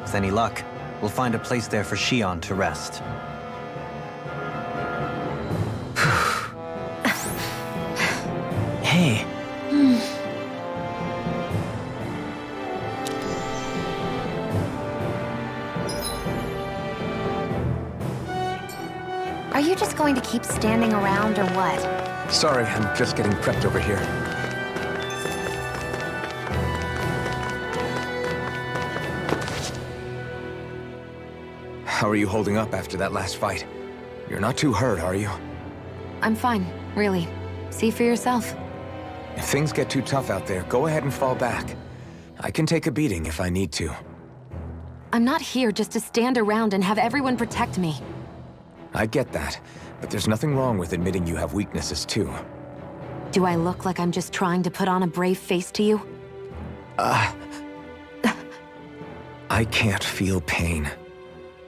With any luck, we'll find a place there for Shion to rest. Hey. Are you just going to keep standing around or what? Sorry, I'm just getting prepped over here. How are you holding up after that last fight? You're not too hurt, are you? I'm fine, really. See for yourself. If things get too tough out there, go ahead and fall back. I can take a beating if I need to. I'm not here just to stand around and have everyone protect me. I get that, but there's nothing wrong with admitting you have weaknesses too. Do I look like I'm just trying to put on a brave face to you? I can't feel pain.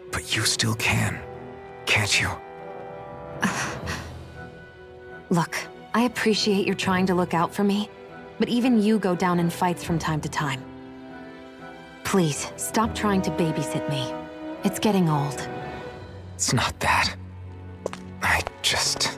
But you still can, can't you? Look, I appreciate you're trying to look out for me, but even you go down in fights from time to time. Please, stop trying to babysit me. It's getting old. It's not that. I just...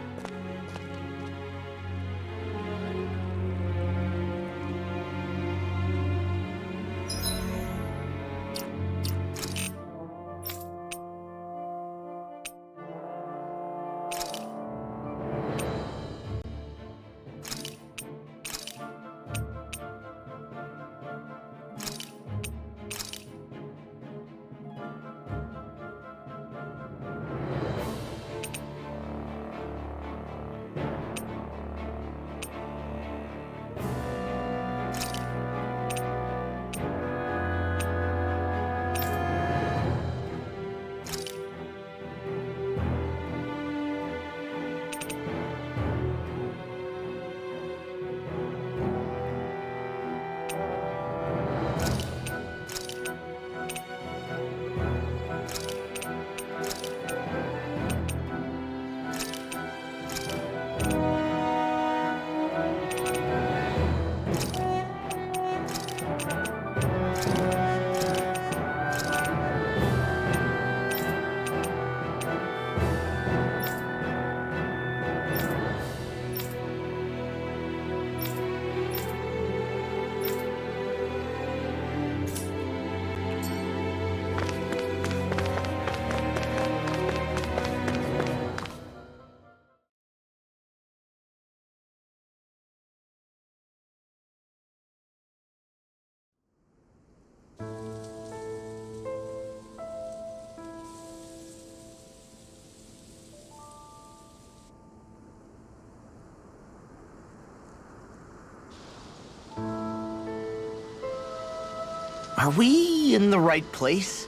Are we in the right place?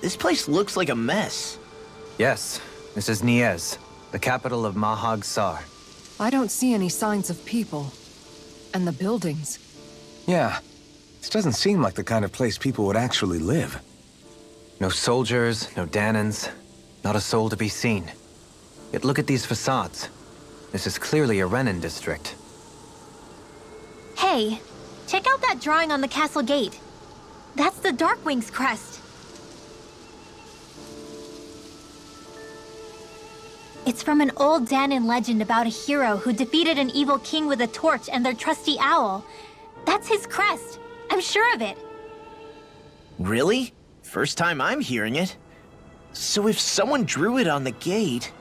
This place looks like a mess. Yes, this is Niez, the capital of Mahag Sar. I don't see any signs of people. And the buildings. Yeah, this doesn't seem like the kind of place people would actually live. No soldiers, no Danans, not a soul to be seen. Yet look at these facades. This is clearly a Renan district. Hey, check out that drawing on the castle gate. That's the Darkwing's crest. It's from an old Danan legend about a hero who defeated an evil king with a torch and their trusty owl. That's his crest. I'm sure of it. Really? First time I'm hearing it. So if someone drew it on the gate...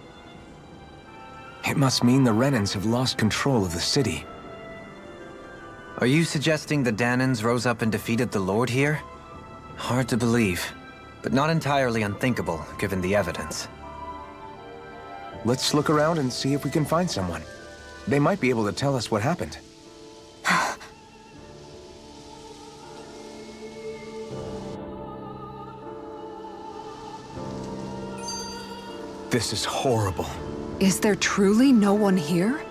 It must mean the Renans have lost control of the city. Are you suggesting the Danans rose up and defeated the Lord here? Hard to believe, but not entirely unthinkable, given the evidence. Let's look around and see if we can find someone. They might be able to tell us what happened. This is horrible. Is there truly no one here?